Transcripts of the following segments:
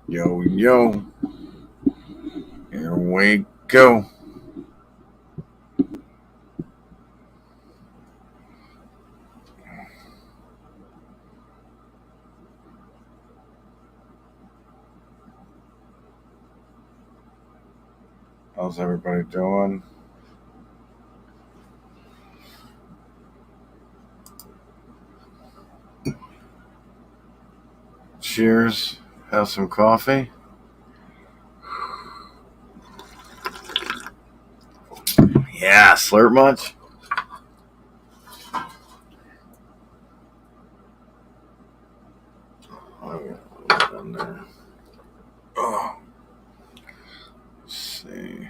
Yo, yo, here we go. How's everybody doing? Cheers. Have some coffee. Yeah, slurp much? Oh, yeah, a little bit down there. Oh, let's see.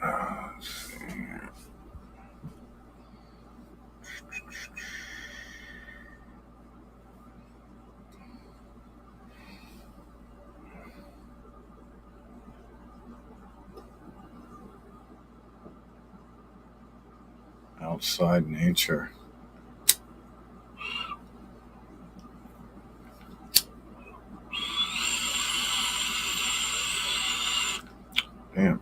Let's see. Outside nature. Damn.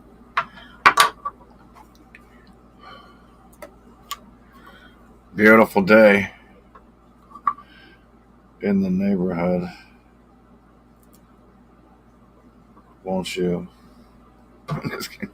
Beautiful day in the neighborhood. Won't you? Just kidding.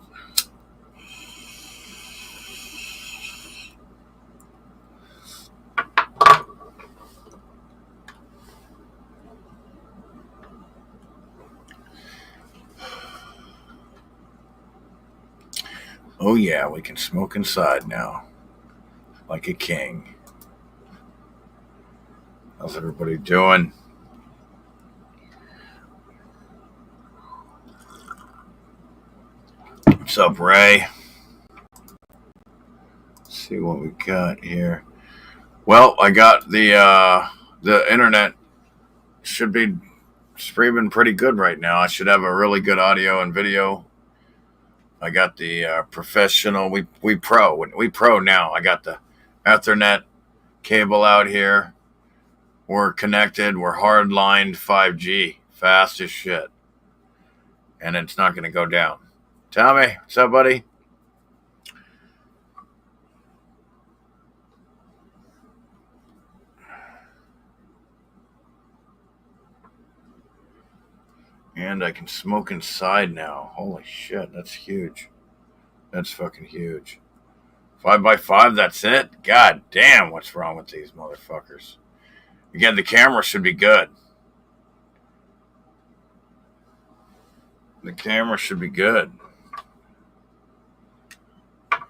Oh, yeah, we can smoke inside now. Like a king. How's everybody doing? What's up, Ray? Let's see what we got here. Well, I got the internet should be streaming pretty good right now. I should have a really good audio and video. I got the professional. We pro now. I got the Ethernet cable out here. We're connected. We're hardlined 5G, fast as shit, and it's not going to go down. Tommy, what's up, buddy? And I can smoke inside now. Holy shit, that's huge. That's fucking huge. 5x5, that's it? God damn, what's wrong with these motherfuckers? Again, the camera should be good. The camera should be good. Let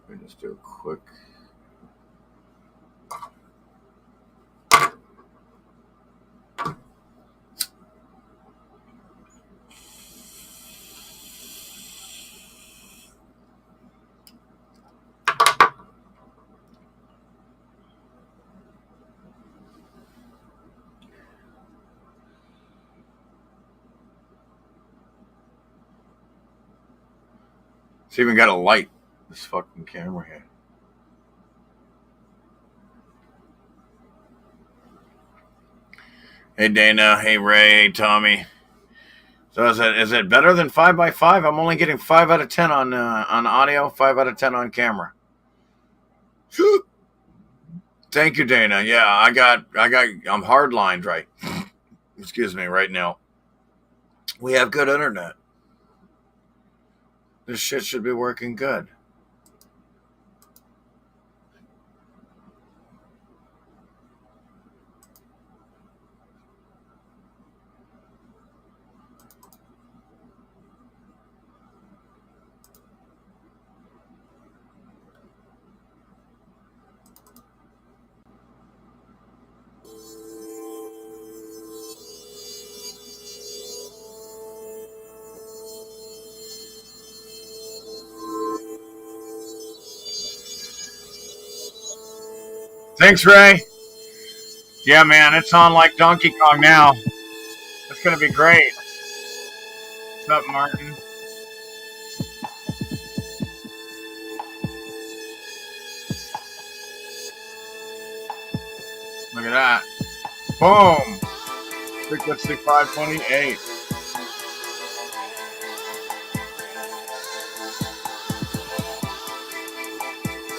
me just do a quick. It's even got a light. This fucking camera here. Hey Dana, hey Ray, hey Tommy. So is it better than 5x5? I'm only getting 5 out of 10 on audio, 5 out of 10 on camera. Thank you, Dana. Yeah, I'm hardlined right. Excuse me, right now. We have good internet. This shit should be working good. Thanks, Ray. Yeah, man, it's on like Donkey Kong now. It's gonna be great. What's up, Martin? Look at that. Boom. Frequency 528.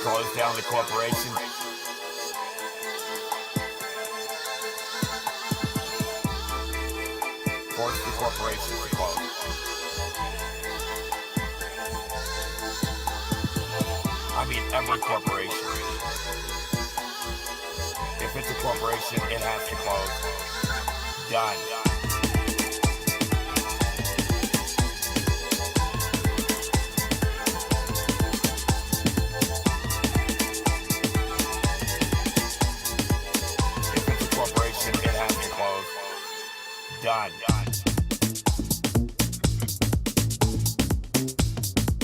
Close down the corporation. Force the corporation to close. I mean every corporation. If it's a corporation, it has to close. Done. If it's a corporation, it has to close. Done.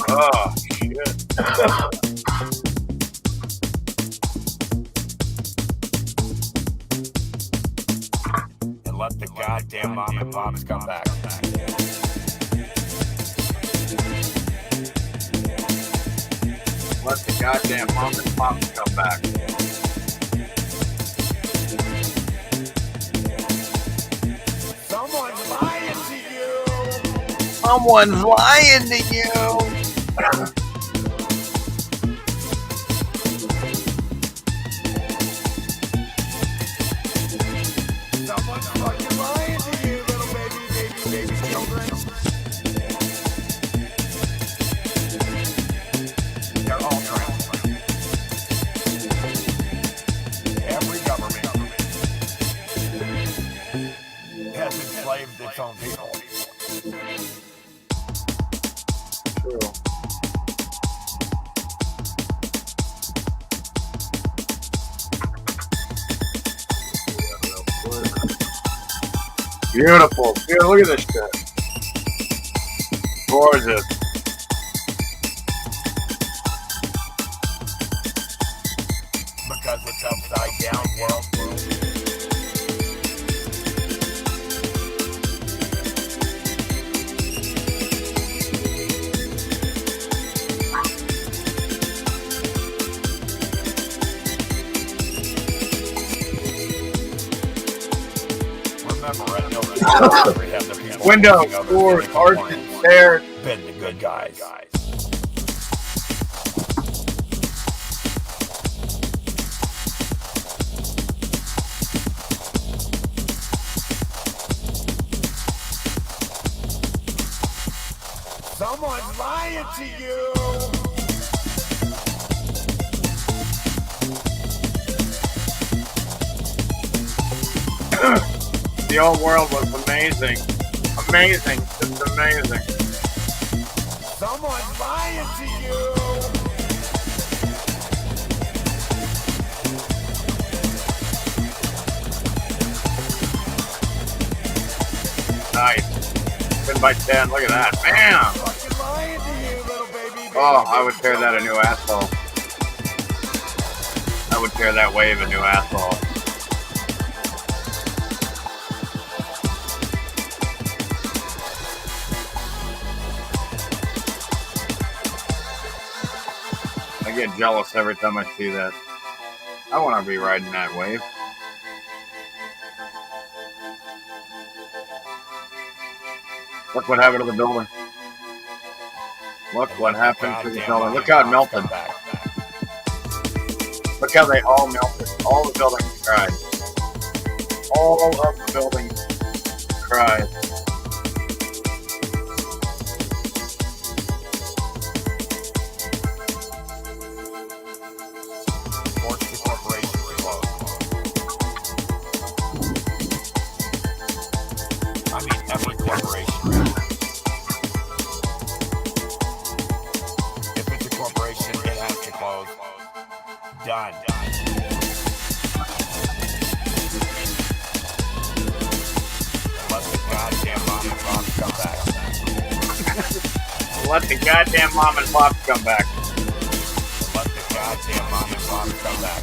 Oh, shit. And let the goddamn mom and pops come back. Let the goddamn mom and pops come back. Someone's lying to you. Someone's lying to you. Someone's fucking lying to you, little baby children. They're all trapped. Every government has enslaved its own people. True. Beautiful. Dude, look at this shit. Gorgeous. Because it's upside down world. Remember, Red Hill, we have the people Windows, pushing others doors, into arches, compliance. stairs. Been the good guys. Someone's lying to you. The old world was amazing. Amazing. Just amazing. Someone's lying to you. Nice. 10 by 10. Look at that. Bam. Fucking lying to you, little baby. Oh, I would tear that a new asshole. I would tear that wave a new asshole. I get jealous every time I see that. I want to be riding that wave. Look what happened to the building. Look what happened to the building. Look how it melted. Look how they all melted. All the buildings cried. All of the buildings cried. Force the corporation to close. I mean, every corporation. If it's a corporation, it has to close. Done. Let the goddamn mom and pops come back. Let the goddamn mom and pops come back. Let the goddamn mom and pops come back.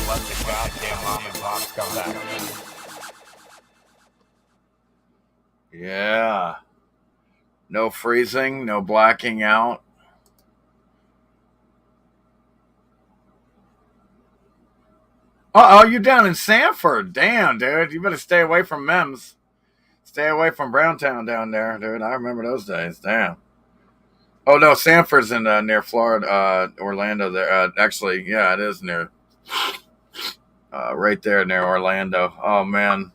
Let the goddamn mom and pops come back. No freezing, no blacking out. Oh, you're down in Sanford. Damn, dude. You better stay away from Mems. Stay away from Browntown down there, dude. I remember those days. Damn. Oh no, Sanford's in near Florida, Orlando. There, actually, yeah, it is near, right there near Orlando. Oh man,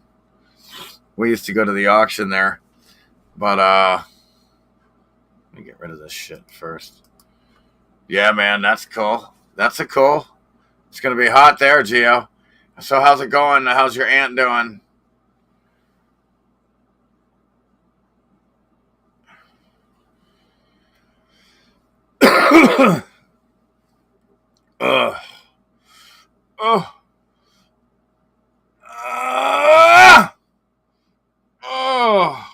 we used to go to the auction there, but let me get rid of this shit first. Yeah, man, that's cool. That's a cool. It's gonna be hot there, Gio. So how's it going? How's your aunt doing? Ugh. Oh. Oh.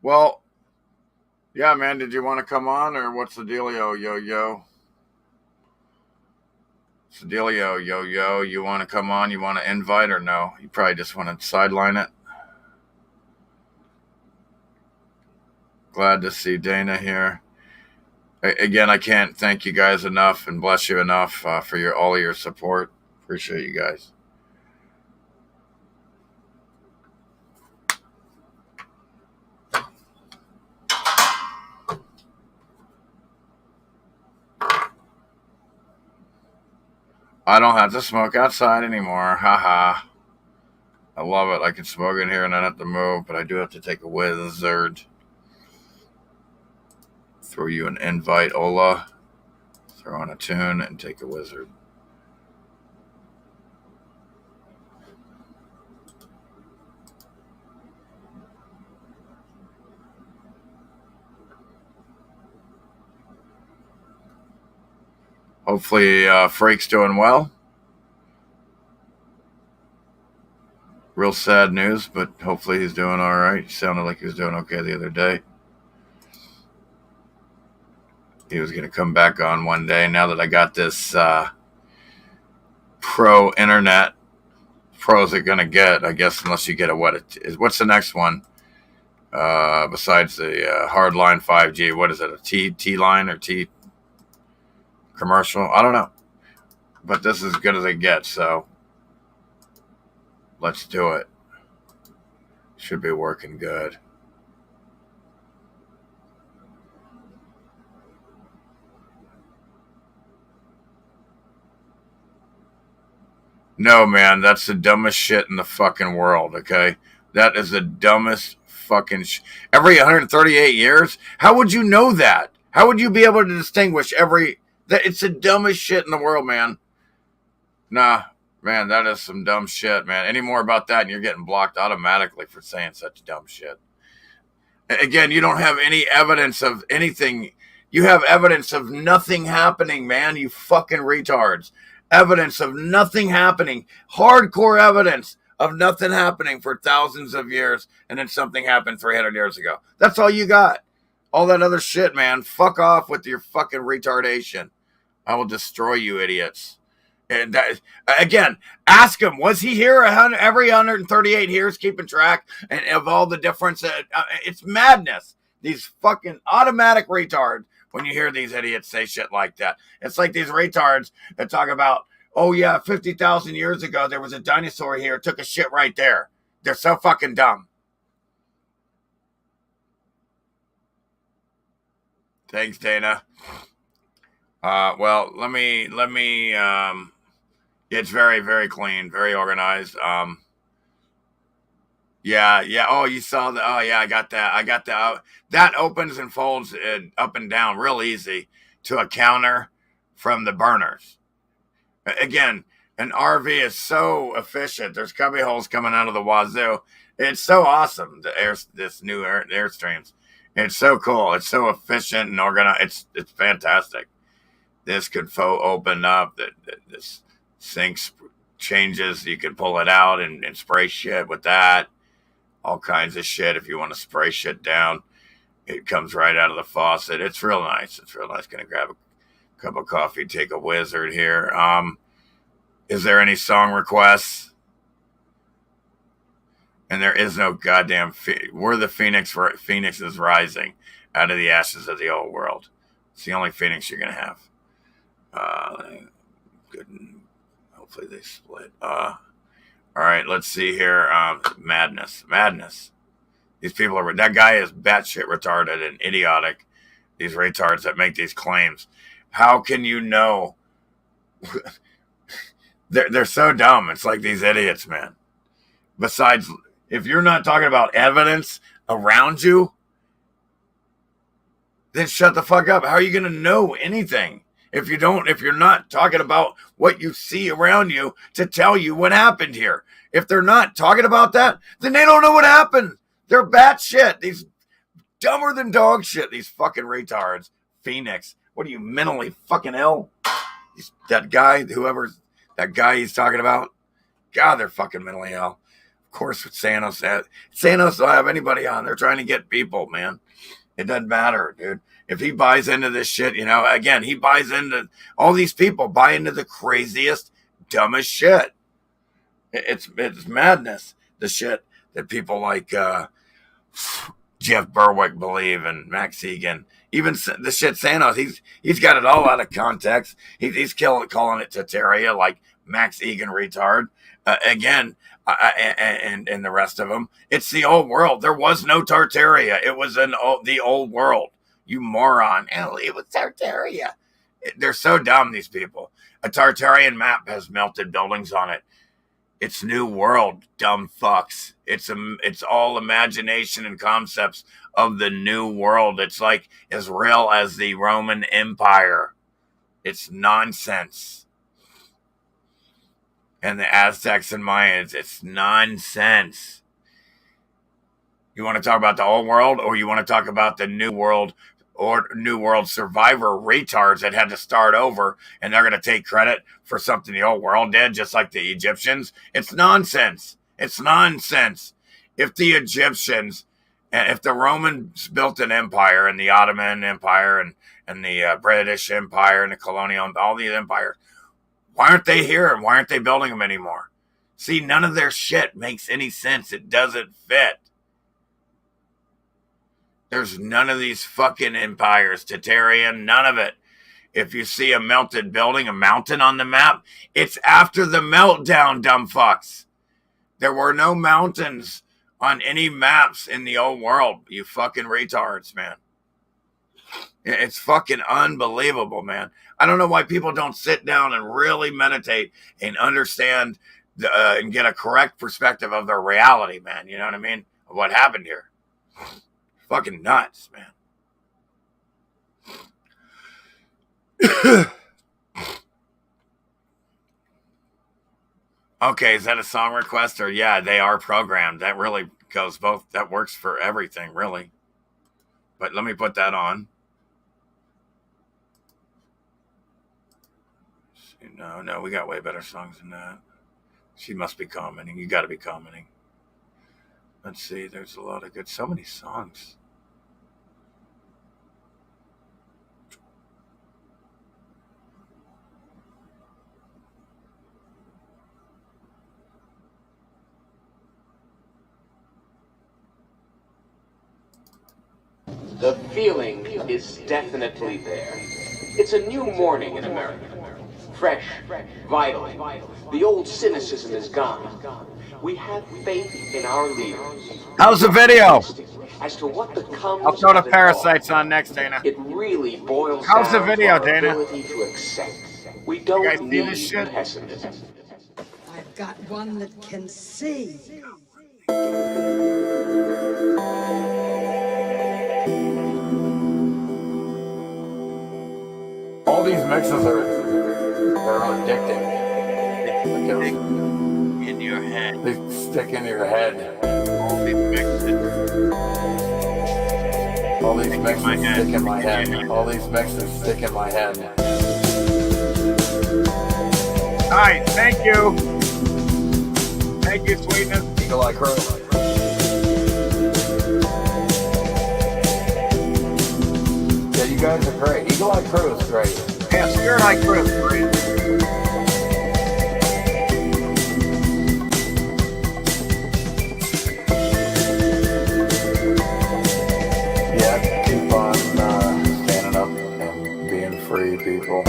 Well, yeah, man. Did you want to come on, or what's the dealio, yo yo? What's the dealio, yo yo? You want to come on? You want to invite or no? You probably just want to sideline it. Glad to see Dana here. Again, I can't thank you guys enough and bless you enough for all of your support. Appreciate you guys. I don't have to smoke outside anymore. Haha. I love it. I can smoke in here and not have to move, but I do have to take a wizard. Throw you an invite, Ola. Throw on a tune and take a wizard. Hopefully, Freak's doing well. Real sad news, but hopefully he's doing all right. He sounded like he was doing okay the other day. He was going to come back on one day. Now that I got this pro internet, pros are going to get, I guess, unless you get a what's the next one besides the hardline 5G? What is it? A T line or T commercial? I don't know, but this is as good as it gets. So let's do it. Should be working good. No, man, that's the dumbest shit in the fucking world, okay? That is the dumbest fucking every 138 years? How would you know that? How would you be able to distinguish it's the dumbest shit in the world, man. Nah, man, that is some dumb shit, man. Any more about that and you're getting blocked automatically for saying such dumb shit. Again, you don't have any evidence of anything. You have evidence of nothing happening, man, you fucking retards. Evidence of nothing happening. Hardcore evidence of nothing happening for thousands of years, and then something happened 300 years ago. That's all you got. All that other shit, man. Fuck off with your fucking retardation. I will destroy you idiots. And again, ask him, was he here every 138 years keeping track and of all the difference? It's madness. These fucking automatic retards. When you hear these idiots say shit like that, it's like these retards that talk about, oh yeah, 50,000 years ago, there was a dinosaur here, took a shit right there. They're so fucking dumb. Thanks, Dana. Well, let me, it's very, very clean, very organized. Yeah. Oh, you saw that? Oh, yeah, I got that. That opens and folds up and down real easy to a counter from the burners. Again, an RV is so efficient. There's cubby holes coming out of the wazoo. It's so awesome. This new Airstreams. It's so cool. It's so efficient and organized. It's fantastic. This could open up. This sink changes. You can pull it out and spray shit with that. All kinds of shit. If you want to spray shit down, it comes right out of the faucet. It's real nice. Gonna grab a cup of coffee, take a wizard here. Is there any song requests? And there is no goddamn. We're the phoenix. Phoenix is rising out of the ashes of the old world. It's the only phoenix you're gonna have. Good. Hopefully they split. All right. Let's see here. Madness. These people are. That guy is batshit retarded and idiotic. These retards that make these claims. How can you know? They're so dumb. It's like these idiots, man. Besides, if you're not talking about evidence around you, then shut the fuck up. How are you going to know anything if you're not talking about what you see around you to tell you what happened here? If they're not talking about that, then they don't know what happened. They're batshit. These dumber than dog shit. These fucking retards. Phoenix. What are you, mentally fucking ill? That guy he's talking about. God, they're fucking mentally ill. Of course, with Thanos will have anybody on. They're trying to get people, man. It doesn't matter, dude. If he buys into this shit, again, he buys into, all these people buy into the craziest, dumbest shit. It's madness. The shit that people like Jeff Berwick believe and Max Egan. Even the shit Thanos, he's got it all out of context. He's calling it Tartaria like Max Egan retard. Again, and the rest of them. It's the old world. There was no Tartaria. It was the old world. You moron. It was Tartaria. They're so dumb, these people. A Tartarian map has melted buildings on it. It's new world, dumb fucks. It's all imagination and concepts of the new world. It's like as real as the Roman Empire. It's nonsense. And the Aztecs and Mayans, it's nonsense. You want to talk about the old world, or you want to talk about the new world or new world survivor retards that had to start over and they're going to take credit for something the old world did, just like the Egyptians? It's nonsense. It's nonsense. If the Egyptians, if the Romans built an empire, and the Ottoman Empire and the British Empire and the colonial, all these empires, why aren't they here and why aren't they building them anymore? See, none of their shit makes any sense. It doesn't fit. There's none of these fucking empires, Tartarian, none of it. If you see a melted building, a mountain on the map, it's after the meltdown, dumb fucks. There were no mountains on any maps in the old world, you fucking retards, man. It's fucking unbelievable, man. I don't know why people don't sit down and really meditate and understand and get a correct perspective of their reality, man. You know what I mean? Of what happened here. Fucking nuts, man. Okay, is that a song request? Or yeah, they are programmed. That really goes both. That works for everything, really. But let me put that on. No, we got way better songs than that. She must be commenting. You got to be commenting. Let's see. There's a lot of good. So many songs. The feeling is definitely there. It's a new morning in America. Fresh, vital. The old cynicism is gone. We have faith in our leaders. How's the video? As to what becomes I'll throw the of it parasites all, on next, Dana. it really boils How's the down video, to our Dana? ability to accept. We guys don't see need this shit? pessimism. I've got one that can see. All these mixes are addicting. In your head. They stick in your head. All these mixes. All these mixes stick in my head. All these mixes stick in my head. All right, thank you. Thank you, sweetness. Eagle Eye Crow. Yeah, you guys are great. Eagle Eye Crew is great. Yeah, Spirit Eye Crew is great. free, people.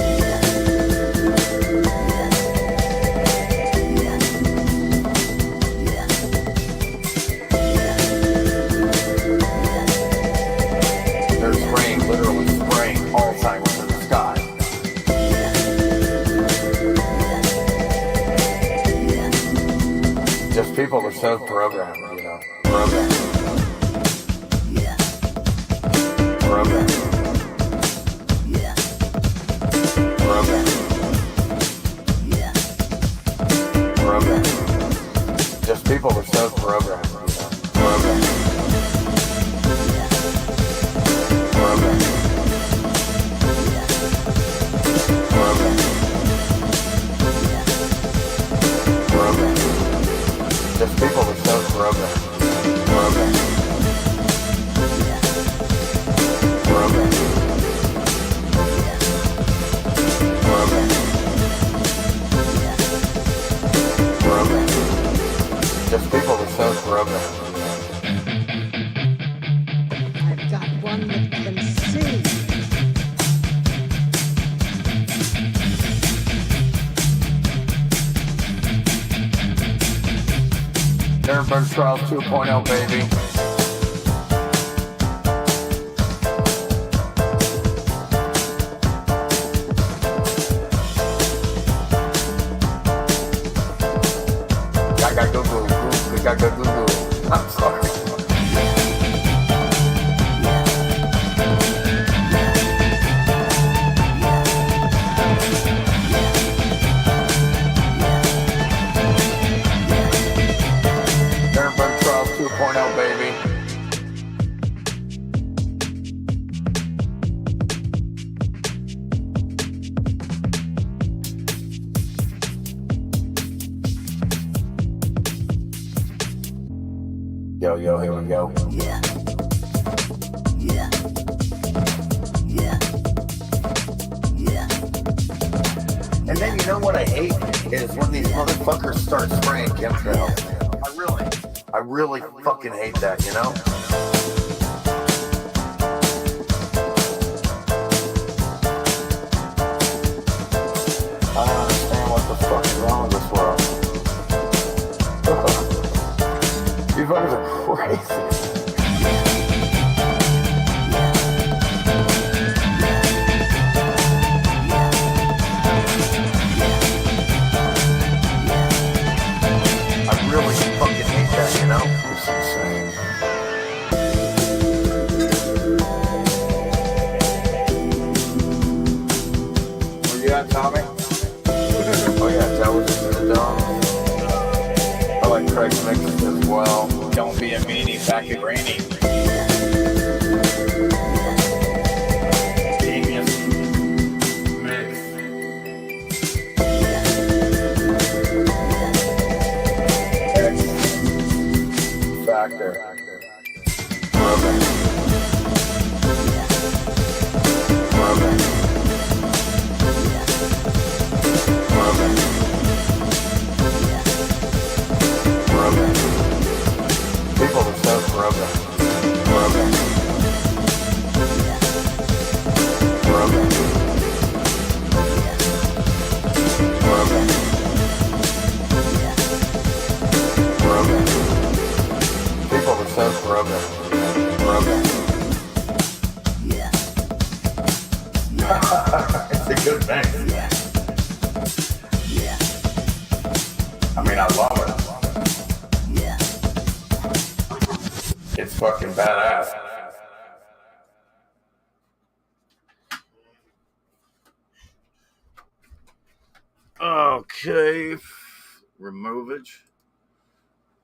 They're spraying, literally spraying Alzheimer's in the sky. Just people are so programmed, you know. Programmed. Programmed. Programmed. Programmed. Just people are so programmed, you know. Programmed. Programmed. Programmed. Programmed. Just people are so programmed. Programmed. Programmed. Programmed. Programmed. Just people are so programmed. I've got one that can see. Nuremberg Trials 2.0, baby. Gaga goo goo, gaga goo goo. I'm sorry. Nuremberg Trials 2.0, baby. Yo, yo, here we go. Yeah. Yeah. Yeah. Yeah. And then you know what I hate is when these motherfuckers start spraying chemtrails. I really fucking hate that, you know? I don't understand what the fuck is wrong with this world. You fuckers are crazy. I really fucking hate that, you know? It's insane. Where you at, Tommy? Oh yeah, that was in the dome. I like Craig's mix as well. Don't be a meanie, back at Granny. Genius. Mix. X Factor. Rubbing. Rubbing. Rubbing. Rubbing. People are so rubbing. Rubbing. Rubbing. Rubbing. Rubbing. People are so rubbing. Rubbing. Yeah. It's a good mix. Yeah. Yeah. I mean, I love it. Yeah. It's fucking badass. Okay. Removage.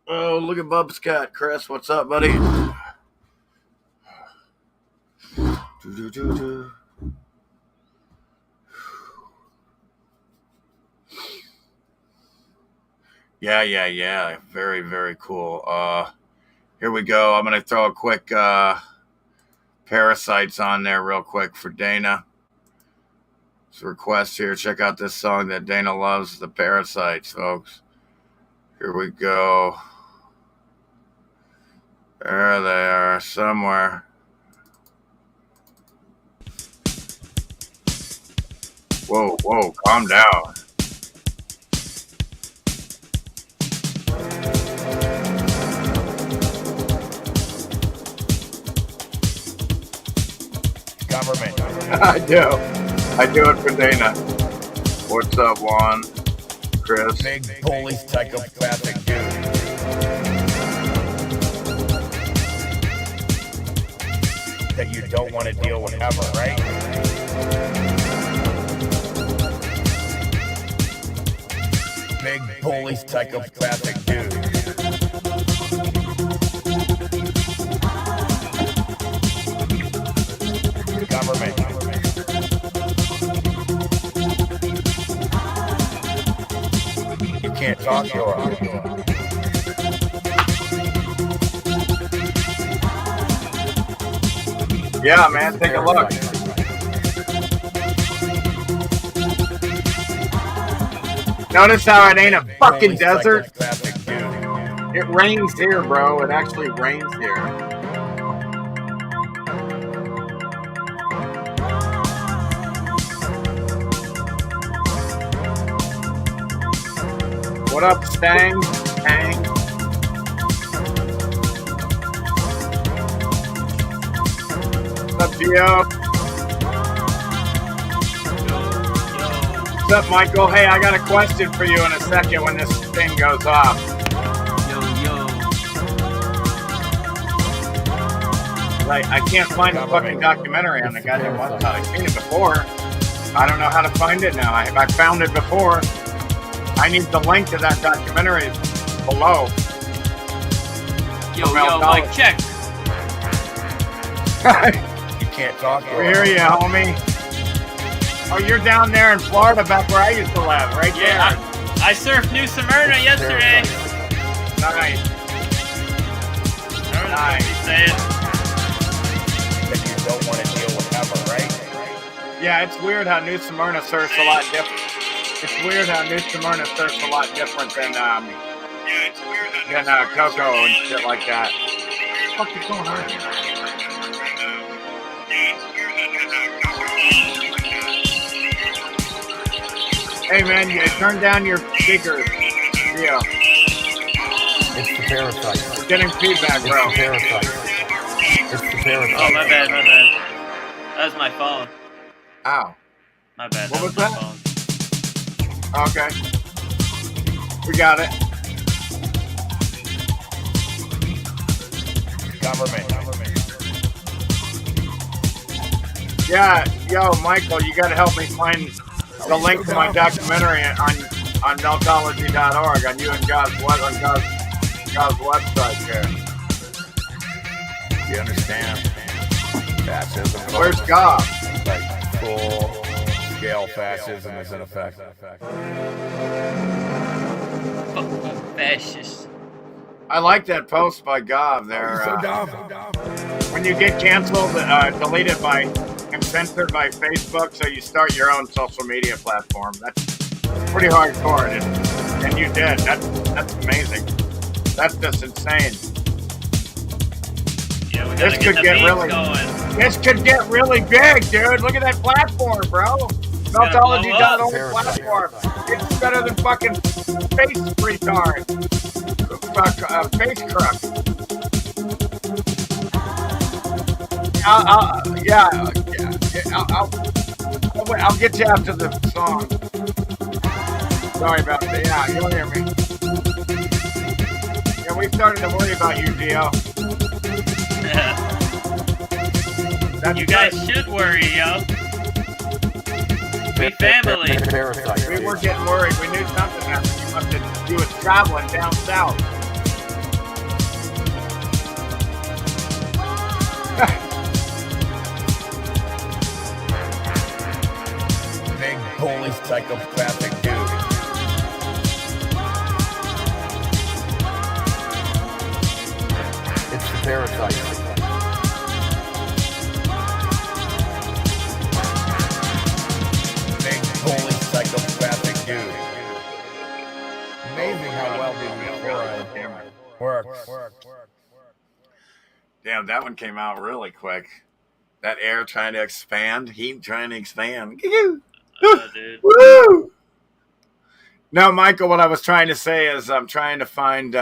Oh, look at Bub's cat. Chris, what's up, buddy? Do. Yeah. Very, very cool. Here we go. I'm gonna throw a quick Parasites on there real quick for Dana. It's a request here. Check out this song that Dana loves, the Parasites, folks. Here we go. There they are, somewhere. Whoa, whoa, calm down. Government. I do. I do it for Dana. What's up, Juan? Chris? Big bully psychopathic dude. That you don't want to deal with ever, right? Big bully psychopathic dude. Government. You can't talk to her. Yeah, man, take a look. Notice how it ain't a fucking desert? It rains here, bro. It actually rains here. What up, Stang? Stang? What's up, Gio? What's up, Michael? Hey, I got a question for you in a second when this thing goes off. Like, I can't find a fucking documentary on the goddamn website. I've seen it before. I don't know how to find it now. I found it before. I need the link to that documentary below. Yo, Mike, check. You can't talk to We her. hear you, homie. Oh, you're down there in Florida, back where I used to live, right Yeah, there. I surfed New Smyrna yesterday. Nice. Nice. Say it. That you don't want to deal with ever, right? Yeah, it's weird how New Smyrna surfs a lot different. It's weird how New Smyrna surfs a lot different than Coco and shit like that. What the fuck is going on here? Hey man, you turn down your speakers. Yeah. It's the parasite. We're getting feedback, bro. It's the parasite. It's the parasite. Oh, my bad. That was my phone. Ow. My bad. What was my that? phone. Okay. We got it. Government. Yeah, yo, Michael, you gotta help me find the link to my documentary on meltology.org on you and God's website there. You understand? Fascism. Where's God? Like full scale fascism is in effect. Fascist. I like that post by Gov there. When you get canceled, deleted by and censored by Facebook, so you start your own social media platform. That's pretty hardcore, and you did. That's amazing. That's just insane. Yeah, we This gotta could get the get memes really- going. This could get really big, dude. Look at that platform, bro. Meltology.org platform. It's better than fucking face retard. Face crook. I'll get you after the song. Sorry about that. Yeah, you'll hear me. Yeah, we started to worry about you, Gio. That's You guys good. should worry, yo. We family. We were getting worried. We knew something happened. You was traveling down south. Big bully psychopathic dude. It's the parasite. Big bully psychopathic dude. Amazing how well the works. Damn, that one came out really quick. That air trying to expand, heat trying to expand. Dude. Woo! No, Michael, what I was trying to say is I'm trying to find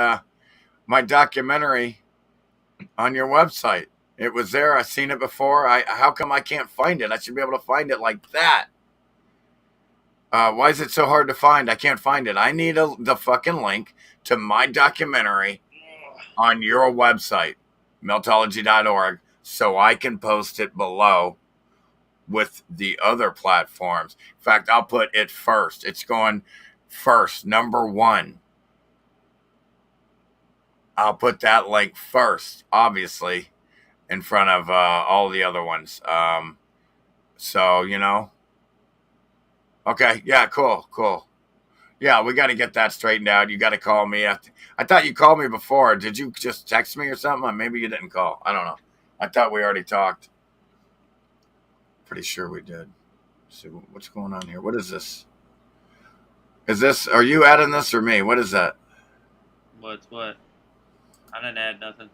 my documentary on your website. It was there. I've seen it before. How come I can't find it? I should be able to find it like that. Why is it so hard to find? I can't find it. I need the fucking link to my documentary on your website, meltology.org, so I can post it below with the other platforms. In fact, I'll put it first. It's going first, number one. I'll put that link first, obviously, in front of all the other ones. So, you know. Okay, yeah, cool. Yeah, we got to get that straightened out. You got to call me. I thought you called me before. Did you just text me or something? Maybe you didn't call. I don't know. I thought we already talked. Pretty sure we did. Let's see what's going on here. What is this? Are you adding this or me? What is that? What's what? I didn't add nothing.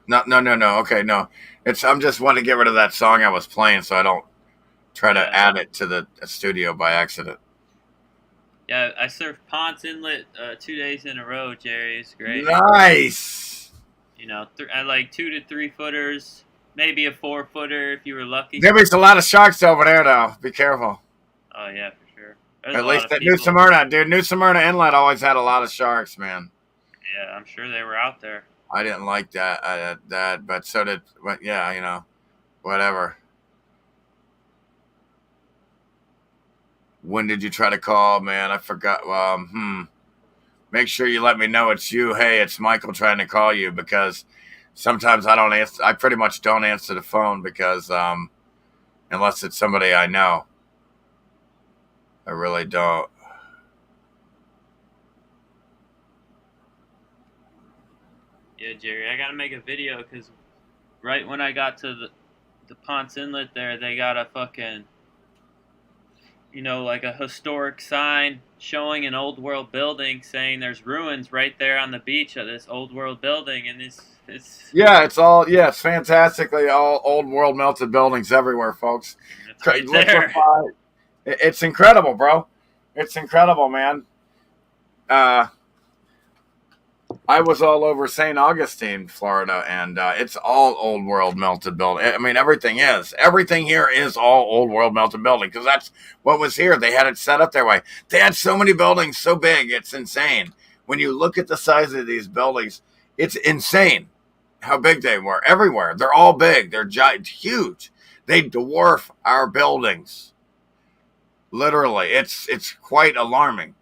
No. Okay, no. I'm just wanting to get rid of that song I was playing so I don't try to add it to the studio by accident. Yeah, I surfed Ponce Inlet 2 days in a row, Jerry. It's great. Nice. You know, I like 2 to 3 footers, maybe a 4-footer if you were lucky. There's a lot of sharks over there, though. Be careful. Oh, yeah, for sure. At least at New Smyrna, dude. New Smyrna Inlet always had a lot of sharks, man. Yeah, I'm sure they were out there. I didn't like that, but so did, but yeah, you know, whatever. When did you try to call, man? I forgot. Make sure you let me know it's you. Hey, it's Michael trying to call you, because sometimes I don't answer. I pretty much don't answer the phone because unless it's somebody I know. I really don't. Yeah, Jerry, I gotta make a video because right when I got to the Ponce Inlet there, they got a fucking, you know, like a historic sign showing an old world building saying there's ruins right there on the beach of this old world building, and it's it's fantastically all old world melted buildings everywhere, folks. it's right there. It's incredible, bro. It's incredible, man. I was all over St. Augustine, Florida, and it's all old world melted building. I mean, everything here is all old world melted building, because that's what was here. They had it set up that way. They had so many buildings, so big, it's insane. When you look at the size of these buildings, it's insane how big they were everywhere. They're all big. They're giant, huge. They dwarf our buildings. Literally, it's quite alarming.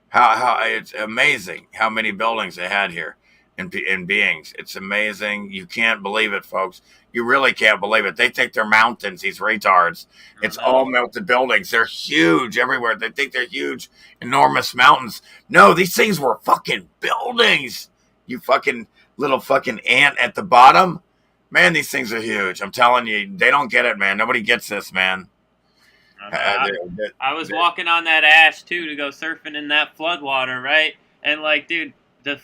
How it's amazing how many buildings they had here in beings. It's amazing. You can't believe it, folks. You really can't believe it. They think they're mountains, these retards. It's all melted buildings. They're huge everywhere. They think they're huge, enormous mountains. No, these things were fucking buildings. You fucking little fucking ant at the bottom. Man, these things are huge. I'm telling you, they don't get it, man. Nobody gets this, man. I was walking on that ash too to go surfing in that floodwater, right? And like, dude, the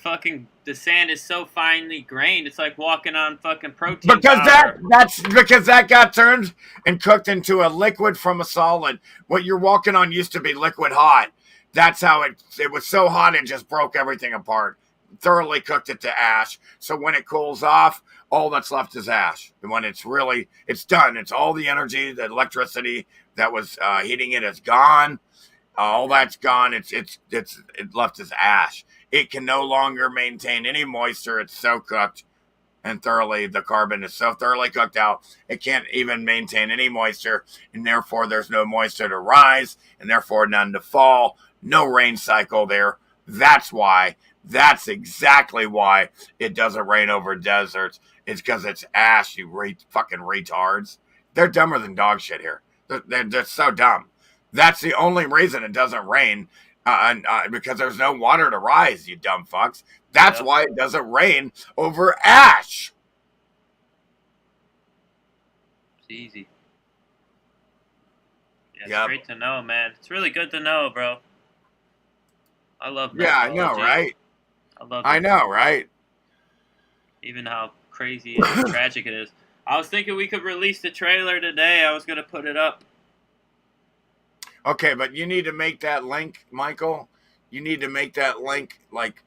sand is so finely grained. It's like walking on fucking protein because powder. that's because that got turned and cooked into a liquid from a solid. What you're walking on used to be liquid hot. That's how it was so hot it just broke everything apart. Thoroughly cooked it to ash. So when it cools off, all that's left is ash. And when it's done. It's all the energy, the electricity that was heating it is gone. All that's gone. It's left as ash. It can no longer maintain any moisture. It's so cooked and thoroughly, the carbon is so thoroughly cooked out, it can't even maintain any moisture, and therefore there's no moisture to rise, and therefore none to fall. No rain cycle there. That's exactly why it doesn't rain over deserts. It's because it's ash, you fucking retards. They're dumber than dog shit here. They're just so dumb. That's the only reason it doesn't rain, because there's no water to rise, you dumb fucks. That's why it doesn't rain over ash. It's easy. Yeah, it's great to know, man. It's really good to know, bro. I love that. Yeah, I know, right? I know, right? Even how crazy and tragic it is. I was thinking we could release the trailer today. I was going to put it up. Okay, but you need to make that link, Michael. You need to make that link like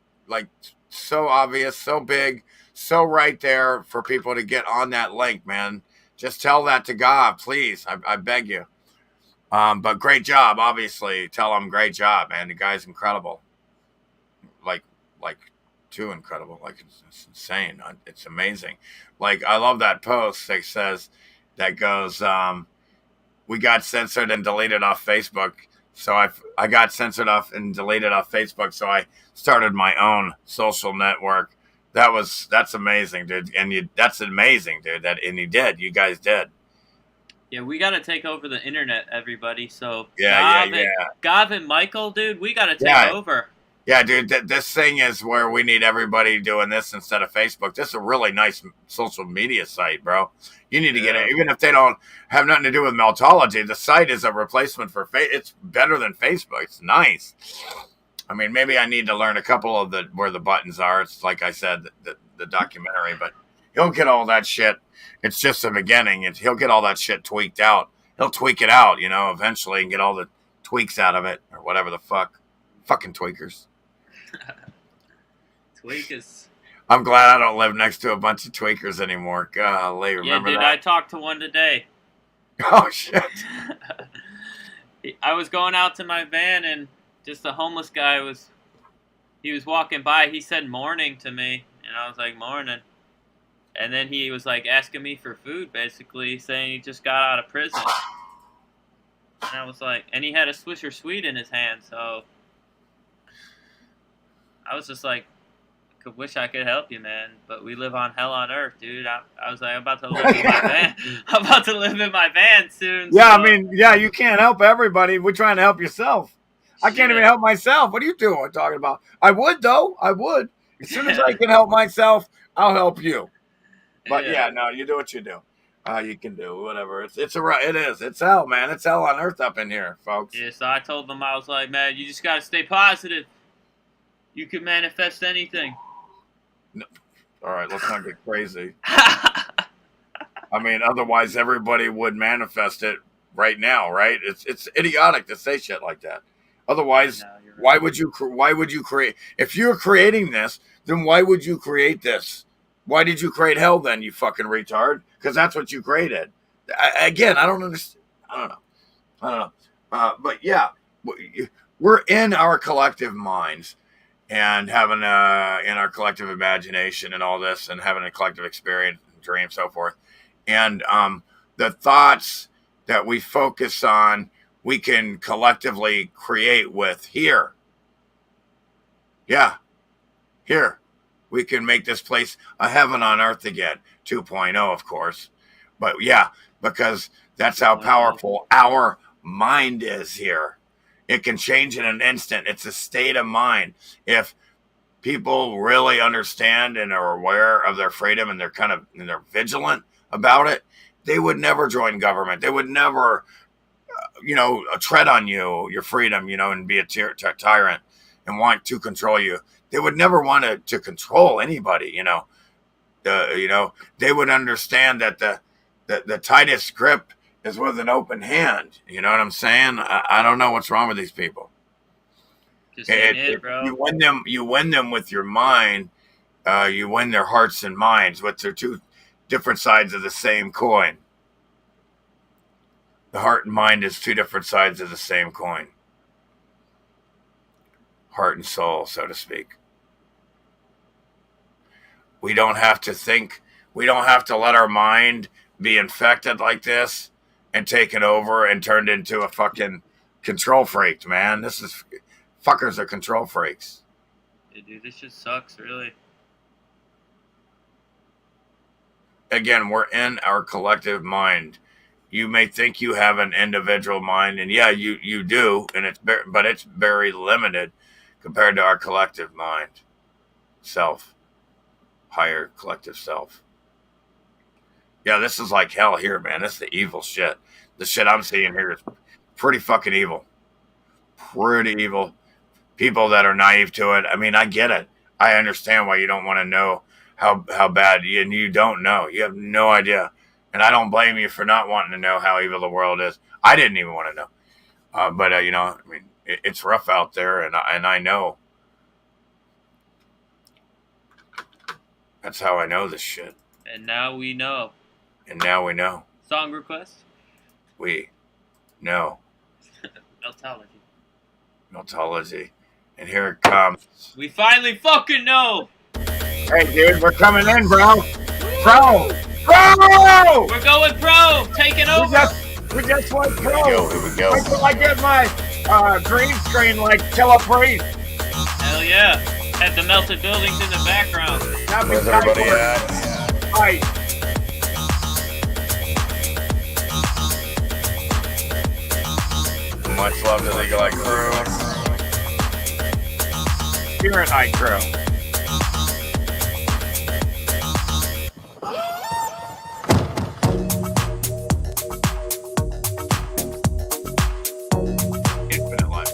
so obvious, so big, so right there for people to get on that link, man. Just tell that to God, please. I beg you. But great job, obviously. Tell him great job, man. The guy's incredible. Like like too incredible. Like it's insane. It's amazing. Like I love that post that says that goes we got censored and deleted off Facebook. So I got censored off and deleted off Facebook. So I started my own social network. That's amazing, dude. And that's amazing, dude. And you did. You guys did. Yeah, we gotta take over the internet, everybody. So Yeah. Gav and Michael, dude, we gotta take over. Yeah, dude. This thing is where we need everybody doing this instead of Facebook. This is a really nice social media site, bro. You need to get it, even if they don't have nothing to do with Meltology. The site is a replacement for It's better than Facebook. It's nice. I mean, maybe I need to learn a couple of where the buttons are. It's like I said, the documentary, but he'll get all that shit. It's just the beginning. He'll get all that shit tweaked out. He'll tweak it out, eventually and get all the tweaks out of it or whatever the fuck. Fucking tweakers. Tweakers. I'm glad I don't live next to a bunch of tweakers anymore. Golly, remember dude, that? I talked to one today. Oh, shit. I was going out to my van and just a homeless guy was walking by. He said morning to me, and I was like, morning. And then he was like asking me for food, basically, saying he just got out of prison. And I was like, and he had a Swisher Sweet in his hand, so I was just like, I wish I could help you, man, but we live on hell on earth, dude. I was like, I'm about to live in my van. I'm about to live in my van soon. Yeah, so. I mean, you can't help everybody. We're trying to help yourself. I can't even help myself. What are you doing? Talking about? I would, though. I would. As soon as I can help myself, I'll help you. But yeah, no, you do what you do. You can do whatever. It is. It's hell, man. It's hell on earth up in here, folks. Yeah, so I told them, I was like, man, you just got to stay positive. You can manifest anything. No. All right, let's not get crazy. I mean, otherwise everybody would manifest it right now, right? It's idiotic to say shit like that. Otherwise, No, you're right. why would you create? If you're creating this, then why would you create this? Why did you create hell then, you fucking retard? Because that's what you created. Again, I don't understand. I don't know. But yeah, we're in our collective minds and having in our collective imagination and all this and having a collective experience, dream, so forth. And the thoughts that we focus on, we can collectively create with here. Yeah, here. We can make this place a heaven on earth again. 2.0, of course. But yeah, because that's how powerful our mind is here. It can change in an instant. It's a state of mind. If people really understand and are aware of their freedom and they're vigilant about it, they would never join government. They would never, tread on your freedom, and be a tyrant and want to control you. They would never want to control anybody, they would understand that the tightest grip is with an open hand. You know what I'm saying? I don't know what's wrong with these people. Just ain't it, bro. You win them with your mind. You win their hearts and minds, which are two different sides of the same coin. The heart and mind is two different sides of the same coin. Heart and soul, so to speak. We don't have to think. We don't have to let our mind be infected like this and taken over and turned into a fucking control freak, man. Fuckers are control freaks. Yeah, dude, this just sucks, really. Again, we're in our collective mind. You may think you have an individual mind, and yeah, you do, and but it's very limited compared to our collective mind, self, higher collective self. Yeah, this is like hell here, man. This is the evil shit. The shit I'm seeing here is pretty fucking evil. Pretty evil. People that are naive to it. I mean, I get it. I understand why you don't want to know how bad, and you don't know. You have no idea. And I don't blame you for not wanting to know how evil the world is. I didn't even want to know. But you know, I mean, it's rough out there, and I know. That's how I know this shit. And now we know. And now we know. Song request? We know. Meltology. Meltology. And here it comes. We finally fucking know! Hey, dude, we're coming in, bro. Pro! Pro! We're going pro! Taking over! We just went pro. Here we go. Wait till I get my green screen like Killer Priest. Hell yeah. Had the melted buildings in the background. Where's everybody at? Right. Much love to the Eagle Eye crew. Spirit Eye Crew. Infinite life.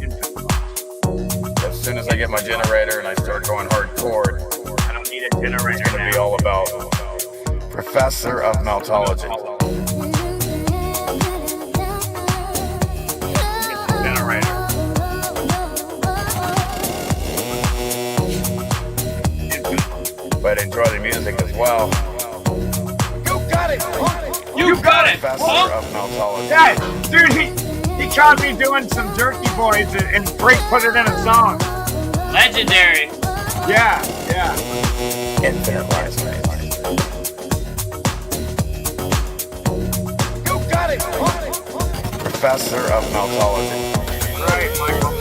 Infinite life. As soon as I get my generator and I start going hardcore, I don't need a generator it's going to be all about Professor of Meltology. Generator. But enjoy the music as well. You got it. You got it! Professor Huh? of Meltology. Yeah, dude, he caught me doing some Jerky Boys and Freak put it in a song. Legendary. Yeah, yeah. Infinite life. You got it. Professor of Meltology. Right, Michael.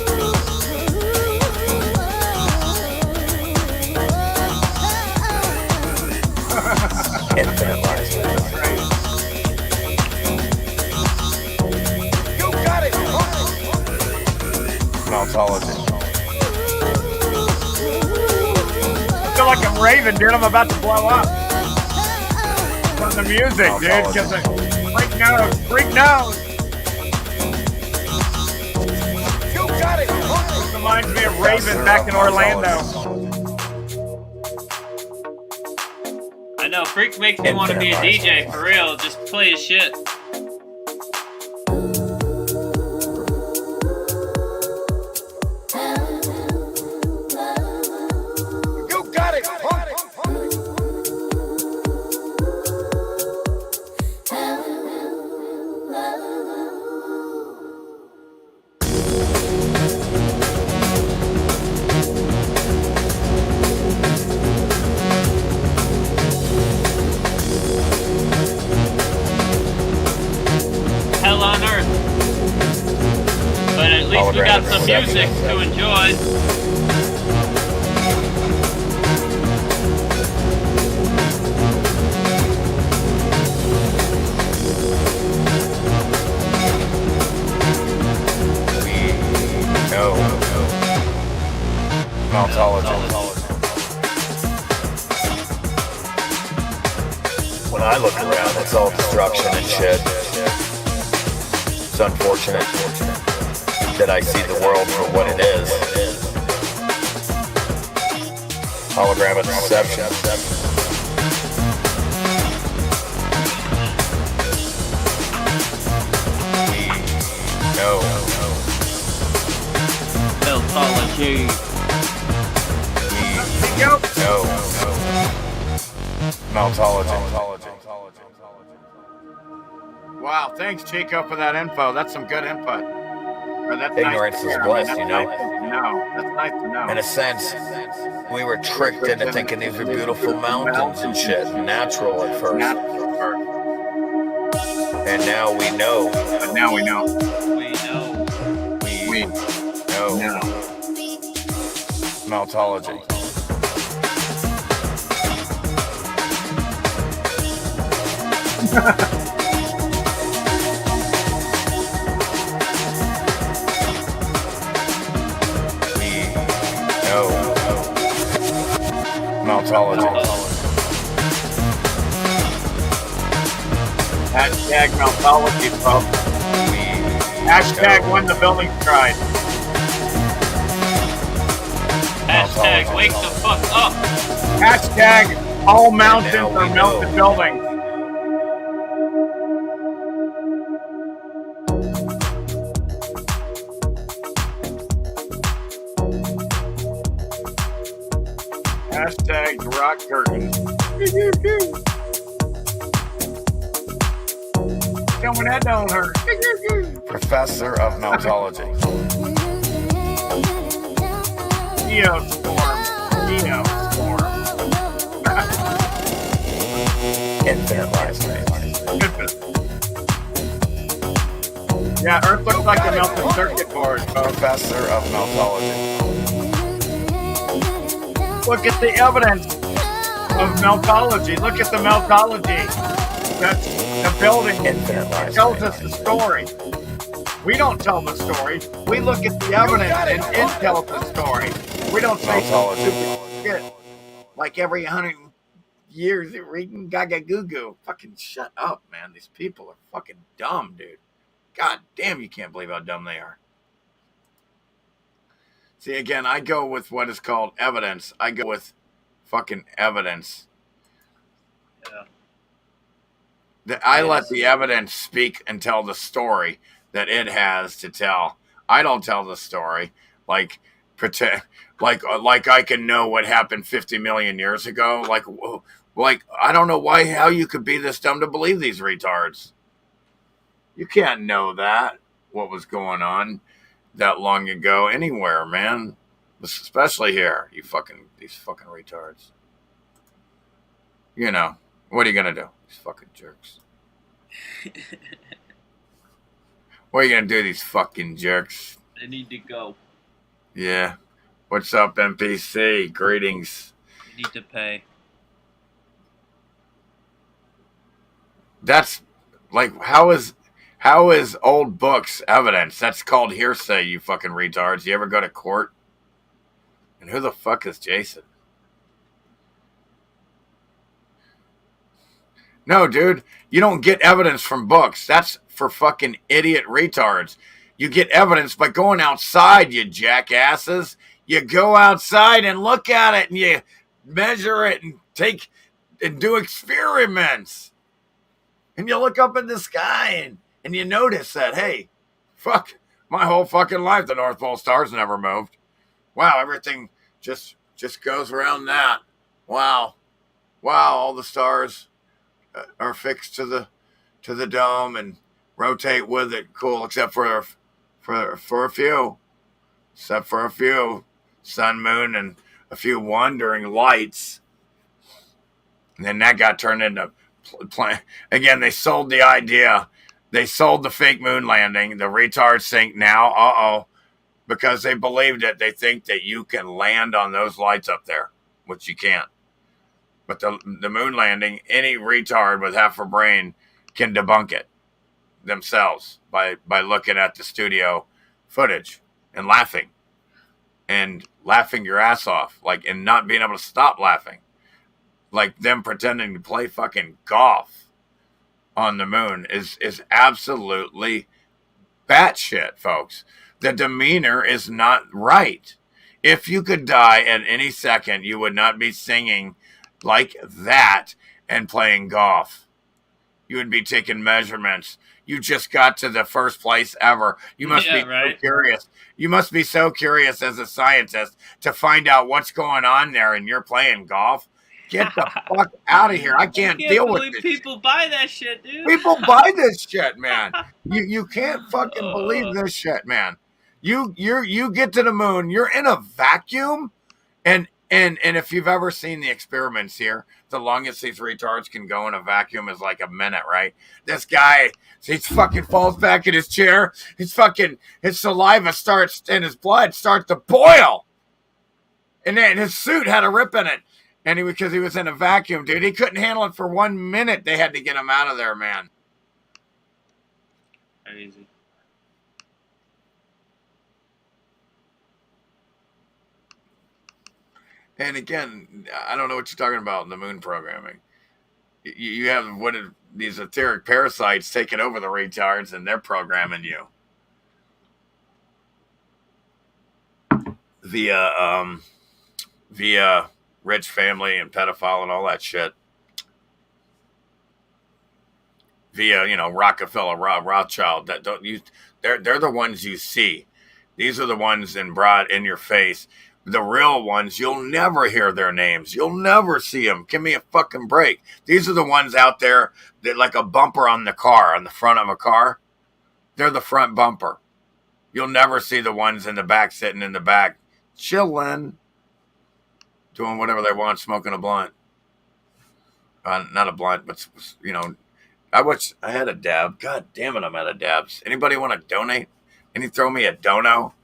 Infinite life. Right. You got it. Meltology. I feel like I'm raving, dude. I'm about to blow up. From the music, dude. Because freak knows. Freak knows. You got it. Reminds me of Raven back in Orlando. I know, Freak makes me want to be a DJ, for real. Just play his shit. You got it. Hell on earth. But at least we got some music to enjoy. No. Meltology. When I look around, it's all destruction and shit. It's unfortunate that I see the world for what it is. Hologramic deception. No. Meltology. Yo. No. Meltology. Wow, thanks, Chico, for that info. That's some good input. Or that's Ignorance nice to is hear. bliss, That's you know? nice to know. That's nice to know. In a sense, we were tricked into thinking these were beautiful mountains and shit, natural at first. Natural first. And now we know. But now we know. We know. We know. know. Meltology. No. Meltology. Hashtag Meltology, folks. Hashtag when the building tried. Hashtag wake the fuck up. Hashtag all mountains now we are melted know. buildings. behind the rock curtain. Tell me that don't hurt. Professor of Meltology. Geostorm. Infinite last name. Yeah, Earth looks like a melting circuit board, folks. Professor of Meltology. Look at the evidence of meltology. Look at the meltology. That's the building. Infinite It last tells name. us the story. We don't tell the story. We look at the evidence and it tells the story. We don't say some stupid shit like every 100 years reading Gaga Goo Goo. Fucking shut up, man. These people are fucking dumb, dude. God damn, you can't believe how dumb they are. See, again, I go with what is called evidence. I go with fucking evidence. Yeah. I let the evidence speak and tell the story that it has to tell. I don't tell the story like pretend like I can know what happened 50 million years ago. Like I don't know how you could be this dumb to believe these retards. You can't know that what was going on that long ago anywhere, man. Especially here, these fucking retards. You know, what are you gonna do? These fucking jerks. What are you gonna do, these fucking jerks? They need to go. Yeah. What's up, NPC? Greetings. They need to pay. That's like how is old books evidence? That's called hearsay, you fucking retards. You ever go to court? And who the fuck is Jason? No, dude, you don't get evidence from books. That's for fucking idiot retards. You get evidence by going outside, you jackasses. You go outside and look at it and you measure it and do experiments. And you look up in the sky and you notice that, hey, fuck, my whole fucking life the North Pole star's never moved. Wow, everything just goes around that. Wow, all the stars are fixed to the dome and rotate with it. Cool, except for a few. Except for a few. Sun, moon, and a few wandering lights. And then that got turned into again, they sold the idea. They sold the fake moon landing. The retards think now, because they believed it. They think that you can land on those lights up there, which you can't. But the moon landing, any retard with half a brain can debunk it themselves by looking at the studio footage and laughing your ass off, and not being able to stop laughing. Like them pretending to play fucking golf on the moon is absolutely batshit, folks. The demeanor is not right. If you could die at any second, you would not be singing like that and playing golf. You would be taking measurements. You just got to the first place ever. You must be so curious. You must be so curious as a scientist to find out what's going on there, and you're playing golf. Get the fuck out of here. I can't deal with this. People buy that shit, dude. People buy this shit, man. You can't fucking believe this shit, man. You get to the moon, you're in a vacuum, and if you've ever seen the experiments here, the longest these retards can go in a vacuum is like a minute, right? This guy, he fucking falls back in his chair. His saliva starts and his blood starts to boil. And then his suit had a rip in it. And because he was in a vacuum, dude, he couldn't handle it for 1 minute. They had to get him out of there, man. Crazy. And again, I don't know what you're talking about in the moon programming. You have these etheric parasites taking over the retards, and they're programming you via rich family and pedophile and all that shit. Via Rockefeller, Rothschild. They're the ones you see. These are the ones in broad in your face the real ones, you'll never hear their names. You'll never see them. Give me a fucking break. These are the ones out there that like a bumper on the car, on the front of a car. They're the front bumper. You'll never see the ones in the back sitting in the back, chilling, doing whatever they want, smoking a blunt. Not a blunt, but, you know, I had a dab. God damn it, I'm out of dabs. Anybody want to donate? Can you throw me a dono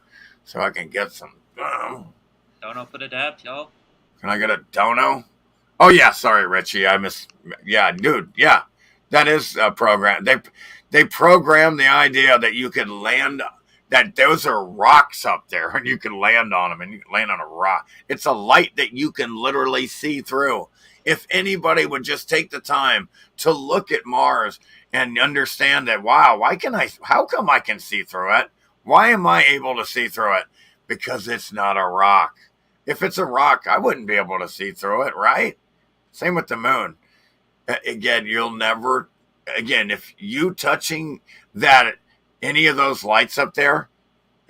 so I can get some? Dono for the dabs, y'all. Can I get a dono? Oh yeah, sorry, Richie. Yeah, dude. Yeah, that is a program. They program the idea that you could land, that those are rocks up there, and you can land on them, and you can land on a rock. It's a light that you can literally see through. If anybody would just take the time to look at Mars and understand that, wow, how come I can see through it? Why am I able to see through it? Because it's not a rock. If it's a rock, I wouldn't be able to see through it, right? Same with the moon. Again, if you touching any of those lights up there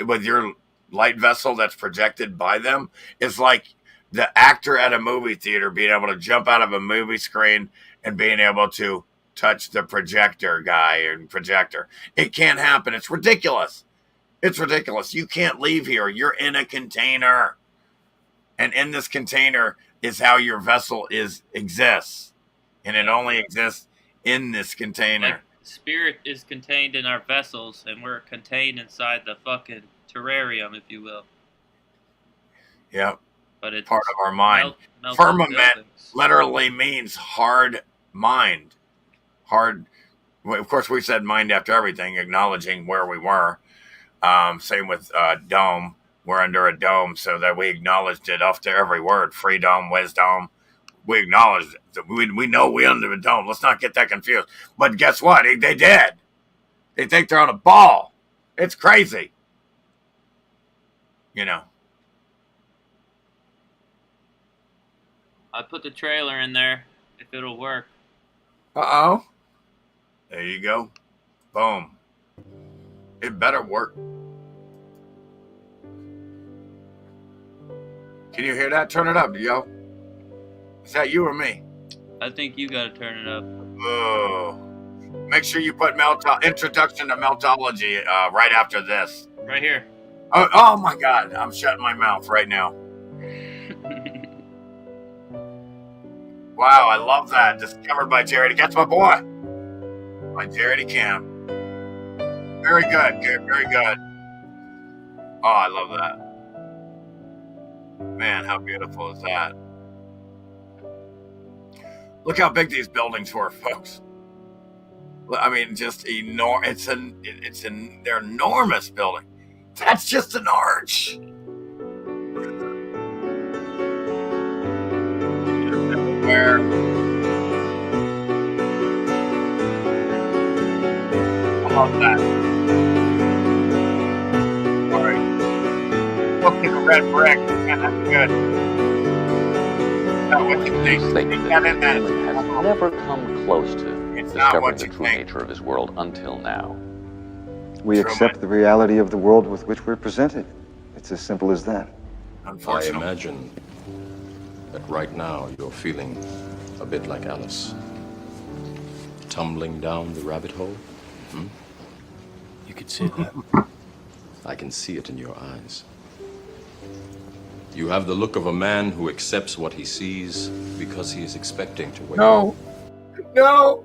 with your light vessel that's projected by them is like the actor at a movie theater being able to jump out of a movie screen and being able to touch the projector guy and projector. It can't happen. It's ridiculous. It's ridiculous. You can't leave here. You're in a container. And in this container is how your vessel exists. And it only exists in this container. Like, spirit is contained in our vessels, and we're contained inside the fucking terrarium, if you will. Yep. But it's part of our mind. Firmament literally means hard mind. Hard. Well, of course, we said mind after everything, acknowledging where we were. Same with dome. We're under a dome, so that we acknowledged it after every word. Freedom, wisdom. We acknowledged it. We know we're under a dome. Let's not get that confused. But guess what? They did. They think they're on a ball. It's crazy. You know. I put the trailer in there, if it'll work. Uh-oh. There you go. Boom. It better work. Can you hear that? Turn it up, yo. Is that you or me? I think you gotta turn it up. Oh. Make sure you put introduction to Meltology right after this. Right here. Oh my God. I'm shutting my mouth right now. Wow, I love that. Discovered by Jared. That's my boy. By Jared Camp. Very good. Very good. Oh, I love that. Man, how beautiful is that? Look how big these buildings were, folks. I mean, just enormous. They're enormous building. That's just an arch. Everywhere. I love that. All right. Look at the red brick. Man, that's good. Now, what you think? Has never come close to It's not discovering what the you true think. nature of his world until now. We accept the reality of the world with which we're presented. It's as simple as that. I Unfortunately. imagine that right now you're feeling a bit like Alice. Tumbling down the rabbit hole? You could say that. I can see it in your eyes. You have the look of a man who accepts what he sees because he is expecting to wake up. No.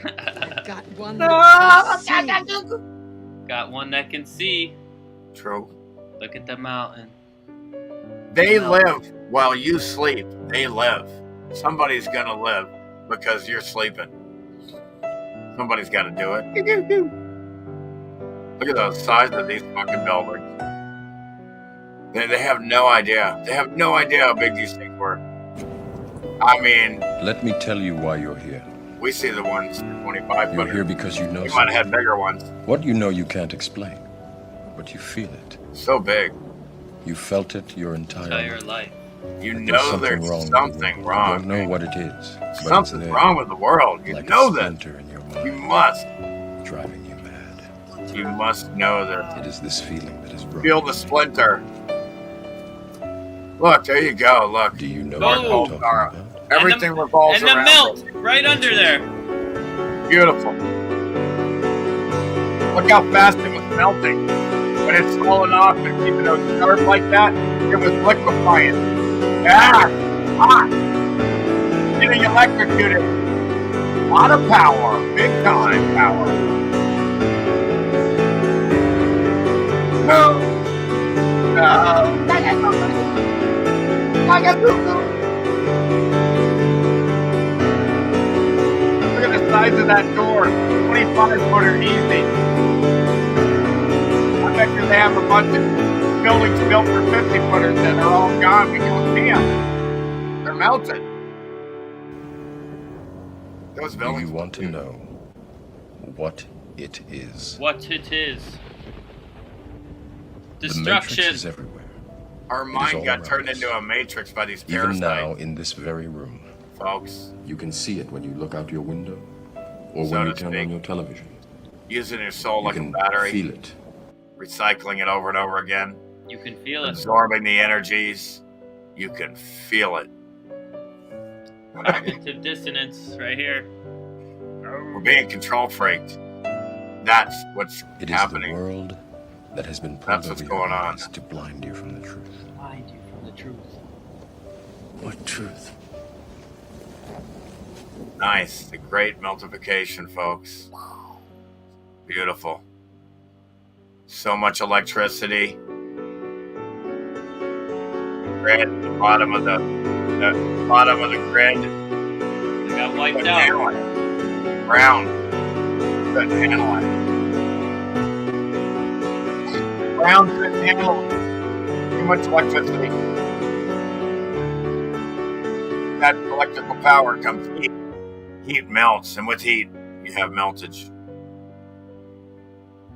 I've got one that can see. Got one that can see. True. Look at the mountain. They live while you sleep. They live. Somebody's gonna live because you're sleeping. Somebody's got to do it. Look at the size of these fucking buildings. They have no idea. They have no idea how big these things were. I mean, Let me tell you why you're here. we see the ones 25 You're foot. here because you know We might have had something. bigger ones. What you know you can't explain, but you feel it. So big. You felt it your entire Entire life. life. You There's know something there's wrong with something the world. wrong. You don't know what it is. but it's Something's there, wrong with the world. You like know a that. splinter in your mind, You must. driving you mad. You must know that. It is this feeling that has brought Feel you the here. splinter. Look, there you go. Look. Do you know Oh. what I'm talking about? Everything revolves And the around melt it. right under there. Beautiful. Look how fast it was melting. When it's falling off and keeping those sharp like that, it was liquefying. Ah! Hot! Getting electrocuted. A lot of power. Big time power. No! No! Look at the size of that door. 25-footer easy. I bet you they have a bunch of buildings built for 50-footers that are all gone. We don't see them. They're melted. Those Do buildings. you want to know what it is? What it is. The Matrix Destruction. is everywhere. Our all mind got around turned us. into a matrix by these Even parasites, now, in this very room, folks. you can see it when you look out your window or So when you to turn speak. on your television. Using your soul You like a can battery, feel it. recycling it over and over again, You can feel it. absorbing the energies. You can feel it. Cognitive dissonance right here. We're being control freaked. That's what's It is happening. the world that has been That's pulled what's over going your on. eyes to blind you from the truth. Blind you from the truth. What truth? Nice. The great multiplication, folks. Beautiful. So much electricity. Grid, the bottom of the grid. They got wiped Couldn't out. handle it. Brown. Couldn't handle it. Brown couldn't handle it. Too much electricity. That electrical power comes heat. Heat melts, and with heat, you have meltage.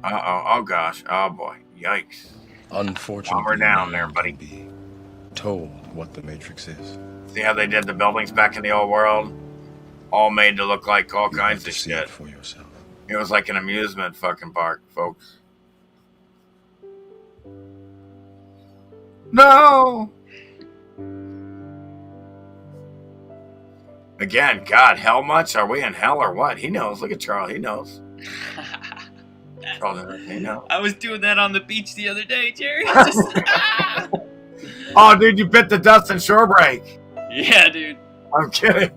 Uh-oh. Oh, gosh. Oh, boy. Yikes. Unfortunately, Calm her down no there, one buddy. can be told what the Matrix is. See how they did the buildings back in the old world? All made to look like all You kinds have to of see shit. it for yourself. It was like an amusement fucking park, folks. No! Again, God, hell much? Are we in hell or what? He knows. Look at Charles. He knows. Charles, he knows. I was doing that on the beach the other day, Jerry. Just- Oh, dude, you bit the dust and shore break. yeah, dude. I'm kidding.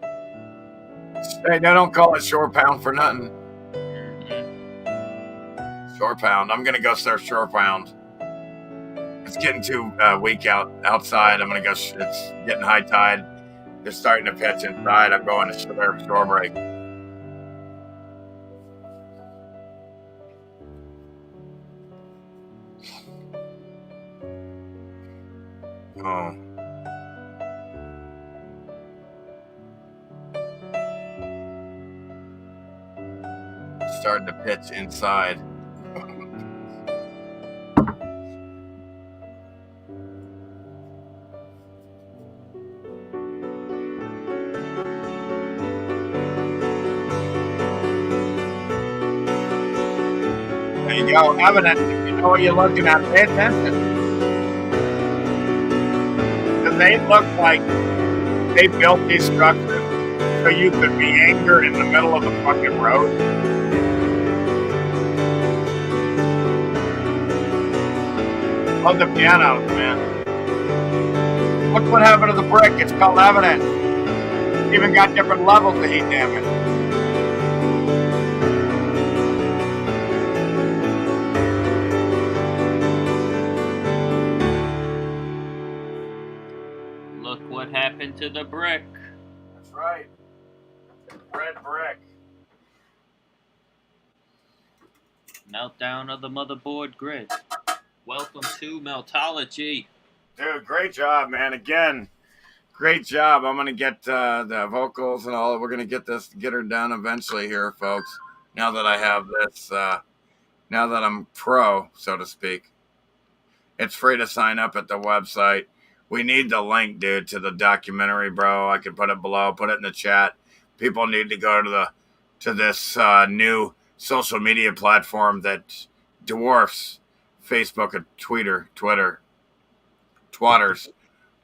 Hey, they don't call it shore pound for nothing. Shore pound. I'm gonna go surf shore pound. It's getting too weak outside. I'm gonna go. It's getting high tide. They're starting to pitch inside. I'm going to surf shore break. Oh. Starting to pitch inside. There you go. Evidence. If you know what you're looking at, pay attention. Because they look like they built these structures so you could be anchored in the middle of the fucking road. Love the pianos, man. Look what happened to the brick. It's called evidence. Even got different levels of heat damage. Look what happened to the brick. That's right. Red brick. Meltdown of the motherboard grid. Welcome to Meltology. Dude, great job, man. Again, great job. I'm gonna get the vocals and all. We're gonna get her done eventually here, folks. Now that I have this, now that I'm pro, so to speak. It's free to sign up at the website. We need the link, dude, to the documentary, bro. I can put it below, put it in the chat. People need to go to this new social media platform that dwarfs Facebook and Twitter. Twatters.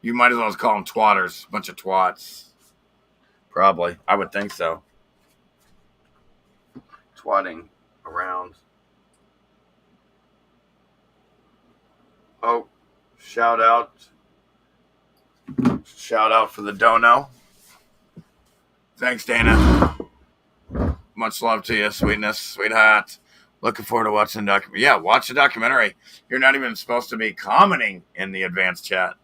You might as well call them twatters. Bunch of twats. Probably. I would think so. Twatting around. Oh, shout out. Shout out for the dono. Thanks, Dana. Much love to you, sweetness, sweetheart. Looking forward to watching the documentary. Yeah, watch the documentary. You're not even supposed to be commenting in the advanced chat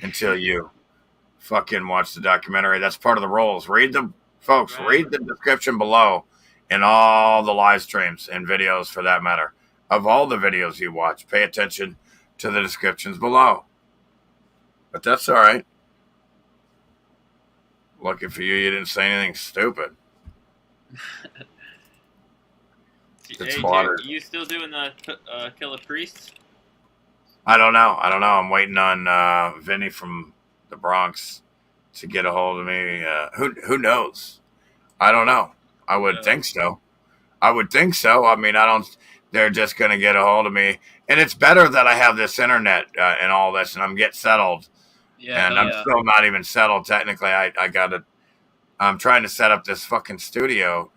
until you fucking watch the documentary. That's part of the rules. Read the description below in all the live streams and videos, for that matter, of all the videos you watch. Pay attention to the descriptions below. But that's all right. Lucky for you, you didn't say anything stupid. Hey, Jerry, you still doing the Killer Priests? I don't know. I'm waiting on Vinny from the Bronx to get a hold of me. Who knows? I don't know. I would think so. I mean, they're just going to get a hold of me. And it's better that I have this internet and all this, and I'm getting settled. Yeah, and I'm still not even settled technically. I'm trying to set up this fucking studio.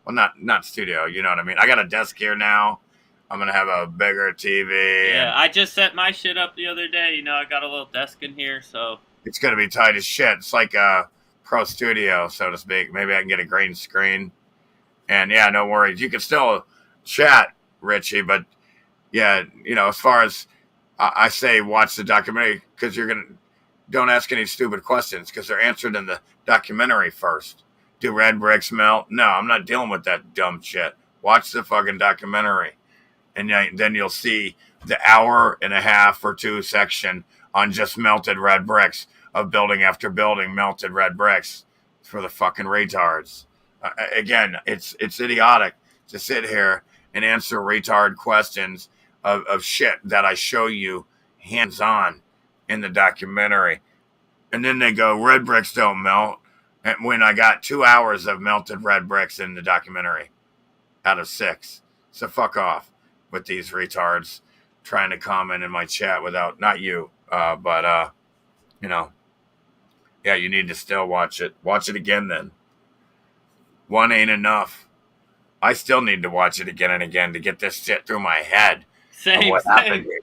Not studio. You know what I mean? I got a desk here now. I'm gonna have a bigger TV. Yeah, I just set my shit up the other day. You know, I got a little desk in here, so it's gonna be tight as shit. It's like a pro studio, so to speak. Maybe I can get a green screen. And yeah, no worries. You can still chat, Richie, but yeah, you know, as far as I say, watch the documentary, because don't ask any stupid questions, because they're answered in the documentary first. Do red bricks melt? No, I'm not dealing with that dumb shit. Watch the fucking documentary. And then you'll see the hour and a half or two section on just melted red bricks of building after building, melted red bricks for the fucking retards. Again, it's idiotic to sit here and answer retard questions of shit that I show you hands-on in the documentary. And then they go, red bricks don't melt. And when I got 2 hours of melted red bricks in the documentary out of 6. So fuck off with these retards trying to comment in my chat without, not you, but you know, yeah, you need to still watch it. Watch it again then. One ain't enough. I still need to watch it again and again to get this shit through my head. Same. Happened here.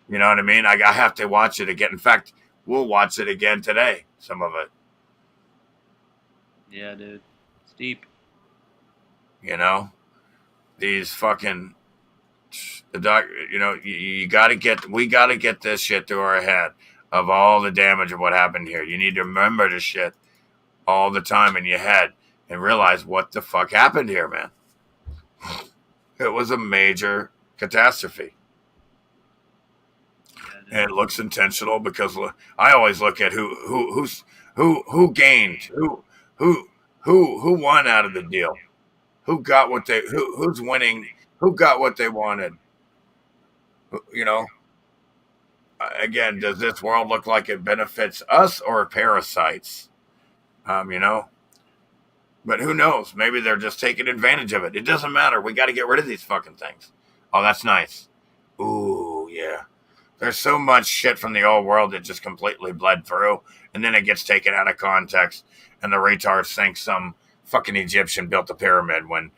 You know what I mean? I have to watch it again. In fact, we'll watch it again today, some of it. Yeah, dude. It's deep. You know? These fucking... you know, we got to get this shit through our head of all the damage of what happened here. You need to remember this shit all the time in your head and realize what the fuck happened here, man. It was a major catastrophe. And it looks intentional, because I always look at who gained, who won out of the deal, who got what who's winning, who got what they wanted. You know, again, does this world look like it benefits us or parasites? You know, but who knows? Maybe they're just taking advantage of it. It doesn't matter. We got to get rid of these fucking things. Oh, that's nice. Ooh, yeah. There's so much shit from the old world that just completely bled through, and then it gets taken out of context, and the retards think some fucking Egyptian built the pyramid, when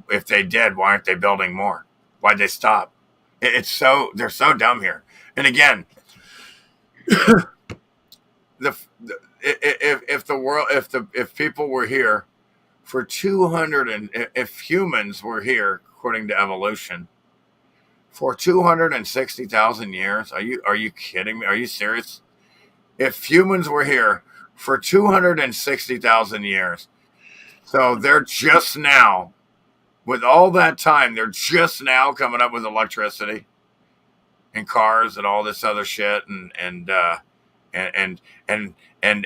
if they did, why aren't they building more? Why'd they stop? They're so dumb here. And again, if people were here for 200, and if humans were here according to evolution for 260,000 years, are you kidding me? Are you serious? If humans were here for 260,000 years, so they're just now, with all that time, they're just now coming up with electricity and cars and all this other shit, and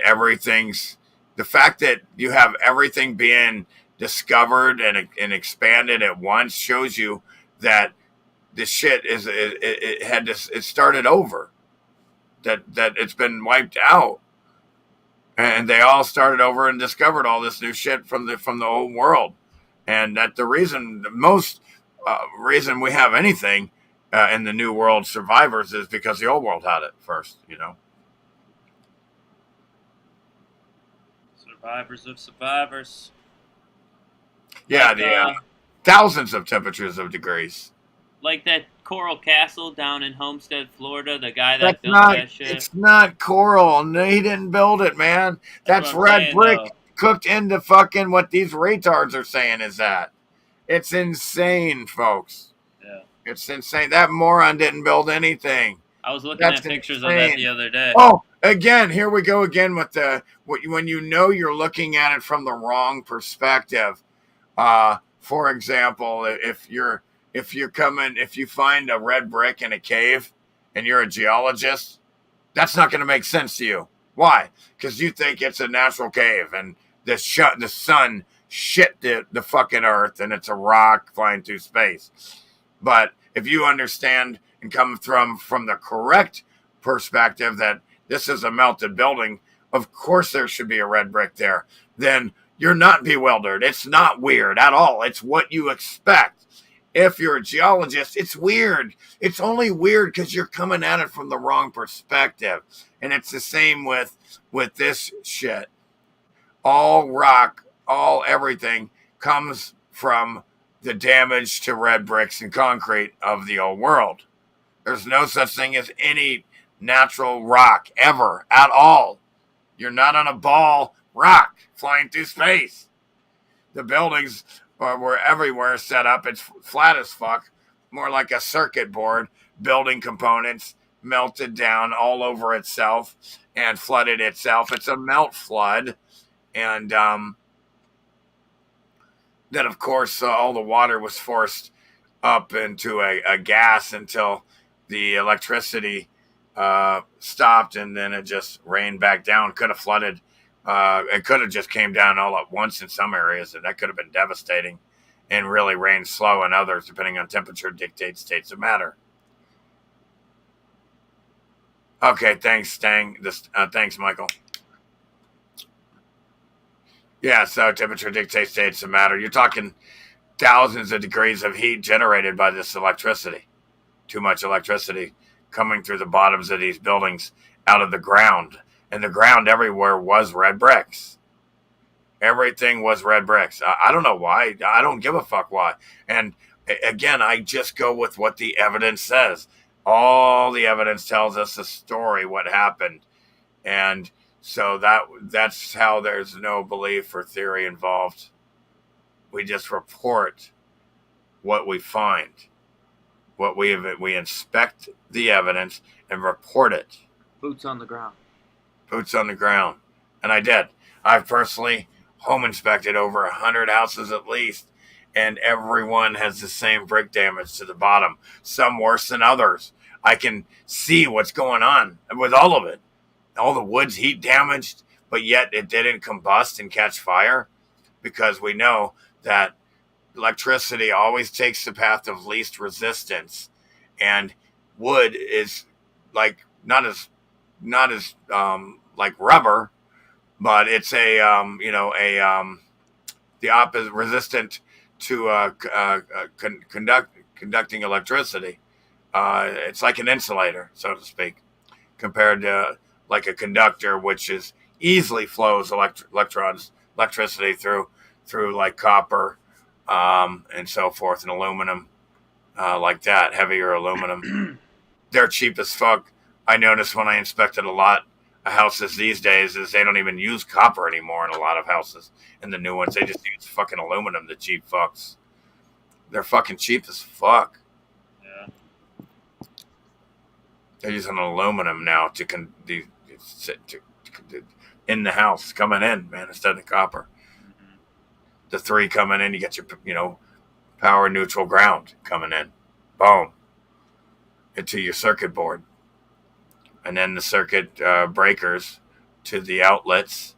everything's, the fact that you have everything being discovered and expanded at once shows you that this shit it started over, that it's been wiped out, and they all started over and discovered all this new shit from the old world. And that the most reason we have anything in the New World survivors is because the Old World had it first, you know. Survivors of survivors. Yeah, Like, the thousands of temperatures of degrees. like that Coral Castle down in Homestead, Florida. The guy that That's built not. that shit. It's not coral. No, he didn't build it, man. That's what I'm red saying, brick though. cooked into fucking what these retards are saying is that. It's insane, folks. Yeah. It's insane. That moron didn't build anything. I was looking That's at pictures of that insane. the other day. Oh, again, here we go again with when you know you're looking at it from the wrong perspective. For example, if you find a red brick in a cave and you're a geologist, that's not going to make sense to you. Why? Because you think it's a natural cave and the sun shit the fucking earth and it's a rock flying through space. But if you understand and come from the correct perspective that this is a melted building, of course there should be a red brick there, then you're not bewildered. It's not weird at all. It's what you expect. If you're a geologist, it's weird. It's only weird because you're coming at it from the wrong perspective. And it's the same with this shit. All rock, all everything comes from the damage to red bricks and concrete of the old world. There's no such thing as any natural rock ever at all. You're not on a ball rock flying through space. The buildings were everywhere set up. It's flat as fuck, more like a circuit board. Building components melted down all over itself and flooded itself. It's a melt flood. And then, of course, all the water was forced up into a gas until the electricity stopped, and then it just rained back down. Could have flooded. It could have just came down all at once in some areas, and that could have been devastating, and really rained slow in others, depending on temperature dictates states of matter. Okay, thanks, Stang. Thanks, Michael. Yeah, so temperature dictates states of matter. You're talking thousands of degrees of heat generated by this electricity. Too much electricity coming through the bottoms of these buildings out of the ground. And the ground everywhere was red bricks. Everything was red bricks. I don't know why. I don't give a fuck why. And again, I just go with what the evidence says. All the evidence tells us a story, what happened. And so that's how there's no belief or theory involved. We just report what we find. We inspect the evidence and report it. Boots on the ground. Boots on the ground. And I did. I've personally home inspected over 100 houses at least, and everyone has the same brick damage to the bottom. Some worse than others. I can see what's going on with all of it. All the wood's heat damaged, but yet it didn't combust and catch fire, because we know that electricity always takes the path of least resistance, and wood is like not as like rubber, but it's the opposite, resistant to conducting electricity. It's like an insulator, so to speak, compared to like a conductor, which is easily flows electricity through like copper and so forth, and aluminum, like that, heavier aluminum. They're cheap as fuck. I noticed when I inspected a lot of houses these days is they don't even use copper anymore in a lot of houses. In the new ones, they just use fucking aluminum, the cheap fucks. They're fucking cheap as fuck. Yeah. They're using aluminum now in the house, coming in, man, instead of copper. Mm-hmm. The 3 coming in, you get your, power neutral ground coming in. Boom. Into your circuit board. And then the circuit breakers to the outlets,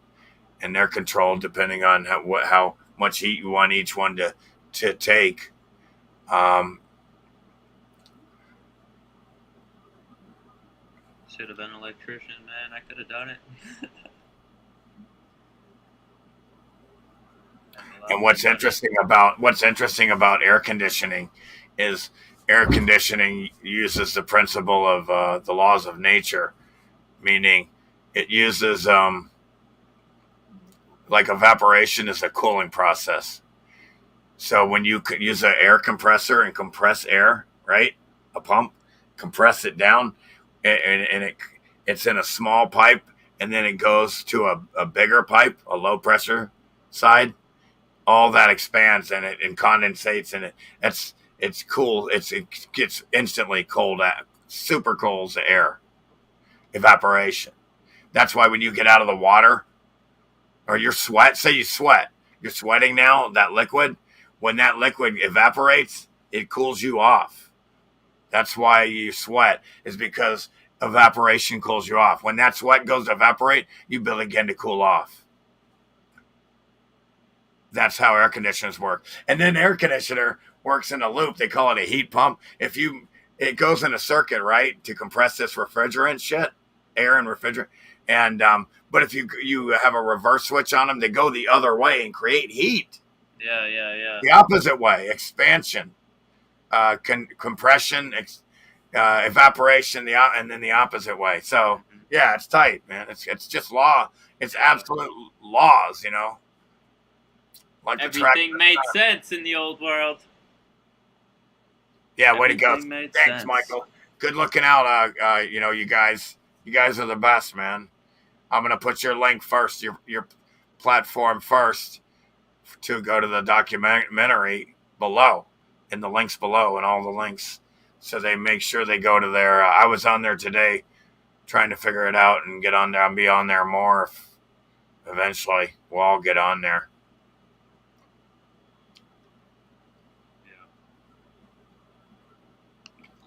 and they're controlled depending on how much heat you want each one to take. Should have been an electrician, man. I could have done it. And what's interesting about air conditioning is air conditioning uses the principle of the laws of nature, meaning it uses like evaporation is a cooling process. So when you could use an air compressor and compress air, right? A pump, compress it down, and it's in a small pipe, and then it goes to a bigger pipe, a low pressure side. All that expands and it condensates, and it's cool. It gets instantly cold, super cold to air. Evaporation. That's why when you get out of the water, or you're sweating now, that liquid. When that liquid evaporates, it cools you off. That's why you sweat, is because evaporation cools you off. When that sweat goes to evaporate, you begin to cool off. That's how air conditioners work. And then air conditioner works in a loop. They call it a heat pump. It goes in a circuit, right, to compress this refrigerant shit, air and refrigerant. And but if you have a reverse switch on them, they go the other way and create heat. Yeah. The opposite way, expansion, compression, evaporation, and then the opposite way. So yeah, it's tight, man. It's just law. It's absolute laws, you know. Like everything made sense in the old world. Yeah, way to go. Thanks, sense. Michael. Good looking out. You know, you guys are the best, man. I'm gonna put your link first, your platform first, to go to the documentary below, in the links below, and all the links, so they make sure they go to there. I was on there today, trying to figure it out and get on there. I'll be on there more. Eventually, we'll all get on there.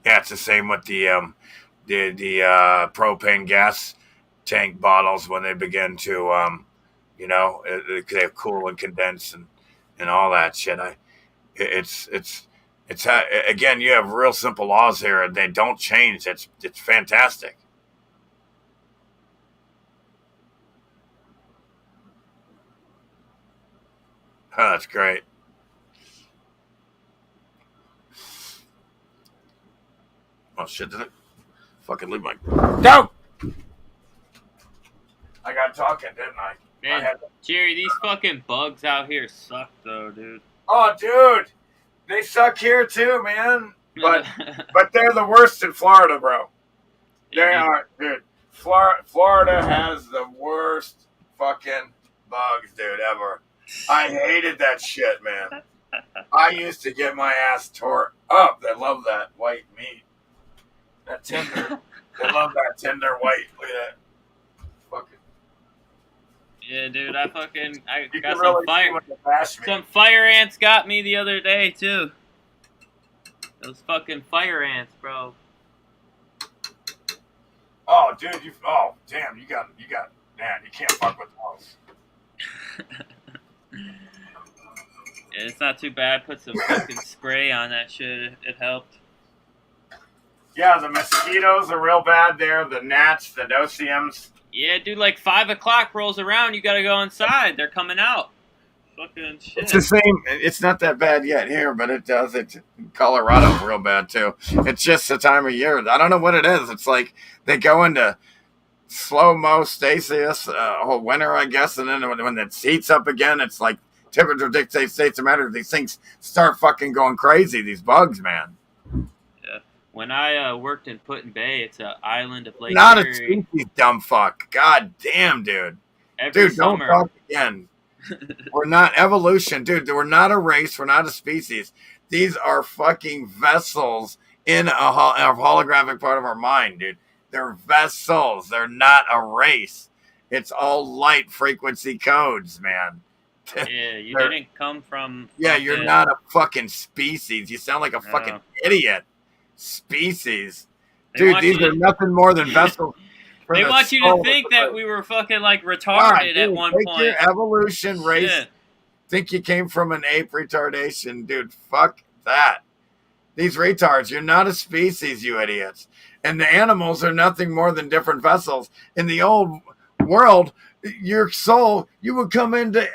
Yeah, it's the same with the propane gas tank bottles when they begin to, you know, they cool and condense and all that shit. It's again, you have real simple laws here, and they don't change. It's fantastic. Oh, that's great. Oh shit! Did it fucking leave my no? I got talking, didn't I? Man, Jerry, these fucking bugs out here suck, though, dude. Oh, dude, they suck here too, man. But they're the worst in Florida, bro. They are, dude. Florida has the worst fucking bugs, dude, ever. I hated that shit, man. I used to get my ass tore up. They love that white meat. That tender. They love that tender white. Look at that. Fucking. Yeah, dude, I got some fire ants got me the other day, too. Those fucking fire ants, bro. Oh, dude, damn, you got, man, you can't fuck with those. Yeah, it's not too bad. Put some fucking spray on that shit. It helped. Yeah, the mosquitoes are real bad there. The gnats, the dociums. Yeah, dude, like 5 o'clock rolls around, you gotta go inside. They're coming out. Fucking shit. It's the same. It's not that bad yet here, but it does. It's in Colorado real bad too. It's just the time of year. I don't know what it is. It's like they go into slow-mo stasis whole winter, I guess, and then when it heats up again, it's like temperature dictates states of matter. These things start fucking going crazy. These bugs, man. Yeah. When I worked in Put-in-Bay, it's an island of Lake Not Erie. a species, dumb fuck. God damn, dude. Dude, summer. don't talk again. We're not evolution, dude. We're not a race. We're not a species. These are fucking vessels in a holographic part of our mind, dude. They're vessels. They're not a race. It's all light frequency codes, man. Yeah, you didn't come from... Yeah, you're not a fucking species. You sound like a fucking idiot. Species. Dude, these are nothing more than vessels. They want you to think that we were fucking like retarded at one point. Your evolution race. Shit. Think you came from an ape retardation, dude. Fuck that. These retards, you're not a species, you idiots. And the animals are nothing more than different vessels. In the old world, your soul, you would come into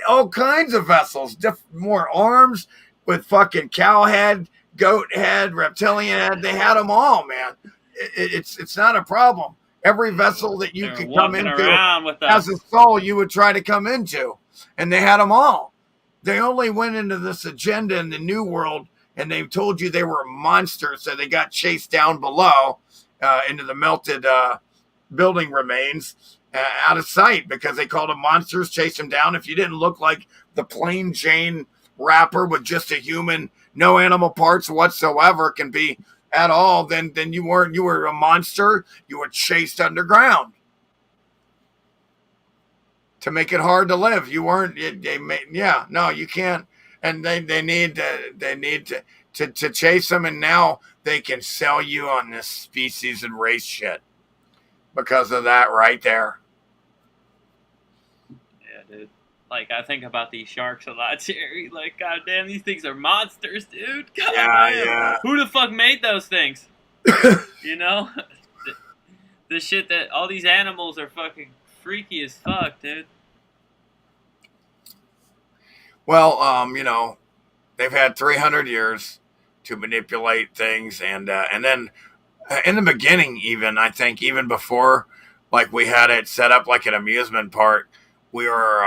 all kinds of vessels, more arms with fucking cow head, goat head, reptilian head. They had them all, man. It's not a problem. Every vessel that you They're could come walking into around with as us. a soul, you would try to come into, and they had them all. They only went into this agenda in the New World, and they told you they were monsters, so they got chased down below into the melted building remains out of sight because they called them monsters, chased them down. If you didn't look like the plain Jane rapper with just a human, no animal parts whatsoever can be at all, then you were a monster. You were chased underground to make it hard to live. You weren't. No, you can't. And they need to chase them, and now they can sell you on this species and race shit because of that right there. Yeah, dude. Like, I think about these sharks a lot, Jerry. Like, goddamn, these things are monsters, dude. God damn. Yeah. Who the fuck made those things? You know? The shit that all these animals are fucking freaky as fuck, dude. Well, they've had 300 years to manipulate things, and then in the beginning, even I think even before, like we had it set up like an amusement park, we were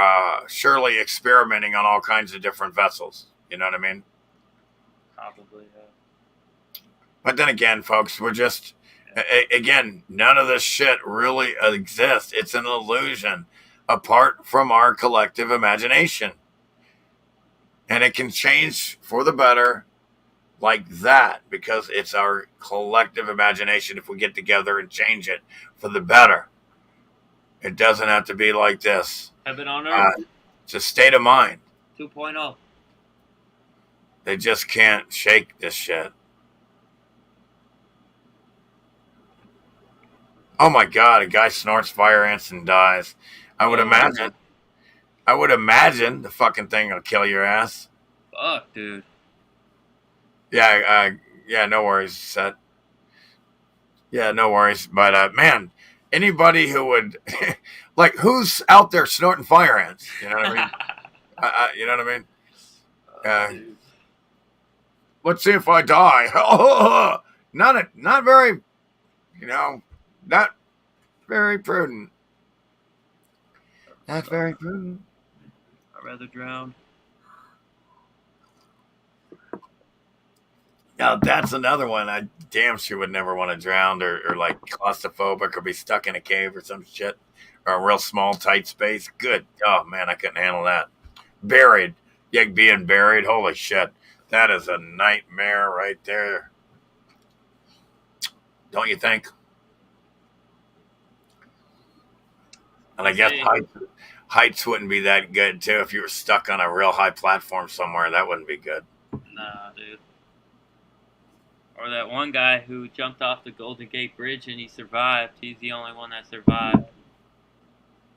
surely experimenting on all kinds of different vessels. You know what I mean? Probably, yeah. But then again, folks, we're just again, none of this shit really exists. It's an illusion apart from our collective imagination. And it can change for the better like that because it's our collective imagination if we get together and change it for the better. It doesn't have to be like this. Heaven on Earth It's a state of mind. 2.0. They just can't shake this shit. Oh my God, a guy snorts fire ants and dies. I would imagine the fucking thing will kill your ass. Fuck, dude. Yeah, no worries, Seth. Yeah, no worries. But, man, anybody who would, like, who's out there snorting fire ants? You know what I mean? You know what I mean? Let's see if I die. Not very, not very prudent. Not very prudent. I'd rather drown. Now, that's another one I damn sure would never want to drown or like claustrophobic or be stuck in a cave or some shit or a real small, tight space. Good. Oh, man, I couldn't handle that. Buried. Yeah, being buried. Holy shit. That is a nightmare right there. Don't you think? And I guess heights wouldn't be that good, too. If you were stuck on a real high platform somewhere, that wouldn't be good. Nah, dude. Or that one guy who jumped off the Golden Gate Bridge and he survived. He's the only one that survived.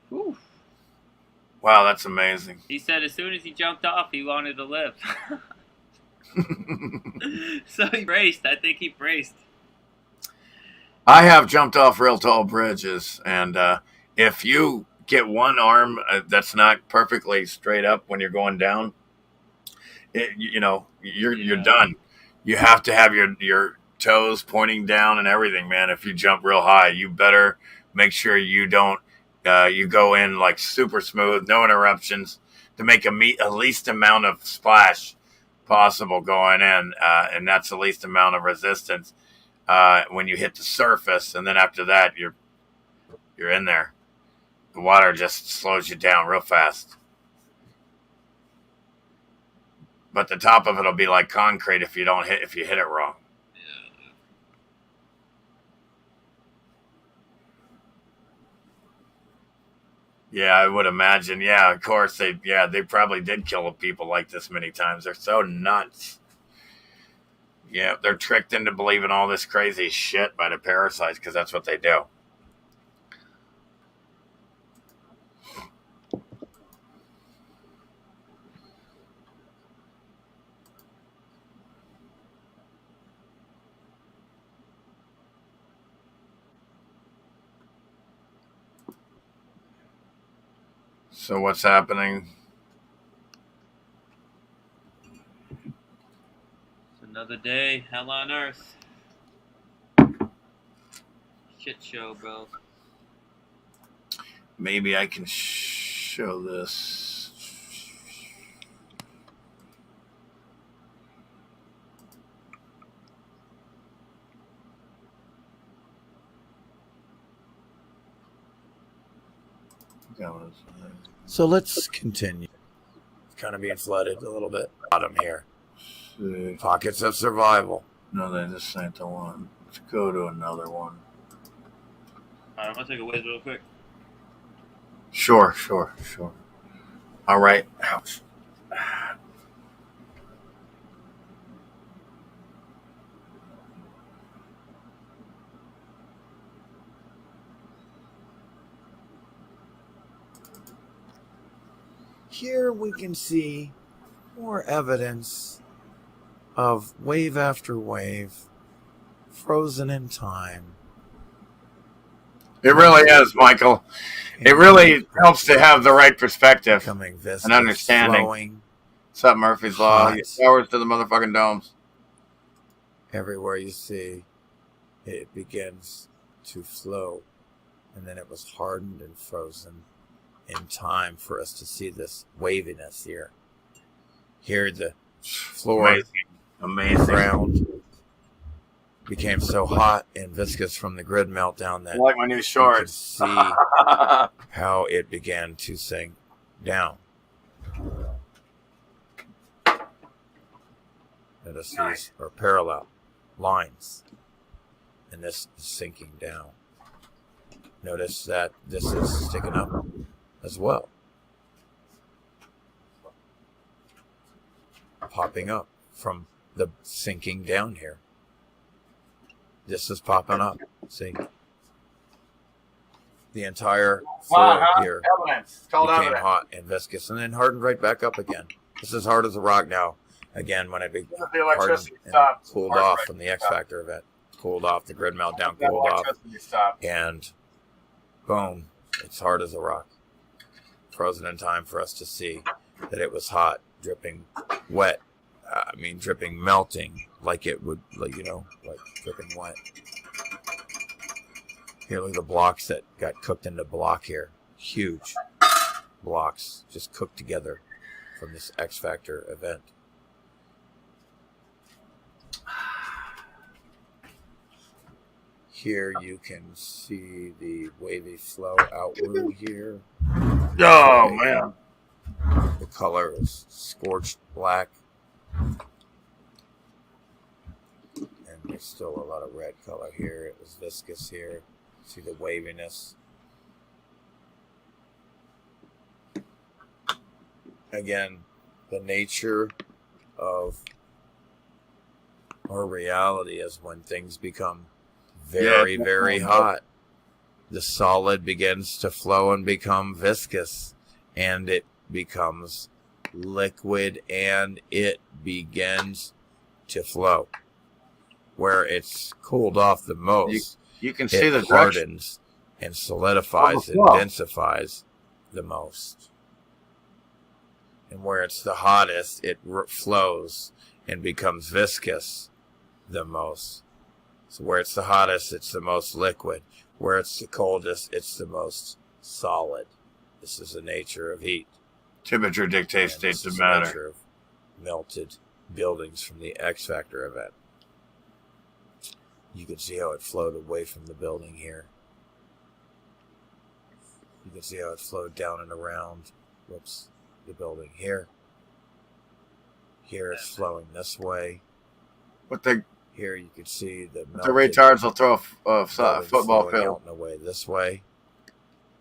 Whew. Wow, that's amazing. He said as soon as he jumped off, he wanted to live. So he braced. I think he braced. I have jumped off real tall bridges, and if you get one arm that's not perfectly straight up when you're going down, you're done. You have to have your toes pointing down and everything, man. If you jump real high, you better make sure you don't. You go in like super smooth, no interruptions, to make a least amount of splash possible going in, and that's the least amount of resistance when you hit the surface. And then after that, you're in there. The water just slows you down real fast. But the top of it will be like concrete if you hit it wrong. Yeah, I would imagine. Yeah, of course they probably did kill people like this many times. They're so nuts. Yeah, they're tricked into believing all this crazy shit by the parasites because that's what they do. So what's happening? So Another day, hell on earth. Shit show, bro. Maybe I can show this. So let's continue. It's kind of being flooded a little bit. Bottom here. Pockets of survival. No, this ain't the one. Let's go to another one. Alright, I'm gonna take a whiz real quick. Sure. All right. Ouch. Here we can see more evidence of wave after wave, frozen in time. It really is, Michael. It really helps to have the right perspective and understanding. Flowing, What's up, Murphy's Law? hot. Towers to the motherfucking domes. Everywhere you see, it begins to flow. And then it was hardened and frozen in time for us to see this waviness here. Here the floor, Amazing. ground became so hot and viscous from the grid meltdown that I like my new you could shorts. see how it began to sink down. Notice these are parallel lines, and this is sinking down. Notice that this is sticking up as well, popping up from the sinking down here. This is popping up. See, the entire floor here became hot and viscous, and then hardened right back up again. This is hard as a rock now. Again, when it hardened and cooled off from the X Factor event, cooled off, the grid meltdown cooled off, and boom, it's hard as a rock. Frozen in time for us to see that it was hot, dripping wet. Dripping, melting, like it would, like dripping wet. Here, look at the blocks that got cooked into block here. Huge blocks just cooked together from this X Factor event. Here you can see the wavy flow outward here. Oh, man. The color is scorched black. And there's still a lot of red color here. It was viscous here. See the waviness. Again, the nature of our reality is when things become very, very hot. The solid begins to flow and become viscous, and it becomes liquid, and it begins to flow. Where it's cooled off the most, you can see the hardens and solidifies and densifies the most. And where it's the hottest, it flows and becomes viscous the most. So where it's the hottest, it's the most liquid. Where it's the coldest, it's the most solid. This is the nature of heat. Temperature dictates states of The matter. nature of melted buildings from the X Factor event. You can see how it flowed away from the building here. You can see how it flowed down and around. Whoops, the building here. Here it's flowing this way. Here you can see the retards will throw a football flowing field. out and away this way.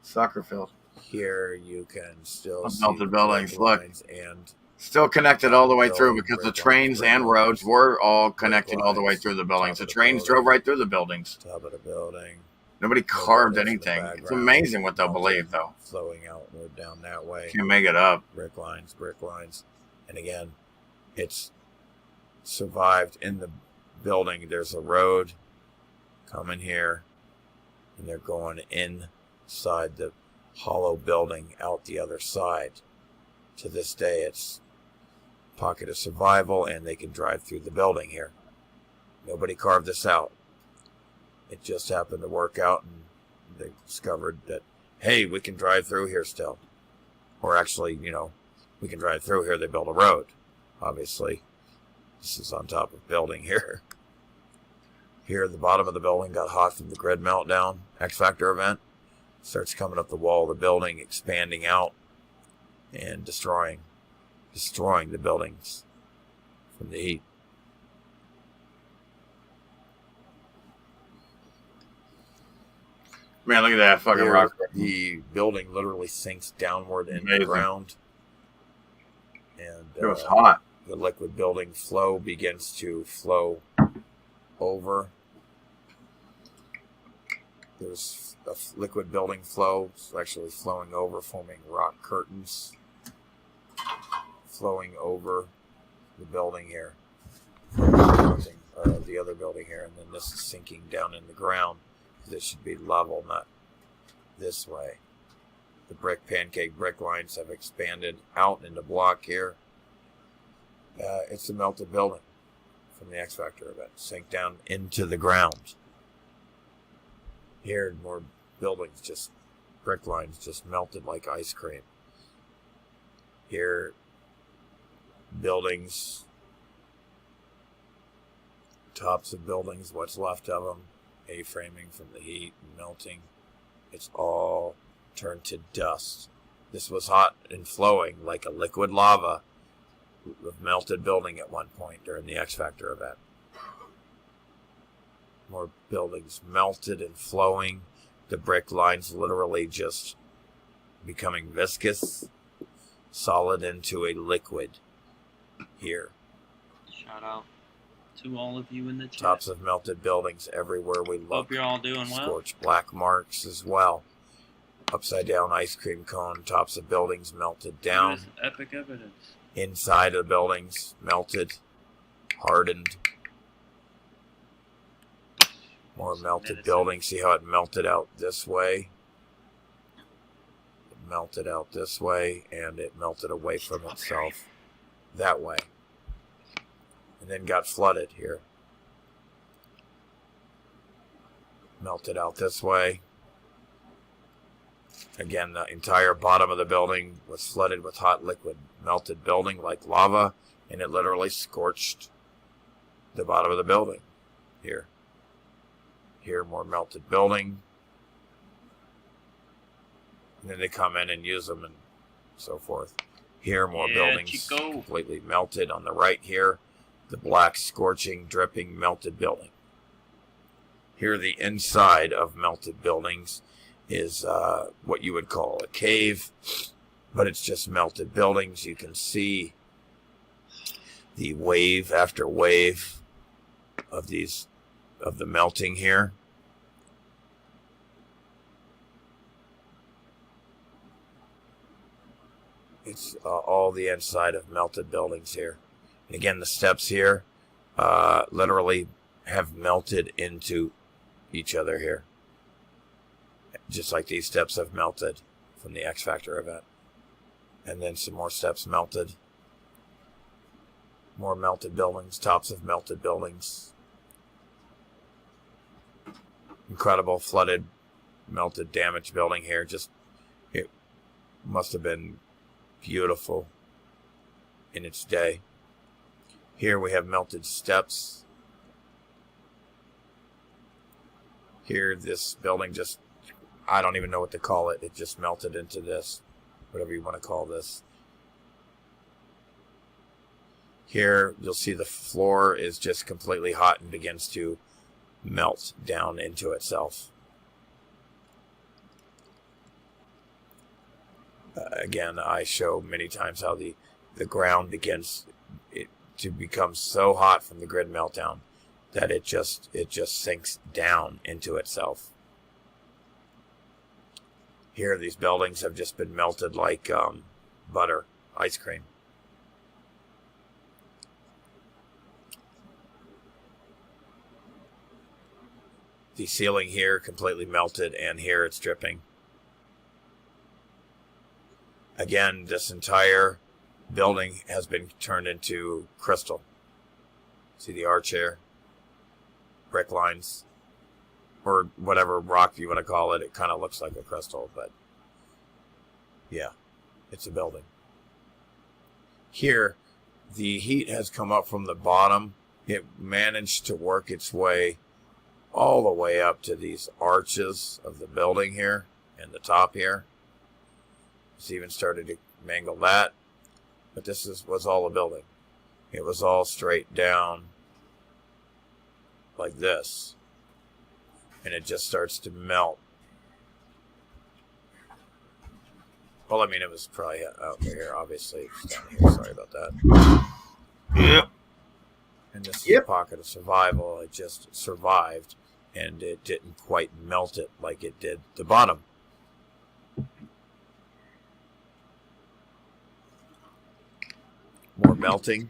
Soccer field. Here you can still see Melted the buildings. brick Look. lines and Still connected all the way through building, because the brick trains lines, and brick roads lines, were all brick connected all the way lines, through the buildings. The top of the trains building. drove right through the buildings. top of the building. Nobody carved buildings in the anything. It's background. amazing what they'll believe, though. Flowing outward down that way. Can't make it up. Brick lines. And again, it's survived in the building. There's a road coming here, and they're going inside the hollow building out the other side. To this day, it's pocket of survival, and they can drive through the building here. Nobody carved this out. It just happened to work out, and they discovered that, hey, we can drive through here still. Or actually, you know, we can drive through here. They built a road, obviously. This is on top of building here. Here, the bottom of the building got hot from the grid meltdown. X-Factor event. Starts coming up the wall of the building, expanding out, and destroying the buildings from the heat. Man, look at that fucking Here, rock. the building literally sinks downward into the Amazing. ground. And It was hot. The liquid building flow begins to flow over. There's a liquid building flow. It's actually flowing over, forming rock curtains. Flowing over the building here. The other building here. And then this is sinking down in the ground. This should be level, not this way. The pancake brick lines have expanded out into block here. It's a melted building from the X-Factor event. Sink down into the ground. Here, more buildings, just brick lines just melted like ice cream. Here, buildings, tops of buildings, what's left of them, A-framing from the heat and melting. It's all turned to dust. This was hot and flowing like a liquid lava of melted building at one point during the X-Factor event. More buildings melted and flowing. The brick lines literally just becoming viscous, solid into a liquid here. Shout out to all of you in the chat. Tops of melted buildings everywhere we look. Hope you're all doing well. Scorched black marks as well. Upside down ice cream cone. Tops of buildings melted down. This is epic evidence. Inside of the buildings melted, hardened. More melted buildings. See how it melted out this way? It melted out this way, and it melted away from itself that way. And then got flooded here. Melted out this way. Again, the entire bottom of the building was flooded with hot liquid. Melted building like lava, and it literally scorched the bottom of the building here. Here, more melted building. And then they come in and use them and so forth. Here, more buildings completely melted. On the right here, the black, scorching, dripping, melted building. Here, the inside of melted buildings is what you would call a cave, but it's just melted buildings. You can see the wave after wave of these, of the melting here. It's all the inside of melted buildings here. And again, the steps here literally have melted into each other here. Just like these steps have melted from the X-Factor event. And then some more steps melted. More melted buildings, tops of melted buildings. Incredible flooded, melted, damaged building here. Just, it must have been beautiful in its day. Here we have melted steps. Here, this building just, I don't even know what to call it. It just melted into this, whatever you want to call this. Here, you'll see the floor is just completely hot and begins to melt down into itself. Again, I show many times how the ground begins to become so hot from the grid meltdown that it just sinks down into itself. Here, these buildings have just been melted like butter, ice cream. The ceiling here completely melted, and here it's dripping. Again, this entire building has been turned into crystal. See the arch here? Brick lines. Or whatever rock you want to call it. It kind of looks like a crystal, but yeah, it's a building. Here, the heat has come up from the bottom. It managed to work its way all the way up to these arches of the building here and the top here. It's even started to mangle that. But this was all a building. It was all straight down like this. And it just starts to melt. Well, I mean, it was probably out here, obviously. It's down here. Sorry about that. Yep. And this is a pocket of survival. It just survived, and it didn't quite melt it like it did the bottom. More melting.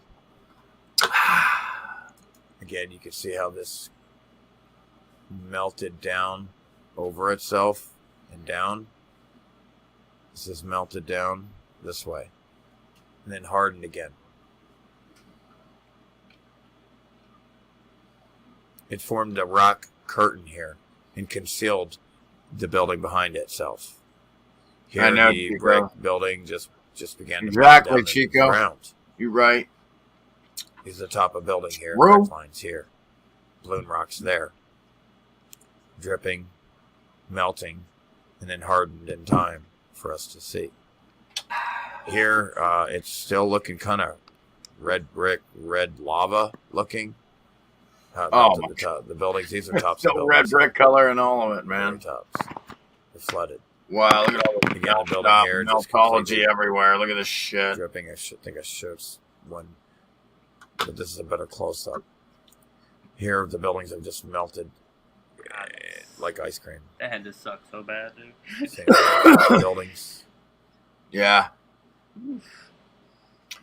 Again, you can see how this melted down over itself and down. This is melted down this way and then hardened again. It formed a rock curtain here and concealed the building behind itself. Here, I know, the Chico. brick building just began to Exactly, melt down Chico. into the ground. You're right. Is the top of building here. Room. Brick lines here. Balloon rocks there. Dripping, melting, and then hardened in time for us to see. Here, it's still looking kind of red brick, red lava looking. Oh, my the buildings, these are tops of Still buildings. red brick color and all of it, Very man. tops. They're flooded. Wow, look at all the Again, the building melt, here just meltology completely everywhere. Look at this shit. dripping. I think I showed one, but this is a better close-up. Here, the buildings have just melted like ice cream. That had to suck so bad, dude. Same with buildings. Yeah.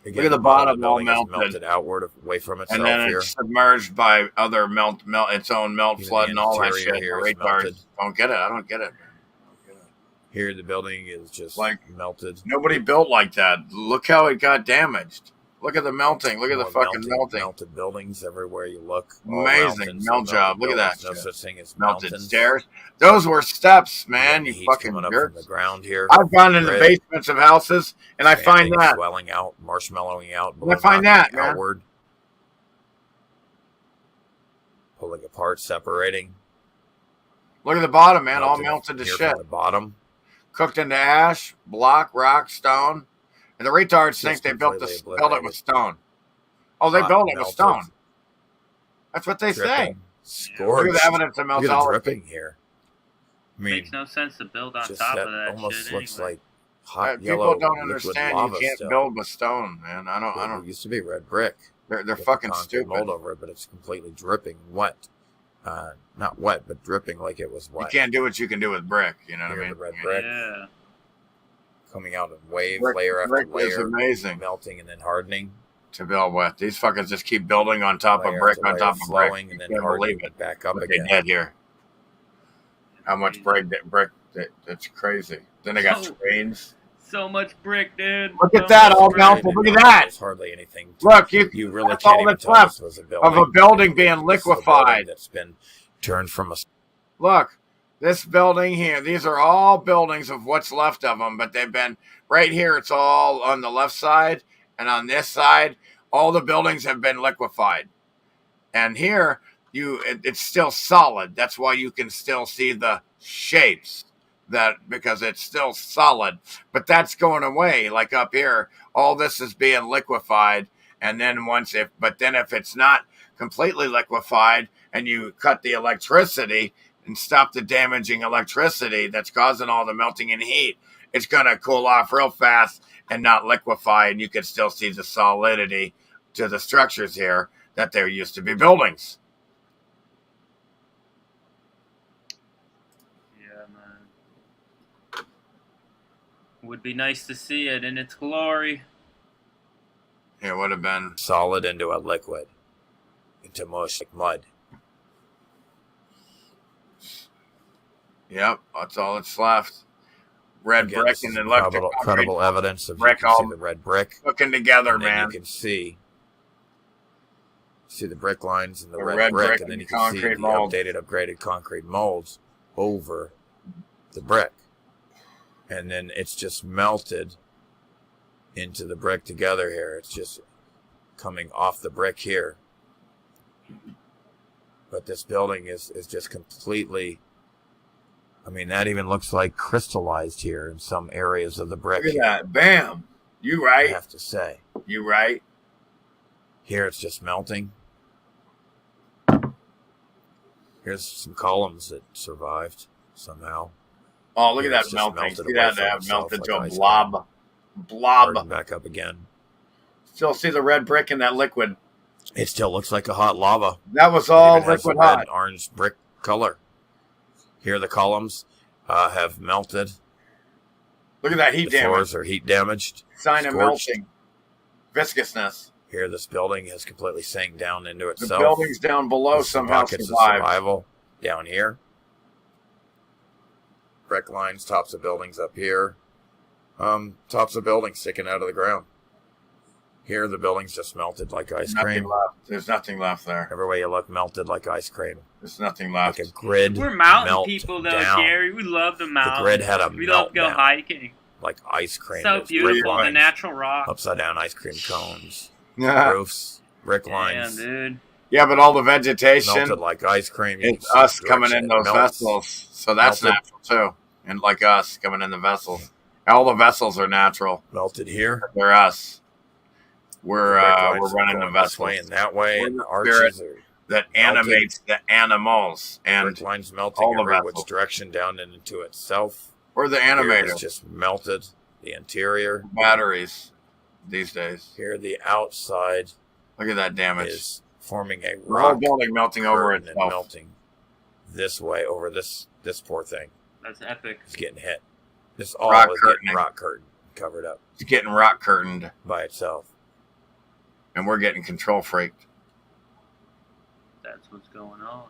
Again, Look at the bottom all building is melted. outward away from itself And then here. it's submerged by other its own melt Even flood the and all that interior shit. here The is retards melted. don't get it. I don't get it. Here, the building is just Like, melted. Nobody built like that. Look how it got damaged. Look at the melting. Look at the More fucking melting. Melted buildings everywhere you look. All Amazing mountains melt and job. melted Look at that buildings. No shit. such thing as Melted mountains. stairs. Those were steps, And man. the You heat's fucking coming up from the jerks. ground here. I've gone into Red, basements of houses and I find expanding, that. swelling out, marshmallowing out. And I find that, blowing man. outward, pulling apart, separating. Look at the bottom, man. All melted to here shit. from the bottom. Cooked into ash, block, rock, stone. And the retards think Just they built completely built it with stone. Oh, they Hot, built it with melted, stone. That's what they say. dripping, Look scorched. at the evidence of Look at the meltology. dripping here. I mean, Makes no sense to build on just top that of that almost shit looks anyway. like hot People yellow don't liquid understand lava you can't still. build with stone, man. I don't. It used to be red brick. They're with fucking the concrete stupid. mold over it, but it's completely dripping wet. Not wet, but dripping like it was You wet. can't do what you can do with brick. You know what I Here, mean? the red brick Yeah. coming out in waves, Brick- layer after brick is layer, amazing melting and then hardening. to build with. These fuckers just keep building on top Layer of brick after on layer top of brick. flowing You and then can't believe hardening it. back up What again. they did here. How much brick? That's crazy. Then they got So- screens. So much brick, dude. Look So at that, much all brick. melted. Look at that. There's hardly anything. Look, You you really that's can't all even that's tell left this was a of building. a building being This is a building liquefied. that's been turned from a. Look, this building here, these are all buildings of what's left of them, but they've been right here. It's all on the left side, and on this side, all the buildings have been liquefied. And here, it's still solid. That's why you can still see the shapes, because it's still solid. But that's going away. Like up here, all this is being liquefied, and then if it's not completely liquefied, and you cut the electricity and stop the damaging electricity that's causing all the melting and heat, it's going to cool off real fast and not liquefy, and you can still see the solidity to the structures here that there used to be buildings. Yeah, man. Would be nice to see it in its glory. It would have been solid into a liquid, into mush, like mud. Yep, that's all that's left. red Again, brick this and is then left credible evidence of you brick can see all the red brick. looking together, And then man. you can see the brick lines and the, The red, red brick, brick and then and you can see the concrete molds. upgraded concrete molds over the brick. And then it's just melted into the brick together here. It's just coming off the brick here. But this building is just completely, I mean, that even looks like crystallized here in some areas of the brick. Look at that. Bam. You right. I have to say. You right. Here it's just melting. Here's some columns that survived somehow. Oh, look Here at it's that just melting. melted See away that? from That itself melted like to a ice blob. cream. Blob. Hardened back up again. Still see the red brick in that liquid. It still looks like a hot lava. That was It all even has liquid the red hot. and orange brick color. Here the columns have melted. Look at that heat The damage. floors are heat damaged. Sign of scorched. melting. Viscousness. Here this building has completely sank down into The itself. buildings down below There's some somehow pockets of survived. survival down here. Brick lines, tops of buildings up here. Tops of buildings sticking out of the ground. Here the buildings just melted like ice Nothing cream. left. There's nothing left there. Every way you look, melted like ice cream. There's nothing left. Like a grid. We're mountain melt people, though, down. Gary. We love the mountains. The grid had a We love to go meltdown. hiking. Like ice cream. So There's brick beautiful, the lines, natural rock. upside down ice cream cones. Yeah. Roofs, brick Damn, lines. dude. Yeah, but all the vegetation, Melted like ice cream. You it's can see us the coming direction in it those melts. vessels. So that's Melted. natural too. And like us coming in the vessels. All the vessels are natural. Melted here. They're us. We're Brick lines we're are running the going this vessels way and that way, We're and the the arches are that animates the animals. And brick lines melting all the every which vessels. direction down into itself. we're the Here animators. it's just melted. The interior. Batteries these days. Here the outside Look at that damage. is forming a The whole rock building melting over curtain and itself. melting this way over this poor thing. That's epic. It's getting hit. This all Rock is getting curtaining. rock curtain covered up It's getting rock curtained, by itself. and we're getting control freaked. That's what's going on.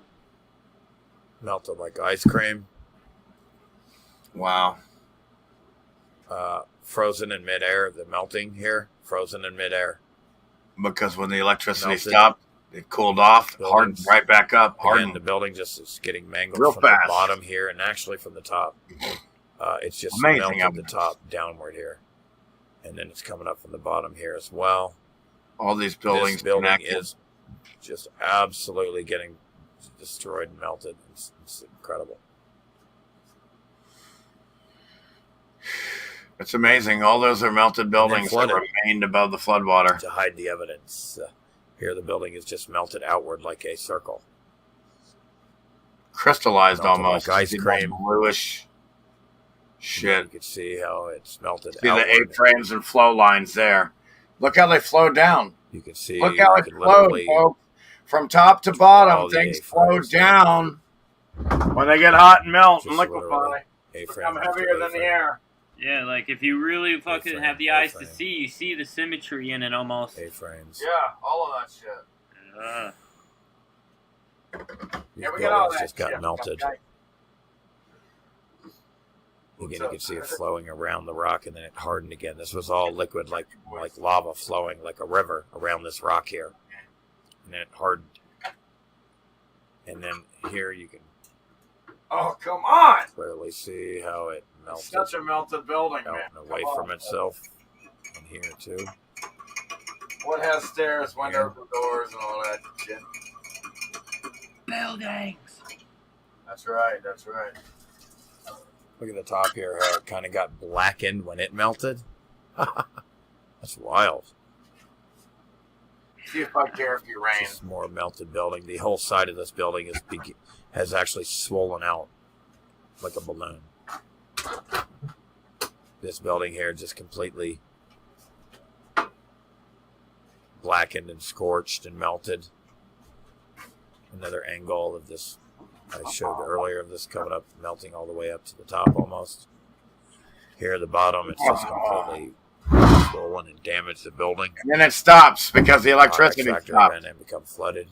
Melted like ice cream. Wow. Frozen in midair. The melting here, frozen in midair. Because when the electricity Melted. stopped, it cooled off, Buildings. hardened right back up. Again, Hardened. the building just is getting mangled Real from fast. the bottom here, and actually from the top. It's just Amazing melted the evidence. top downward here, and then it's coming up from the bottom here as well. All these buildings This building connected. is just absolutely getting destroyed and melted. It's incredible. It's amazing. All those are melted buildings that flooded. remained above the floodwater. To hide the evidence, here the building is just melted outward like a circle. Crystallized Melted almost. like ice See that cream. bluish shit. You can see how it's melted See outward. the A-frames and flow lines there. Look how they flow down. You can see. Look how you it can flowed, literally- folks. From top to all bottom, the things A-frames. flow down when they get hot and melt and Just liquefy. literally A-frame Become after heavier than the A-frame. air. Yeah, like if you really fucking A-frame, have the eyes to A-frame. see, you see the symmetry in it almost. A-frames. Yeah, all of that shit. These Yeah, we got all buildings that just got shit. melted. Okay. Again, you can see it flowing around the rock, and then it hardened again. This was all liquid, like lava flowing like a river around this rock here, and then it hardened. And then here you can Oh, come on! clearly see how it It's melted, such a melted building, man. melting away Come from on. itself. And here too. What has stairs, windows, and doors, and all that shit? Buildings. That's right. That's right. Look at the top here, how it kind of got blackened when it melted. That's wild. See if I care if you rain. Just more melted building. The whole side of this building has actually swollen out like a balloon. This building here just completely blackened and scorched and melted. Another angle of this I showed earlier of this coming up, melting all the way up to the top almost. Here at the bottom, it's just completely swollen and damaged the building. And then it stops because the electricity Extractor stopped. event and become flooded.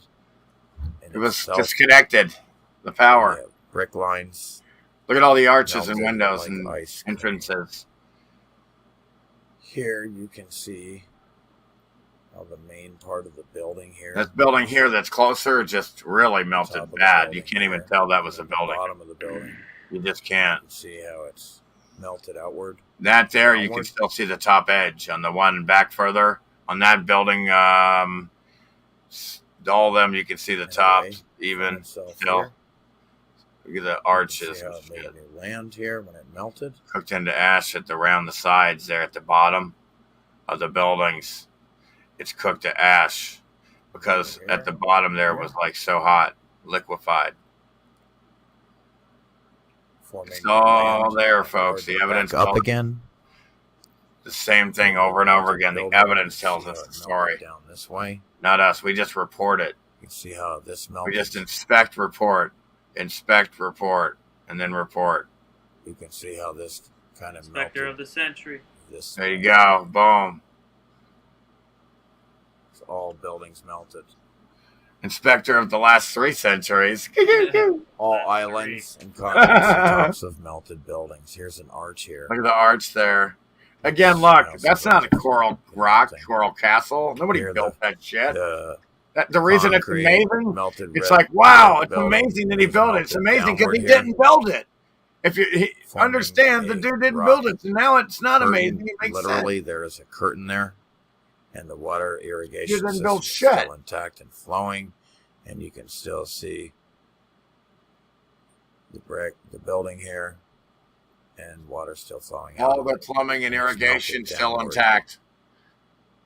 And It was itself, disconnected. The power. brick lines. Look at all the arches and melted windows like and ice cream. entrances. Here you can see how the main part of the building here. This building here that's closer just really melted Top of the bad. building You can't even here, tell that was a and the building. bottom of the building. You just can't. You see how it's melted outward. That there, you can Downward. still see the top edge. On the one back further, on that building, all of them, you can see the And top away even from itself still. here. Look at the You can arches see how and it made shit. new land here when it melted. Cooked into ash around the sides there at the bottom of the buildings. It's cooked to ash because Here. at the bottom there was like so hot, liquefied. Forming It's new all land. there, Hard folks. to The back evidence up tells again. the same thing over and over again. The Building, evidence you tells see us how the it story, melted down this way. not us. We just report it. You can see how this We melted. just inspect, report, and then report. You can see how this kind of Inspector melted. of the Century. This There you go. Boom. all buildings melted. Inspector of the last 3 centuries. All islands and continents and tops of melted buildings. Here's an arch here. Look at the arch there. Again, look, Smells that's so not a good. coral rock, Melting. coral castle. Nobody Here built that shit. The The reason it's concrete amazing, melted it's red like, wow, red it's building amazing that he was built it. It's melted amazing because he downward here, didn't build it. If you forming understand, the a dude didn't rock build it, so now it's not curtain. amazing. It makes Literally, sense. there is a curtain there, and the water irrigation didn't system build is shit. still intact and flowing, and you can still see the brick, the building here, and water still flowing out. All the plumbing and It's irrigation melted still downward. intact.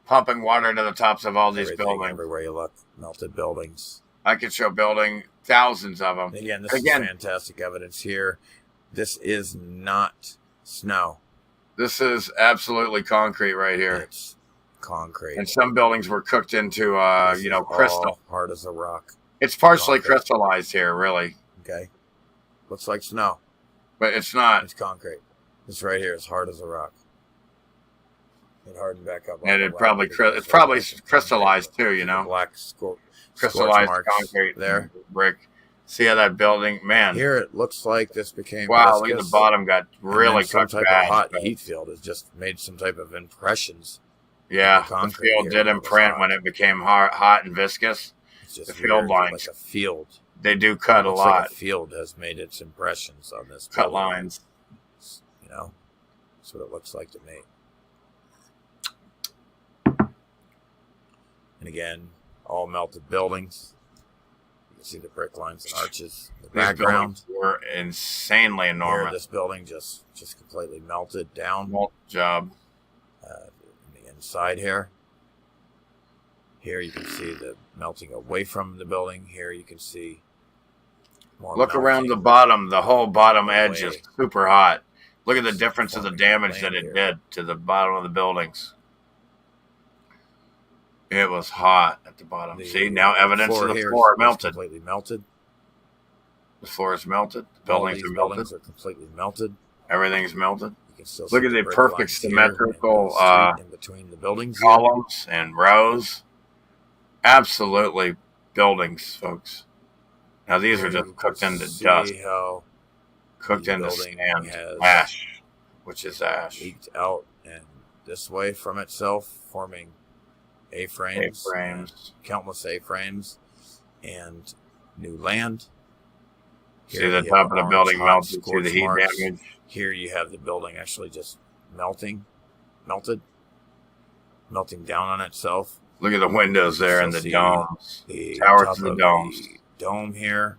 Pumping water to the tops of all these Everything, buildings. everywhere you look, melted buildings. I could show building thousands of them. Again, this Again, is fantastic evidence here. This is not snow. this is absolutely concrete right here. It's concrete. And some buildings were cooked into, This is crystal. all hard as a rock. It's partially concrete. crystallized here, really, Okay, looks like snow. but it's not. It's concrete. This right here is hard as a rock. It hardened back up. And like a it rock probably because it's it's probably like concrete. crystallized too, you know, Black scorch crystallized marks concrete there. brick. See how that building, man? Here it looks like this became Wow, look at the viscous, bottom got and really then some cooked type bad. of hot heat field has just made some type of impressions. Yeah, the the concrete field here did when it was imprint hot. when it became hot and viscous. It's just The field weird, lines. like a field. They do cut a Looks lot. like a field has made its impressions on this Cut building. lines. You know, that's what it looks like to me. And again, all melted buildings. You can see the brick lines and arches. The These background. buildings were insanely Here, enormous. this building just completely melted down. Malt job. In the inside here. Here you can see the melting away from the building. Here you can see more Look around the melting. bottom. The whole bottom edge is Away. super hot. Look at the difference of the Forming damage that land it here. did to the bottom of the buildings. It was hot at the bottom. The See, now evidence of the here floor is melted. completely melted. The floor is melted. The All buildings these are melted. buildings are completely melted. Everything's melted. You can still Look see at the brick perfect lines here symmetrical, and the street in between the buildings. here. Columns and rows. Absolutely buildings, folks. Now these are Here just you cooked can into see dust. how Cooked the into building sand. has Ash. Which is ash. leaked out and this way from itself, forming A-frames, A-frames. countless A-frames, and new land. See Here the you top have of the orange building hot melted through scorch the heat marks. damage. Here you have the building actually just melting down on itself. Look at the windows there and Still the see domes. The Towers top of the of domes. the dome here,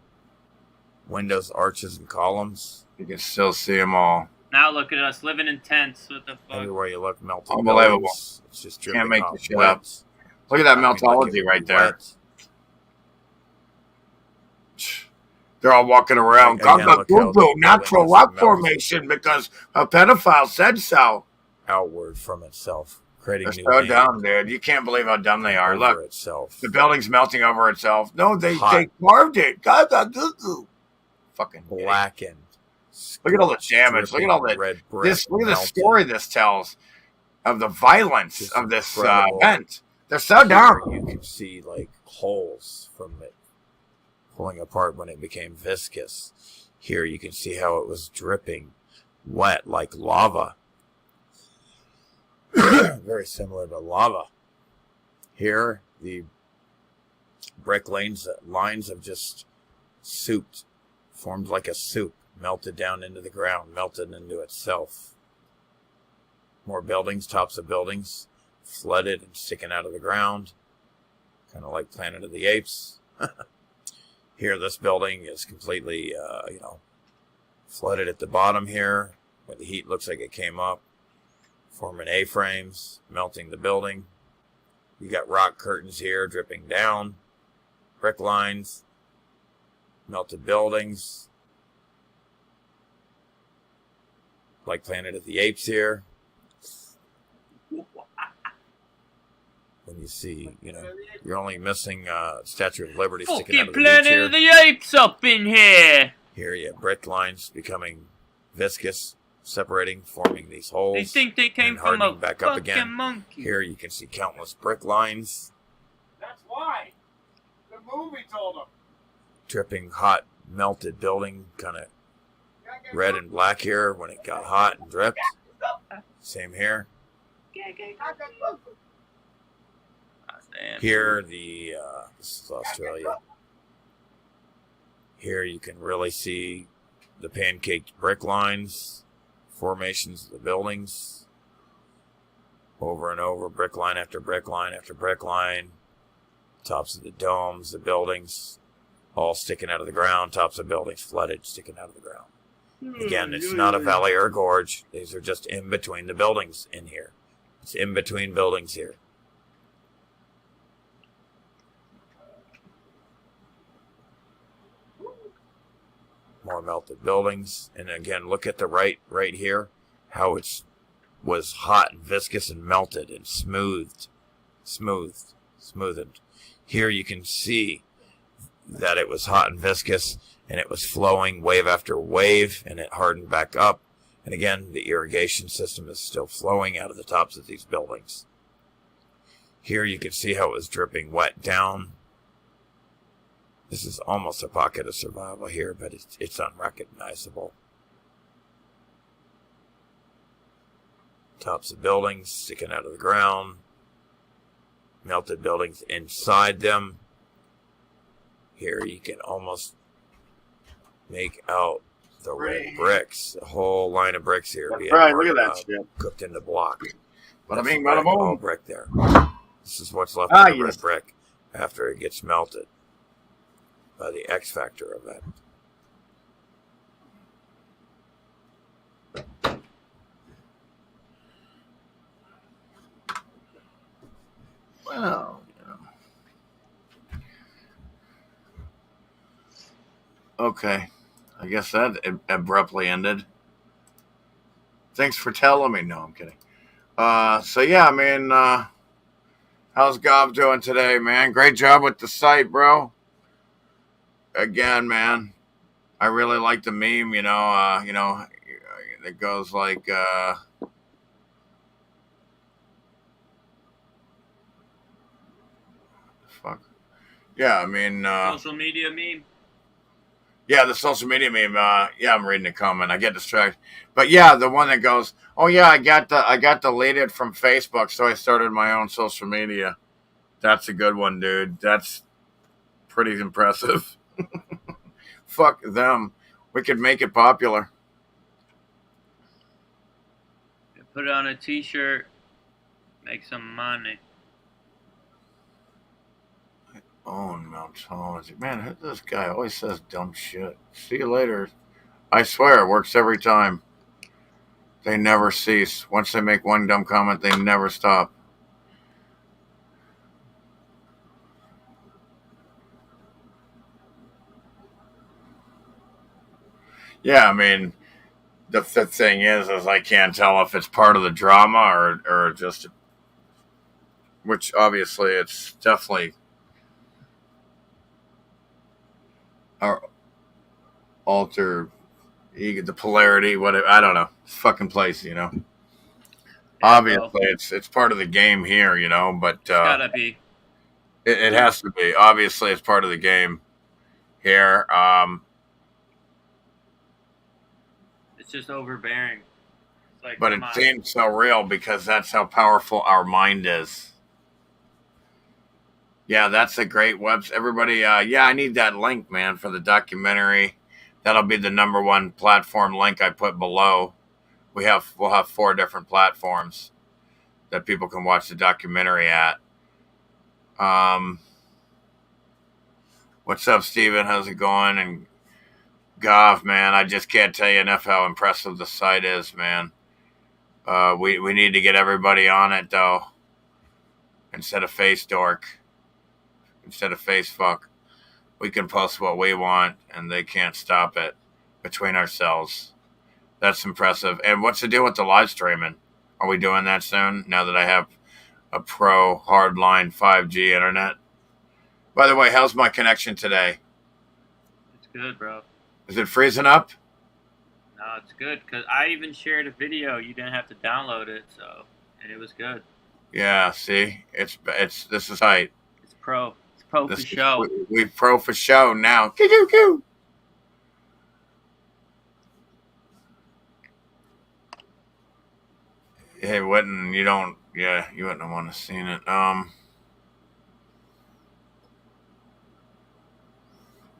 windows, arches, and columns. You can still see them all. Now look at us living in tents. What the fuck? Everywhere you look, melted Unbelievable. buildings. It's just Can't dripping make hot this shit wet. up. Look at that I mean, like it meltology would right be there. wet. They're all walking around. Again, look how the building Natural is rock melted. formation because a pedophile said so. Outward from itself, creating They're new so land dumb, dude. You can't believe how dumb they are. over Look, itself. the building's melting over itself. No, they Hot. carved it. God, fucking idiot. Blackened. Look at all the scorched, damage. Look at all dripping that. red brick. Look at the melted. story this tells of the violence Just of this incredible. event. They're so Here dumb. you can see like holes from it pulling apart when it became viscous. Here you can see how it was dripping wet like lava. Very similar to lava. Here, the brick lines have just souped, formed like a soup, melted down into the ground, melted into itself. More buildings, tops of buildings, flooded and sticking out of the ground, kind of like Planet of the Apes. Here, this building is completely, flooded at the bottom here, where the heat looks like it came up, forming A-frames, melting the building. You got rock curtains here dripping down, brick lines, melted buildings, like Planet of the Apes here. When you see, you're only missing Statue of Liberty sticking out of the beach Planet here. of the Apes up in here. Here you have brick lines becoming viscous, separating, forming these holes. They think they came and from a hardening back up fucking again. monkey. Here you can see countless brick lines. That's why. The movie told them. Dripping hot, melted building, kind of red and black here when it got hot and dripped. Same here. Here, this is Australia. Here you can really see the pancaked brick lines, formations of the buildings, over and over, brick line after brick line after brick line, tops of the domes, the buildings, all sticking out of the ground, tops of buildings flooded, sticking out of the ground. Again, it's not a valley or a gorge. These are just in between the buildings in here. It's in between buildings here. More melted buildings. And again, look at the right here, how it was hot and viscous and melted and smoothed. Here you can see that it was hot and viscous and it was flowing wave after wave and it hardened back up. And again, the irrigation system is still flowing out of the tops of these buildings. Here you can see how it was dripping wet down. This is almost a pocket of survival here, but it's unrecognizable. Tops of buildings sticking out of the ground. Melted buildings inside them. Here you can almost make out the red bricks. A whole line of bricks here. That's right, look at that shit. Cooked into block. Bada bing, That's bada boom. all brick there. This is what's left of the red brick after it gets melted by the X Factor event. Well, okay. I guess that abruptly ended. Thanks for telling me. No, I'm kidding. So yeah, I mean, how's Gob doing today, man? Great job with the site, bro. Again, man, I really like the meme, it goes like, fuck. Yeah, I mean, social media meme. Yeah, the social media meme. Yeah, I'm reading the comment. I get distracted. But yeah, the one that goes, oh yeah, I got deleted from Facebook, so I started my own social media. That's a good one, dude. That's pretty impressive. Fuck them. We could make it popular. Put it on a t-shirt. Make some money. Own Mountology. Man, this guy always says dumb shit. See you later. I swear, it works every time. They never cease. Once they make one dumb comment, they never stop. Yeah, I mean, the thing is I can't tell if it's part of the drama or just, which obviously it's definitely alter the polarity, whatever. I don't know. It's fucking place, Obviously, it's part of the game here, but Gotta be. It has to be. Obviously, it's part of the game here. It's just overbearing. It's like, But it come on. seems so real because that's how powerful our mind is. Yeah, that's a great website. Everybody, yeah, I need that link, man, for the documentary. That'll be the #1 platform link I put below. We'll have 4 different platforms that people can watch the documentary at. What's up, Steven? How's it going? And Gov, man, I just can't tell you enough how impressive the site is, man. We need to get everybody on it, though. Instead of FaceDork. Instead of FaceFuck. We can post what we want, and they can't stop it between ourselves. That's impressive. And what's the deal with the live streaming? Are we doing that soon, now that I have a pro hardline 5G internet? By the way, how's my connection today? It's good, bro. Is it freezing up? No, it's good, because I even shared a video. You didn't have to download it, and it was good. Yeah, see? This is tight. It's pro. It's pro for show. We pro for show now. Coo. Hey, Witten, you wouldn't have want to seen it.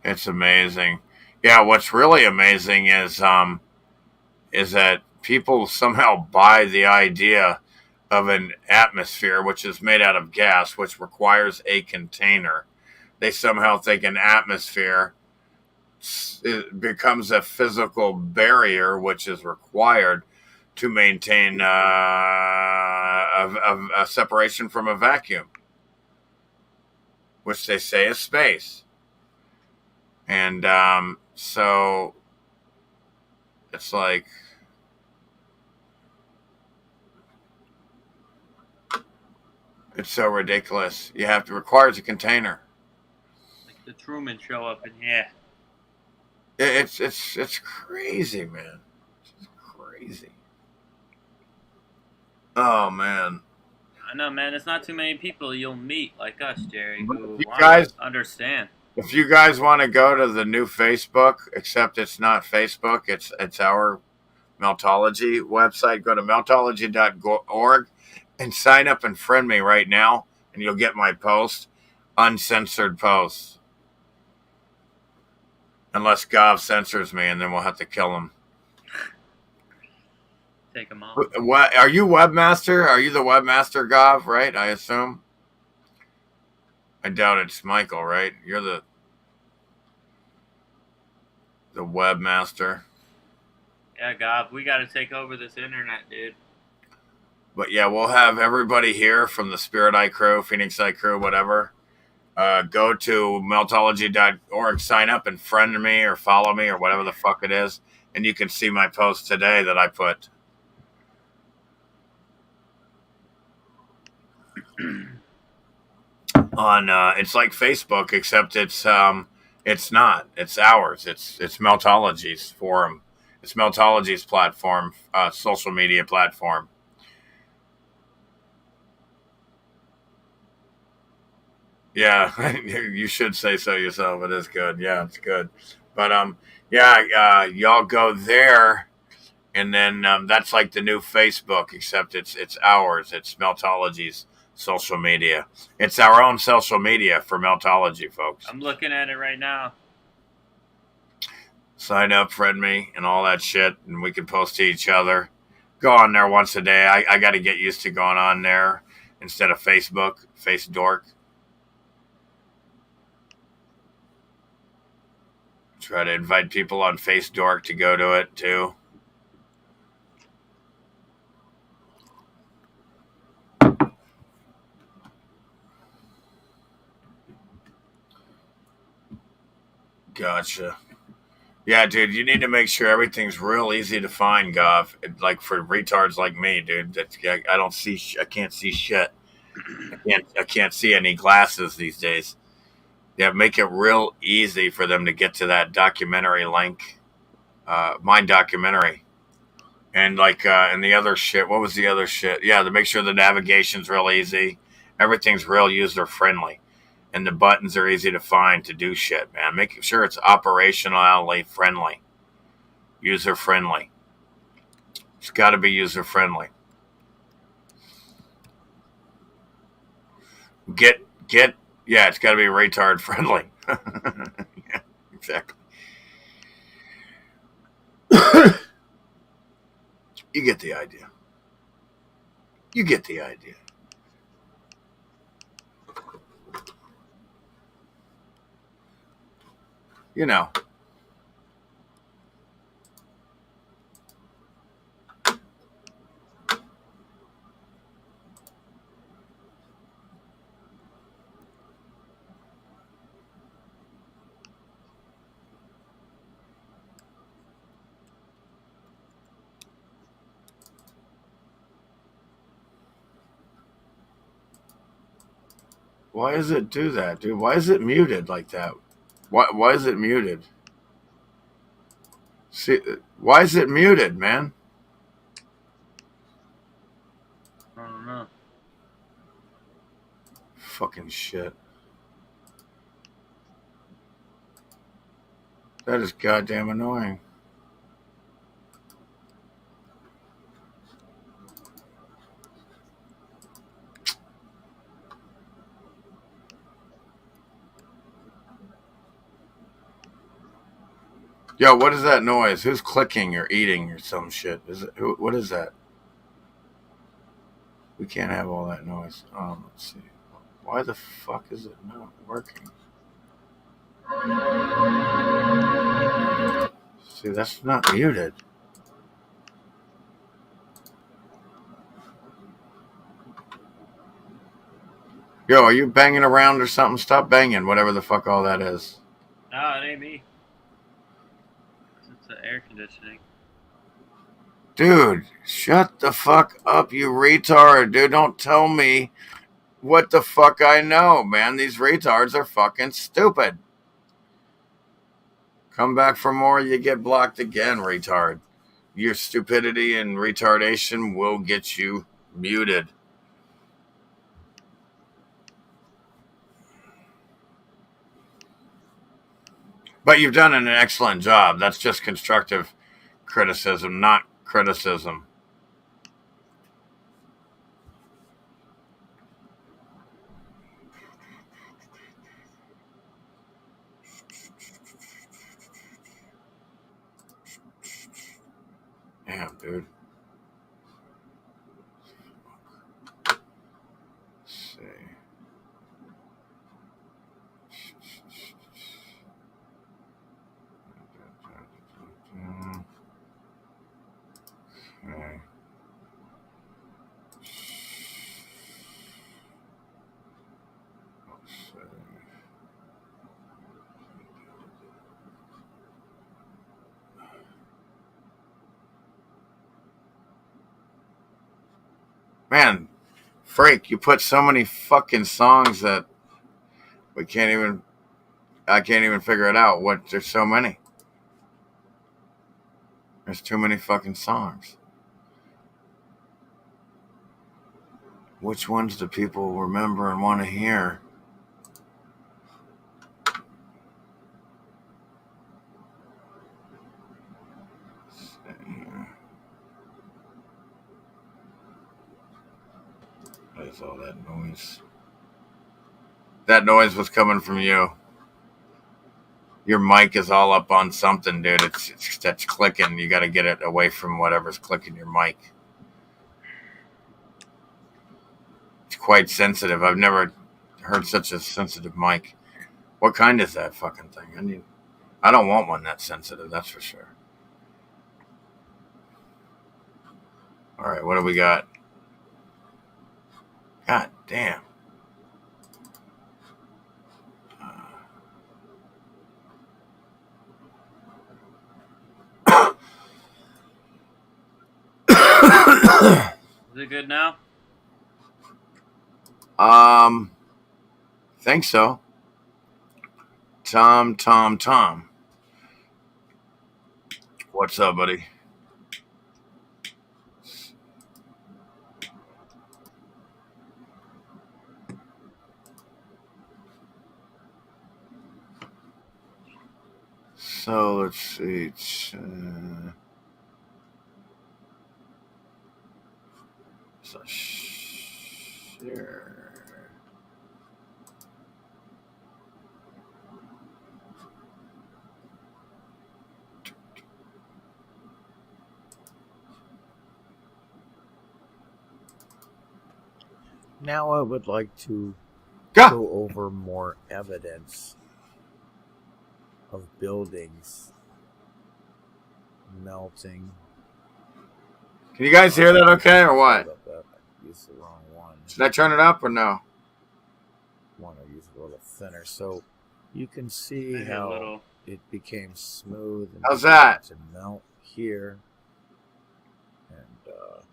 It's amazing. Yeah, what's really amazing is that people somehow buy the idea of an atmosphere which is made out of gas, which requires a container. They somehow think an atmosphere becomes a physical barrier which is required to maintain a separation from a vacuum, which they say is space. And so it's like, it's so ridiculous. You have to requires a container. Like the Truman Show up in here. It's crazy, man. It's crazy. Oh man. I know, man. It's not too many people you'll meet like us, Jerry, who understand. If you guys want to go to the new Facebook, except it's not Facebook, it's our Meltology website, go to meltology.org and sign up and friend me right now, and you'll get my post, uncensored posts. Unless Gov censors me, and then we'll have to kill him. Take him off. What, are you webmaster? Are you the webmaster, Gov, right? I assume. I doubt it's Michael, right? You're the webmaster. Yeah, Gob, we got to take over this internet, dude. But yeah, we'll have everybody here from the Spirit Eye crew, Phoenix Eye crew, whatever. Go to meltology.org, sign up and friend me or follow me or whatever the fuck it is. And you can see my post today that I put. On it's like Facebook, except it's not. It's ours. It's Meltology's forum. It's Meltology's platform, social media platform. Yeah, you should say so yourself. It is good. Yeah, it's good. But y'all go there, and then that's like the new Facebook, except it's ours. It's Meltology's social media. It's our own social media for Meltology, folks. I'm looking at it right now. Sign up, friend me, and all that shit, and we can post to each other. Go on there once a day. I got to get used to going on there instead of Facebook, FaceDork. Try to invite people on FaceDork to go to it, too. Gotcha. Yeah, dude, you need to make sure everything's real easy to find, Gov. Like for retards like me, dude. I can't see shit. I can't see any glasses these days. Yeah, make it real easy for them to get to that documentary link, my documentary, and and the other shit. What was the other shit? Yeah, to make sure the navigation's real easy, everything's real user friendly, and the buttons are easy to find to do shit, man. Make sure it's operationally friendly, user friendly. It's got to be user friendly. Yeah, it's got to be retard friendly. Yeah, exactly. You get the idea. You get the idea. You know. Why does it do that, dude? Why is it muted like that? Why is it muted? See, why is it muted, man? I don't know. Fucking shit. That is goddamn annoying. Yo, what is that noise? Who's clicking or eating or some shit? What is that? We can't have all that noise. Let's see. Why the fuck is it not working? See, that's not muted. Yo, are you banging around or something? Stop banging, whatever the fuck all that is. No, it ain't me. It's the air conditioning. Dude, shut the fuck up, you retard. Dude, don't tell me what the fuck I know, man. These retards are fucking stupid. Come back for more, you get blocked again, retard. Your stupidity and retardation will get you muted. But you've done an excellent job. That's just constructive criticism, not criticism. Damn, dude. Let's see. Okay. Let's see. Man, Freak, you put so many fucking songs that I can't even figure it out. There's so many. There's too many fucking songs. Which ones do people remember and want to hear? What is all that noise? That noise was coming from you. Your mic is all up on something, dude. That's clicking. You got to get it away from whatever's clicking your mic. It's quite sensitive. I've never heard such a sensitive mic. What kind is that fucking thing? I don't want one that sensitive, that's for sure. All right, what do we got? God damn. Is it good now? Think so. Tom. What's up, buddy? So let's see. So share. Now I would like to go over more evidence of buildings melting. Can you guys hear that okay or what? I used the wrong one. Should I turn it up or no? Want to use it a little thinner so you can see how it became smooth. And how's that? To melt here. And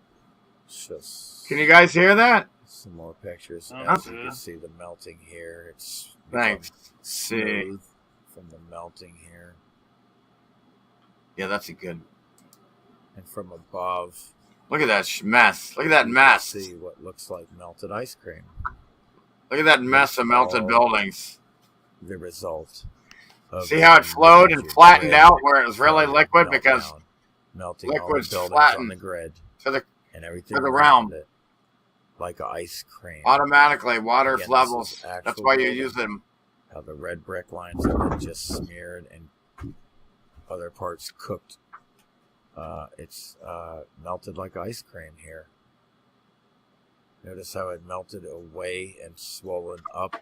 just. Can you guys hear that? Some more pictures. Oh, As you yeah. can see the melting here. It's Thanks. smooth from the melting here. Yeah, that's a good. And from above. Look at that mess. Look at that you mess. can see what looks like melted ice cream. Look at that mess of melted buildings. The result. See how it flowed and flattened out where it was really liquid because melting liquid's all the buildings on flattened the grid and everything to the around realm. it, like ice cream. Automatically, water Again, levels. this is actual That's why you building. use them. How the red brick lines have been just smeared and other parts cooked. It's melted like ice cream here. Notice how it melted away and swollen up.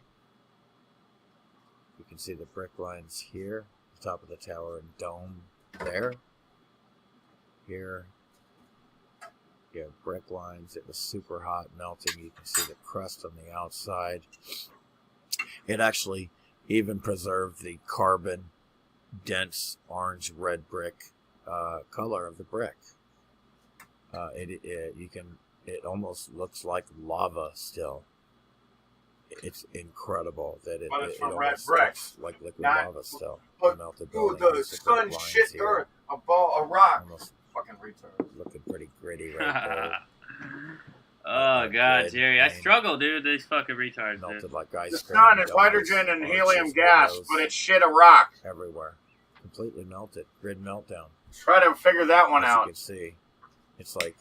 You can see the brick lines here, the top of the tower and dome there. Here, you have brick lines. It was super hot, melting. You can see the crust on the outside. It actually even preserved the carbon dense orange red brick color of the brick. It almost looks like lava still. It's incredible that But it's it from red almost brick. looks like liquid Not- lava still. But Melted dude, building. the These are sun brick lines shit here. earth, a ball, a rock. Almost Fucking retard. looking pretty gritty right there. Oh god, red, Jerry, I plain, struggle, dude. These fucking retards, dude. melted like ice The cream. sun is donuts, hydrogen and arches, helium gas, windows, but it's shit a rock. everywhere. Completely melted. Grid meltdown. Try to figure that one As out. you can see, it's like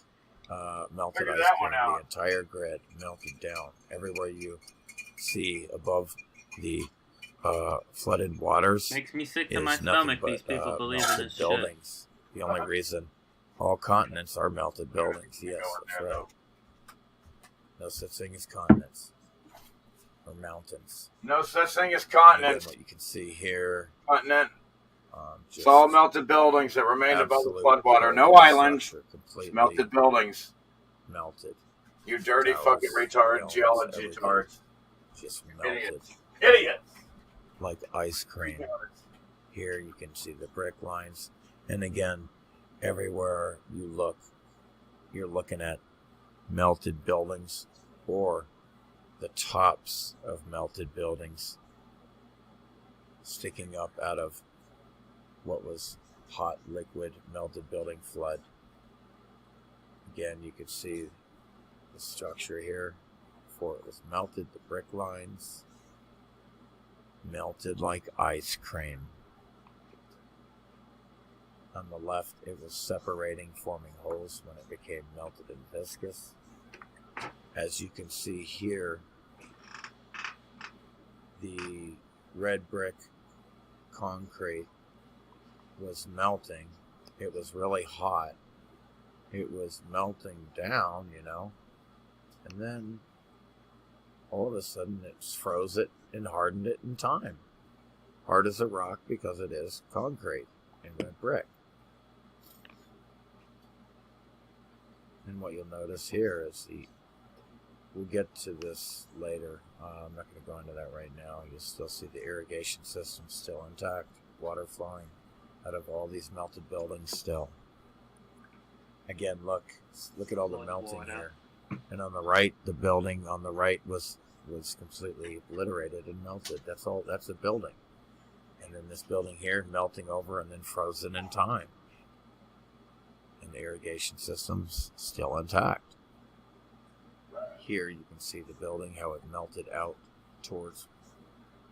melted Figure ice that cream. one out. The entire grid melted down. Everywhere you see above the flooded waters Makes me sick to is my nothing stomach. but, These people believe in melted this shit. buildings. The only reason all continents are melted buildings. Yes, that's right. No such thing as continents or mountains. No such thing as Again, continents. what you can see here, Continent. just It's all melted buildings that remained above the absolute floodwater. No building islands. structure, completely It's melted buildings. melted. You dirty Towers, fucking retard, buildings, geology everything tards. just melted Idiots. Idiots. like ice cream. Here you can see the brick lines, and again, everywhere you look, you're looking at melted buildings or the tops of melted buildings sticking up out of what was hot liquid melted building flood. Again, you could see the structure here before it was melted, the brick lines melted like ice cream. On the left, it was separating, forming holes when it became melted and viscous. As you can see here, the red brick concrete was melting. It was really hot. It was melting down, and then all of a sudden it's froze it and hardened it in time. Hard as a rock because it is concrete and red brick. And what you'll notice here is we'll get to this later. I'm not going to go into that right now. You'll still see the irrigation system still intact, water flowing out of all these melted buildings still. Again, look at all the melting here. And on the right, the building on the right was completely obliterated and melted. That's a building. And then this building here melting over and then frozen in time. And the irrigation system's still intact. Here you can see the building, how it melted out towards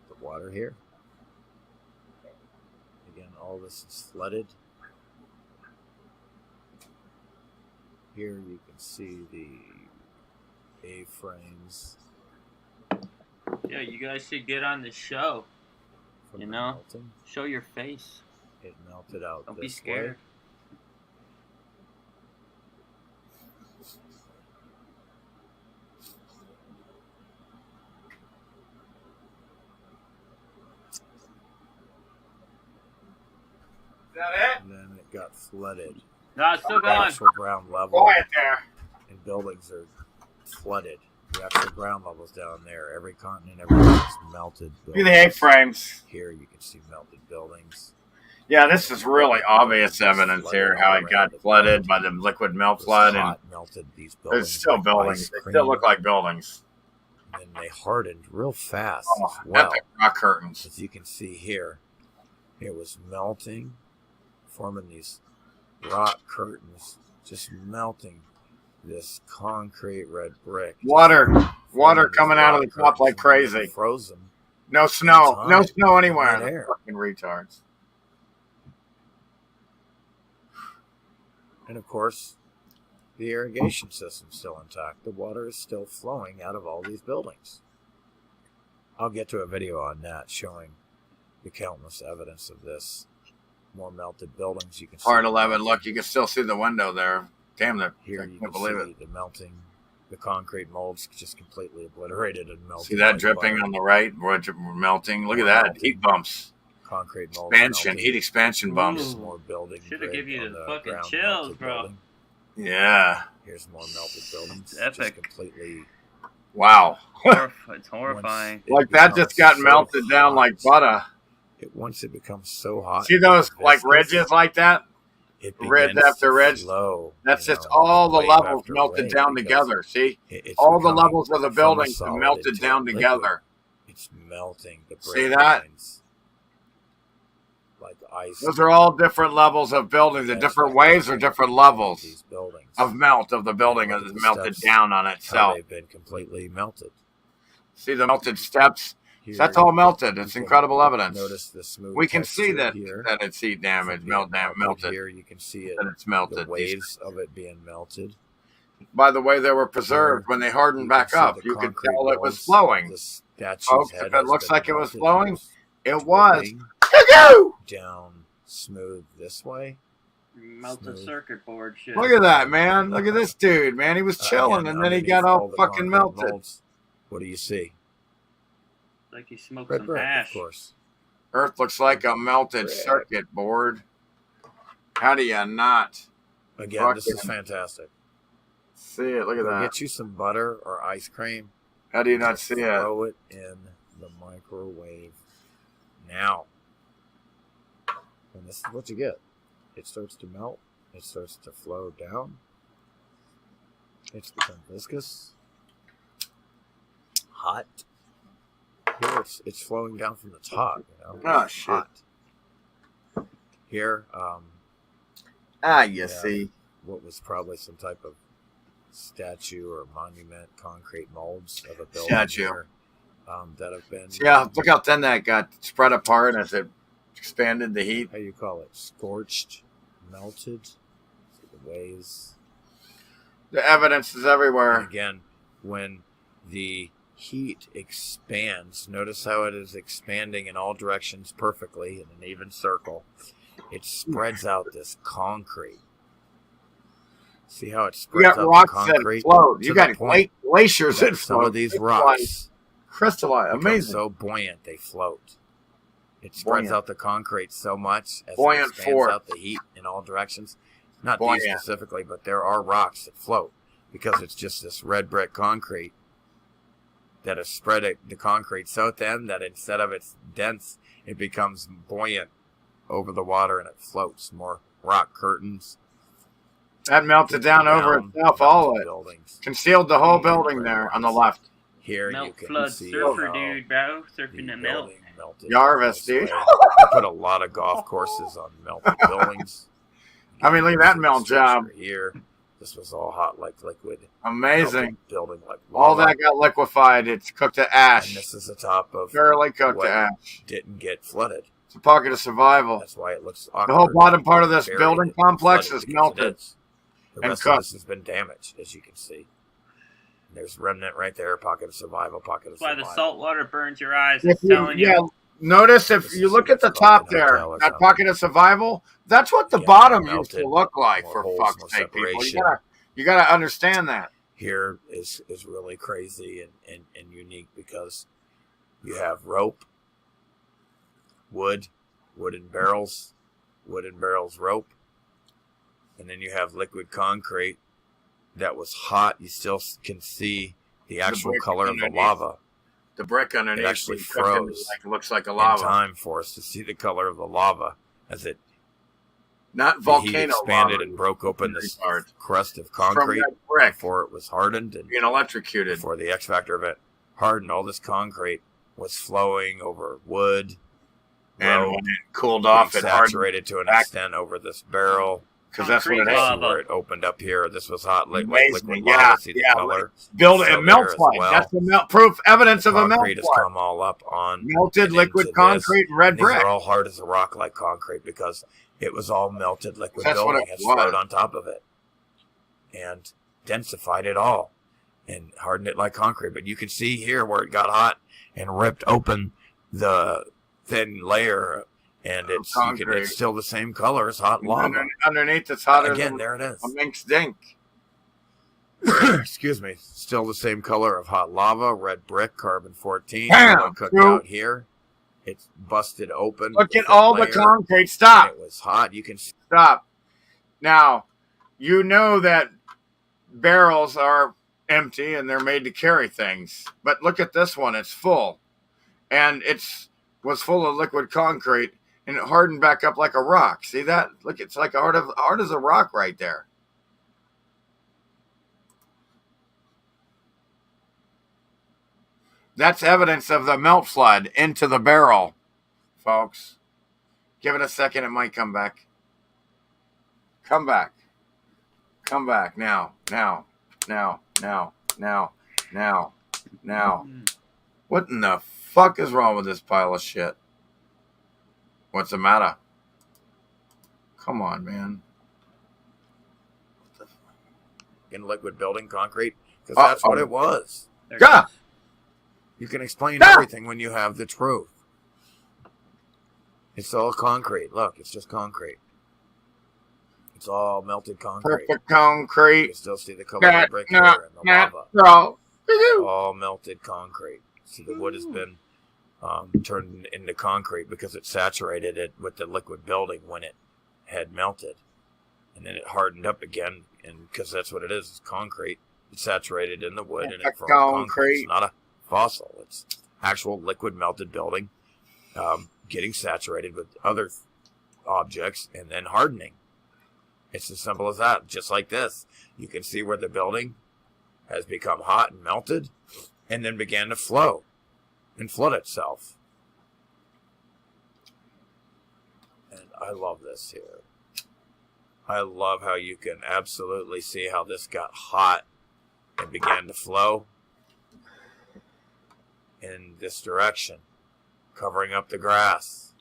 the water here. Again, all this is flooded. Here you can see the A-frames. Yeah, you guys should get on the show. from You the know, melting. show your face. It melted out Don't this be scared. way. Is that it? And then it got flooded. No, it's still The going. actual ground level Quiet there. and buildings are flooded. The actual ground level's down there. Every continent, everything's melted. Look at the A-frames. Here you can see melted buildings. Yeah, this is really obvious evidence here how it got flooded by the liquid melt flood, and Melted these there's buildings. still like buildings. ice They cream, still look like buildings. and they hardened real fast Oh, as well. epic rock curtains. As you can see here, it was melting, forming these rock curtains, just melting this concrete red brick. Water Forming these coming out of the rock top like curtains, crazy. frozen. No snow. Time. No snow anywhere. Midair. Fucking retards. And of course, the irrigation system's still intact. The water is still flowing out of all these buildings. I'll get to a video on that showing the countless evidence of this. More melted buildings. You can see Part 11. Look, you can still see the window there. Damn, that here. I You can't can believe see it. the melting. The concrete molds just completely obliterated and melted. See that like dripping butter. on the right? Which melting. Look at that. Heat bumps. Concrete molds. Expansion. melting. Heat expansion bumps. More building. Should have grid give you on the fucking ground chills, melted bro. building. Yeah. Here's more melted buildings. It's epic. Just completely. Wow. It's horrifying. It Like that becomes just got so melted down hot. like butter. Once it becomes so hot. See those and like viscous, ridges like that? it ridge begins after to ridge? flow, That's you just know, all the wave levels after melted wave down because together. See? it's All the becoming levels of the from a buildings are solid melted into down liquid. together. It's melting. The See break that? lines like ice. Those are all different levels of buildings. The That's different like waves are different levels these buildings of melt of the building look as at it's the melted steps, down on how itself. they've been completely melted. See the melted steps? Here, That's all melted. you It's can incredible evidence. Notice the smooth. We can see texture that here. that it's heat damage, from being melted. Here you can see it. That it's The melted. These- waves of it being melted. By the way, they were preserved when they hardened You back can see up. the You could concrete tell it was walls. flowing. The statue's Folks, head if it has looks been like it was melted. flowing, It it was. dripping Cuckoo! down smooth this way. Melted Smooth. circuit board shit. Look at that, man. Look at this dude, man. He was chilling, Again, and then he underneath got all the fucking concrete melted. molds, what do you see? Like he smoked Red some brick, hash. of course. Earth looks like a melted Brick. circuit board. How do you not Again, this is Fucking- fantastic. see it? Look at Go that. Get you some butter or ice cream. How do you not Just see it? Throw it in the microwave now. And this is what you get. It starts to melt. It starts to flow down. It's become viscous. Hot. Here it's flowing down from the top, you know. Oh, It's shit. hot. Here, Ah, you yeah. see. what was probably some type of statue or monument, concrete molds of a building Statue. here, that have been, Yeah, look how thin that got spread apart as it expanded the heat. how do you call it, scorched, melted. See the waves. The evidence is And everywhere. again, when the heat expands, notice how it is expanding in all directions perfectly in an even circle. It spreads out this concrete. See how it You spreads got out rocks the that concrete? float. to You the got point glaciers that that some float. of these Crystalline. rocks Crystalline. become Amazing. so buoyant they float. It spreads Buoyant. out the concrete so much as Buoyant it expands force. out the heat in all directions. Not Buoyant. these specifically, but there are rocks that float because it's just this red brick concrete that has spread the concrete so thin that instead of it's dense, it becomes buoyant over the water and it floats. More rock curtains. That melted down over itself, all of it. Buildings. Concealed the whole building there on the left. Here Melt you can flood see surfer how dude, bro. Surfing the melt. building melted Jarvis, this dude. way. They put a lot of golf courses on melted buildings. I mean, look at that melt job. Here, this was all hot like liquid. Amazing. Melted building like All lava. that got liquefied. It's cooked to And ash. this is the top of Fairly cooked what to ash. didn't get flooded. It's a pocket of survival. That's why it looks The awkward. whole bottom part of this Buried building and complex flooded is because melted. it is. The and rest of cooked. this has been damaged, as you can see. There's remnant right there. Pocket of survival. Pocket of That's why survival. the salt water burns your eyes. If It's telling you. Notice if This you is look a at the Metropolitan top there, Hotel or that something. pocket of survival, that's what the Yeah, bottom used melted, to look like, more for holes, fuck's more sake, people. separation. You gotta understand that. Here is really crazy and unique because you have rope, wooden barrels, rope, and then you have liquid concrete that was hot. You still can see the actual brick color of the underneath. lava. The brick underneath It actually is cooked into, froze like, it looks like a in lava. time for us to see the color of the lava as it Not the volcano heat expanded lava. and broke open this Part. crust of From concrete that brick before it was hardened and being electrocuted. before the X Factor event hardened. All this concrete was flowing over wood, And rope, when it cooled off, it hardened saturated to an back. extent over this barrel. Because that's what it Concrete is. lava. Where it opened up here, this was hot liquid Amazing. lava. See the color. Build Still a melt there as slide. well. That's the proof evidence of a melt Concrete has slide. come all up on Melted and liquid into concrete this. and red And these brick. are all hard as a rock, like concrete, because it was all melted liquid That's what building it has was. flowed on top of it and densified it all and hardened it like concrete. But you can see here where it got hot and ripped open the thin layer, and it's still the same color as hot lava. Underneath, it's hotter Again, than there it is. a mink's dink. Excuse me. Still the same color of hot lava, red brick, carbon 14. Bam! Cooked Dude. out here. It's busted open. Look the at thin all the layer, concrete. and Stop. it was hot. You can see Stop. Now, you know that barrels are empty and they're made to carry things. But look at this one. It's full. And was full of liquid concrete, and it hardened back up like a rock. See that? Look, it's like hard as a rock right there. That's evidence of the melt flood into the barrel, folks. Give it a second. It might come back. Come back. Come back now. Now. Now. Now. Now. Now. Now. What in the fuck is wrong with this pile of shit? What's the matter? Come on, man. in liquid building concrete because that's what it was. Yeah. You can explain everything when you have the truth. It's all concrete. Look, it's just concrete. It's all melted concrete. Perfect concrete. You can still see the color of the brick here and the lava. All melted concrete. See, the wood has been turned into concrete because it saturated it with the liquid building when it had melted. And then it hardened up again, and because that's what it is, it's concrete. It's saturated in the wood, and it formed concrete. It's not a fossil. It's actual liquid melted building getting saturated with other objects and then hardening. It's as simple as that. Just like this. You can see where the building has become hot and melted and then began to flow and flood itself. And I love this here. I love how you can absolutely see how this got hot and began to flow in this direction, covering up the grass.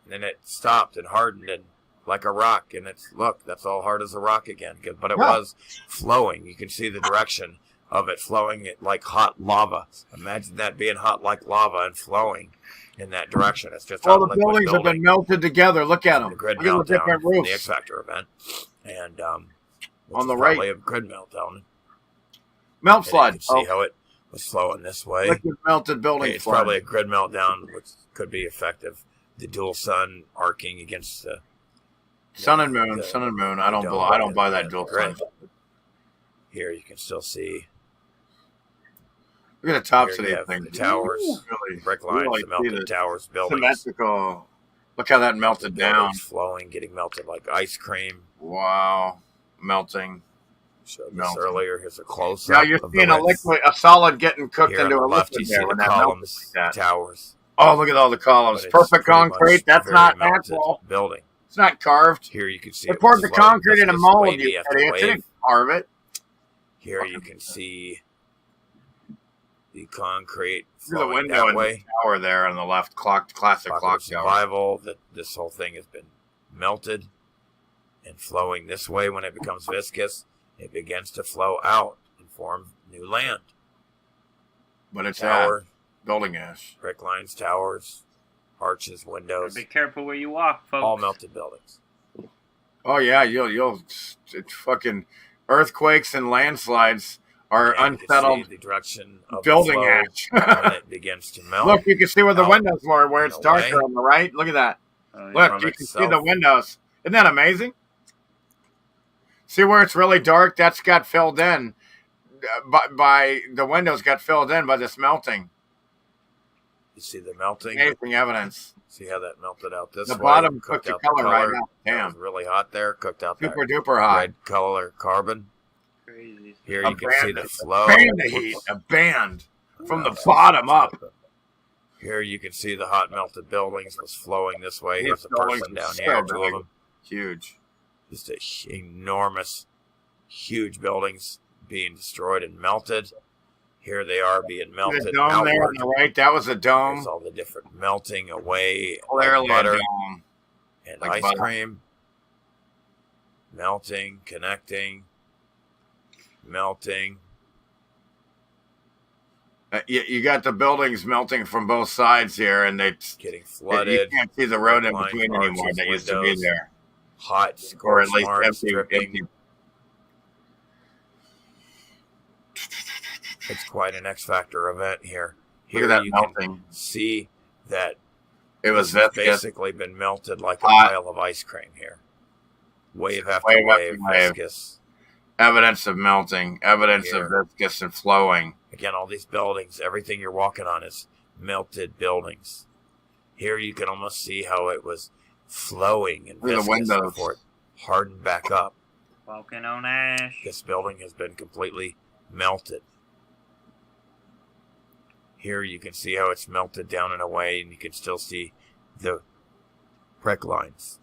And then it stopped and hardened and like a rock, and it's, look, that's all hard as a rock again, but it was flowing. You can see the direction of it flowing it like hot lava. Imagine that being hot like lava and flowing in that direction. It's just all the buildings have been melted together. Look at them. The grid Look at the different meltdown, roofs. the X Factor event, and on the right, right, a grid meltdown. Melt And flood. you can see how it was flowing this way. Liquid melted building It's flood. probably a grid meltdown, which could be effective. The dual sun arcing against the sun and moon. Sun and moon. I don't buy that dual sun. Here you can still see. Look at the tops Here of you these have things. The towers, Really, brick lines, really the melted see the towers, buildings. Symmetrical. Look how that melted The down. buildings flowing, getting melted like ice cream. Wow, melting. Showed this earlier. Here's a close up. Now you're seeing a solid getting cooked Here on into the a left, liquid you see there the when that melted columns, like that. towers. Oh, look at all the columns. But it's Perfect pretty concrete. much That's very not melted natural. building. It's not carved. Here you can see They it poured was the flowing. concrete in a That's mold, wavy you after idiots. They wave. didn't carve it. Here you can see the concrete Through the flowing window that in way. the tower there on the left, classic clock tower. Survival, that this whole thing has been melted and flowing this way. When it becomes viscous, it begins to flow out and form new land. But it's Tower, building ash. brick lines, towers, arches, windows, Be careful where you walk, folks. all melted buildings. Oh yeah, it's fucking earthquakes and landslides are And you can unsettled see the direction of building the flow ash. when it begins to melt. Look, you can see where the out windows were, where it's and away. darker on the right. Look at that. Oh, yeah. Look, From you can see itself. the windows. Isn't that amazing? See where it's really dark? That's got filled in by the windows got filled in by this melting. You see the melting. Amazing evidence. See how that melted out this The way. bottom cooked cooked out the color right now. That Damn. was really hot there. Cooked out that Super duper hot. red color carbon. Crazy. Here A you can see band- the flow. A band of heat. A band from the bottom up. Here you can see the hot melted buildings was flowing this way. Here's a buildings person are down so here, two of big. them. Huge. Just enormous, huge buildings being destroyed and melted. Here they are being The melted dome there on outward. the right, that was a dome. There's all the different melting away. Clearly like a butter dome. and like ice butter. cream. Melting, connecting, melting. You got the buildings melting from both sides here, and they Getting you flooded. can't see the road in lines, between anymore arches, that used to be windows, there, Hot, or at scorched least marks, empty. dripping. It's quite an X Factor event here. Look Here at that you melting. can see that It was it's viscous. basically been melted like a Hot. pile of ice cream here. Wave after Wave after wave, wave. viscous. Evidence of melting. Evidence Here. of viscous and flowing. Again, all these buildings, everything you're walking on is melted buildings. Here you can almost see how it was flowing and Through the viscous windows. before it hardened back up. Walking on ash. This building has been completely melted. Here you can see how it's melted down and away, and you can still see the prick lines.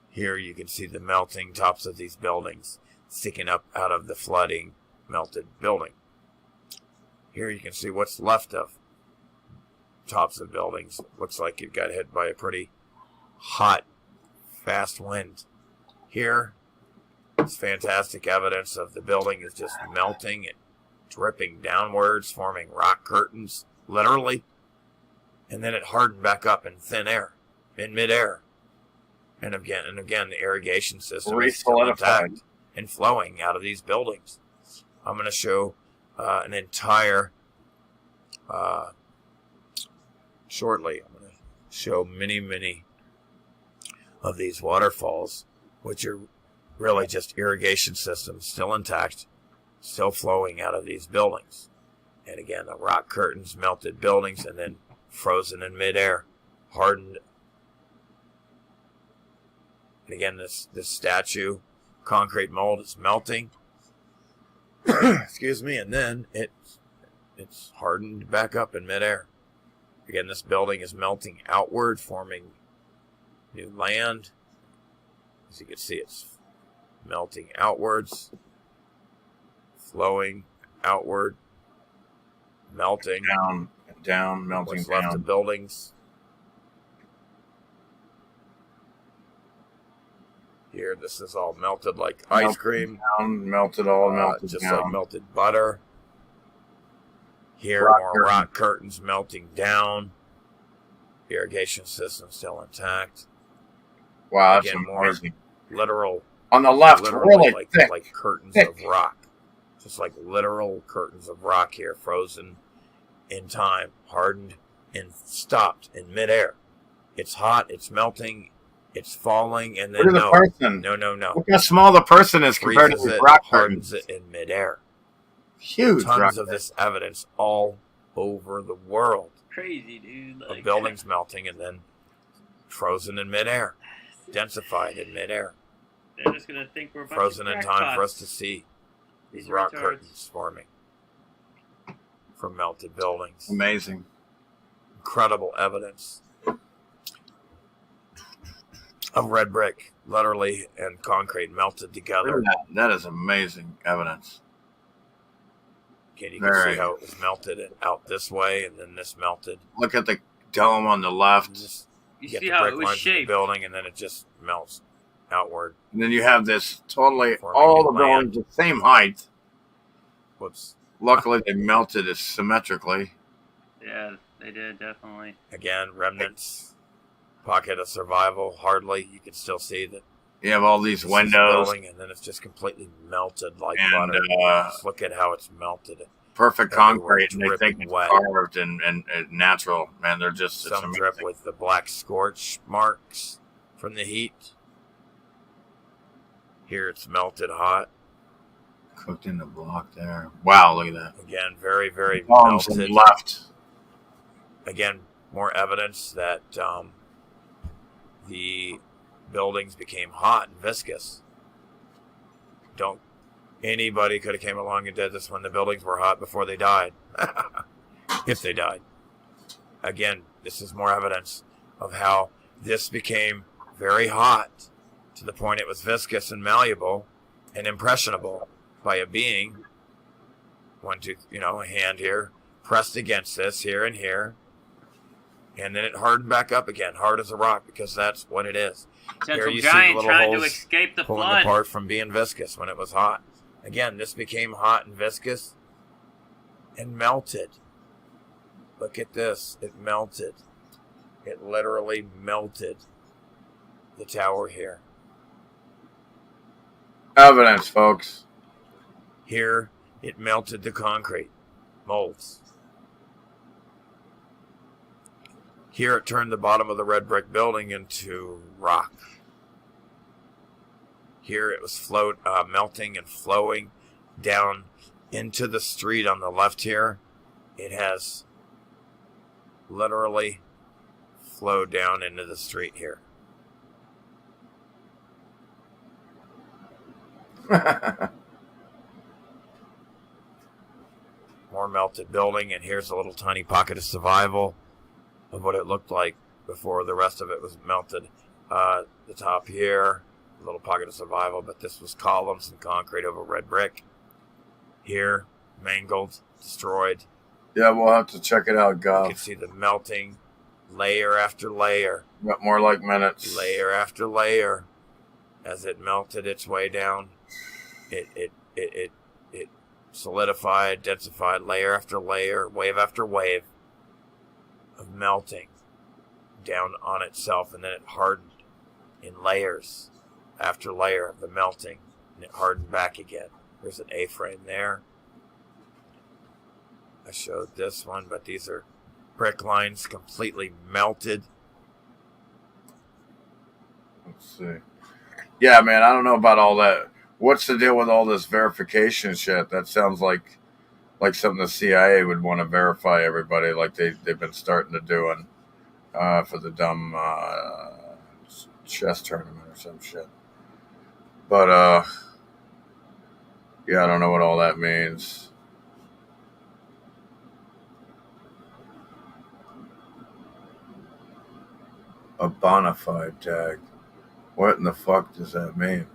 Here you can see the melting tops of these buildings sticking up out of the flooding melted building. Here you can see what's left of tops of buildings. Looks like it got hit by a pretty hot, fast wind. Here, it's fantastic evidence of the building is just melting and dripping downwards, forming rock curtains, literally. And then it hardened back up in thin air, in midair. And again, the irrigation system is still Re-solidified. intact and flowing out of these buildings. I'm going to show an entire, shortly, I'm going to show many of these waterfalls, which are really just irrigation systems, still intact, still flowing out of these buildings. And again, the rock curtains, melted buildings, and then frozen in midair, hardened. And again, this statue, concrete mold is melting. Excuse me, and then it's hardened back up in midair. Again, this building is melting outward, forming new land. As you can see, it's melting outwards, flowing outward, melting Down, melting what's left down. of buildings. Here, this is all melted like ice Melted cream. Down, melted all, melted Just down. like melted butter. Here, Rock more curtains. rock curtains melting down. Irrigation system still intact. Wow, that's Again, more amazing. literal, On the left, literally really like, thick. curtains thick. of rock. Just like literal curtains of rock here, frozen in time, hardened and stopped in midair. It's hot, it's melting, it's falling, and then Look at the person. no. Look how small the person is compared to Freezes these it, rock hardens curtains. it in midair. Huge rock Tons of this evidence all over the world Crazy, dude. of Like, buildings melting and then frozen in midair, densified in midair, they're just gonna think we're a bunch frozen of in time for us crackpots. to see these These rock retards. curtains forming from melted buildings. Amazing. Incredible evidence of red brick, literally, and concrete melted Look together. at that. That is amazing evidence. You can see how it was melted out this way, and then this melted. Look at the dome on the left. You get see the how brick it was lines in the shaped. building, and then it just melts outward. And then you have this totally, Forming all the new land. buildings the same height. Whoops. Luckily, they melted it symmetrically. Yeah, they did, definitely. Again, remnants, pocket of survival. Hardly, you can still see that. You have all these This is windows. building, and then it's just completely melted like And, butter. Just look at how it's melted. Perfect Everywhere concrete, it's and they think dripping it's wet. carved and natural. Man, they're just it's Some drip amazing. with the black scorch marks from the heat. Here it's melted hot. Cooked in the block there. Wow, look at that. Again, very, very Bombs on the melted. left. Again, more evidence that the buildings became hot and viscous. Anybody could have came along and did this when the buildings were hot before they died. If they died. Again, this is more evidence of how this became very hot to the point it was viscous and malleable and impressionable by a being. A hand here pressed against this here and here. And then it hardened back up again, hard as a rock, because that's what it is. Gentle Here you see giant little trying to holes escape the pulling flood. apart from being viscous when it was hot. Again, this became hot and viscous and melted. Look at this. It melted. It literally melted the tower here. Evidence, folks. Here, it melted the concrete molds. Here, it turned the bottom of the red brick building into rock. Here, it was melting and flowing down into the street on the left here. It has literally flowed down into the street here. More melted building, and here's a little tiny pocket of survival of what it looked like before the rest of it was melted. The top here, a little pocket of survival, but this was columns and concrete over red brick. Here, mangled, destroyed. Yeah, we'll have to check it out, You Goff. can see the melting layer after layer. Got more like minutes. Layer after layer, as it melted its way down, it solidified, densified, layer after layer, wave after wave of melting down on itself, and then it hardened in layers after layer of the melting, and it hardened back again. There's an A-frame there. I showed this one, but these are brick lines completely melted. Let's see. Yeah, man, I don't know about all that. What's the deal with all this verification shit? That sounds like something the CIA would want to verify everybody, like they've been starting to do for the dumb chess tournament or some shit. But yeah, I don't know what all that means. A bona fide tag. What in the fuck does that mean?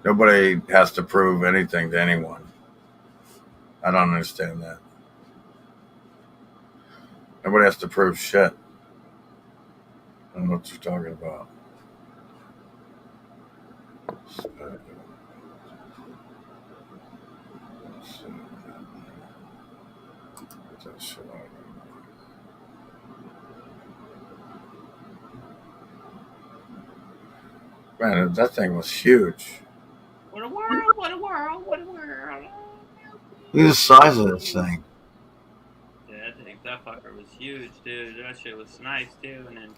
Nobody has to prove anything to anyone. I don't understand that. Nobody has to prove shit. I don't know what you're talking about. Man, that thing was huge. What a world, what a world, what a world. Look at the size of this thing. Yeah, I think that fucker was huge, dude. That shit was nice, too, and then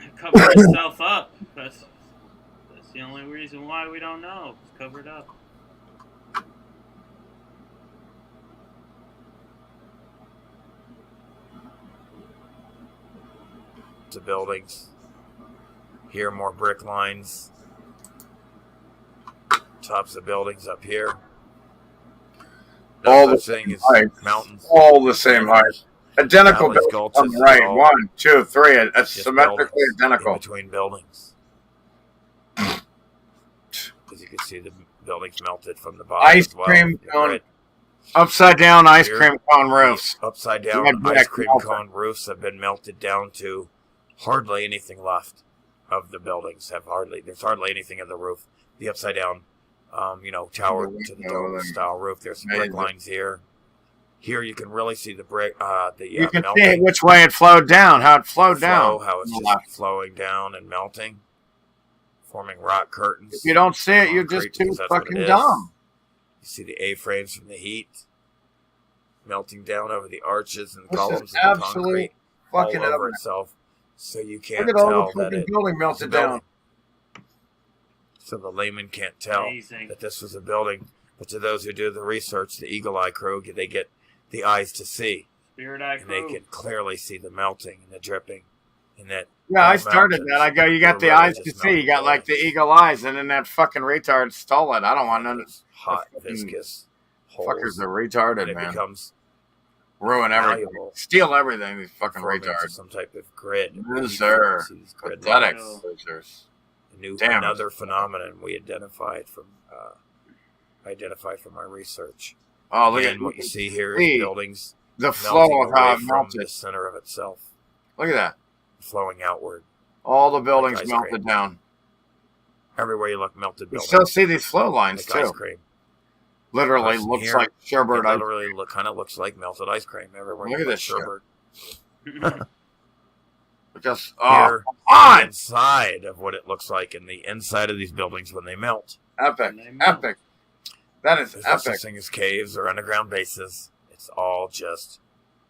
it covered itself up. That's the only reason why we don't know. It's covered up. To buildings. Here, more brick lines. Tops of buildings up here. All the thing same is height. mountains. All the same height. Identical Valleys, buildings gulches, on the right. all 1, 2, 3. It's just symmetrically buildings identical. in between buildings. As you can see the buildings melted from the bottom. Ice as well. cream The cone, grid. upside down ice Here, cream cone roofs. Upside down Red ice brick cream melted. cone roofs have been melted down to hardly anything left of the buildings. There's hardly anything of the roof. The upside down, tower to the dome style roof. There's some brick Amazing. lines here. Here you can really see the brick. You can melting. see which way it flowed down, how it flowed down. How it's on the just left. flowing down and melting, forming rock curtains. If you don't see it, you're concrete, just too because that's what it fucking is. dumb. You see the A-frames from the heat melting down over the arches and This is columns of the absolute concrete fucking all over evidence. itself, so you can't Look at all tell the that fucking it building was a melted building. down. So the layman can't tell Amazing. that this was a building, but to those who do the research, the Eagle Eye crew, they get the eyes to see, Spirit Eye and they Crew. can clearly see the melting and the dripping, and that. Yeah, I those started mountains that. I go, you got were the really eyes to just see. You got melted like the buildings. eagle eyes, and then that fucking retard stole it. I don't want none of Those hot, fucking viscous holes. fuckers are And retarded, it man. becomes Ruin everything. malleable. Steal everything, these fucking Form into retards. some type of grid. Yes, sir. These grid Pathetic lines. losers. Damn. Another phenomenon we identified from my research. Oh, look and at what you see here see is buildings the melting flow of how away it from melted. the center of itself, Look at that. flowing outward. All the buildings ice melted cream. down. Everywhere you look, melted You buildings. still see these flow lines like ice too. cream. Literally Person looks here, like sherbet It ice. literally kind of looks like melted ice cream everywhere. Look you at look, this shit. sherbet. Just Here, on inside of what it looks like in the inside of these buildings when they melt. epic, They melt. epic. That is There's no epic. such thing as caves or underground bases. It's all just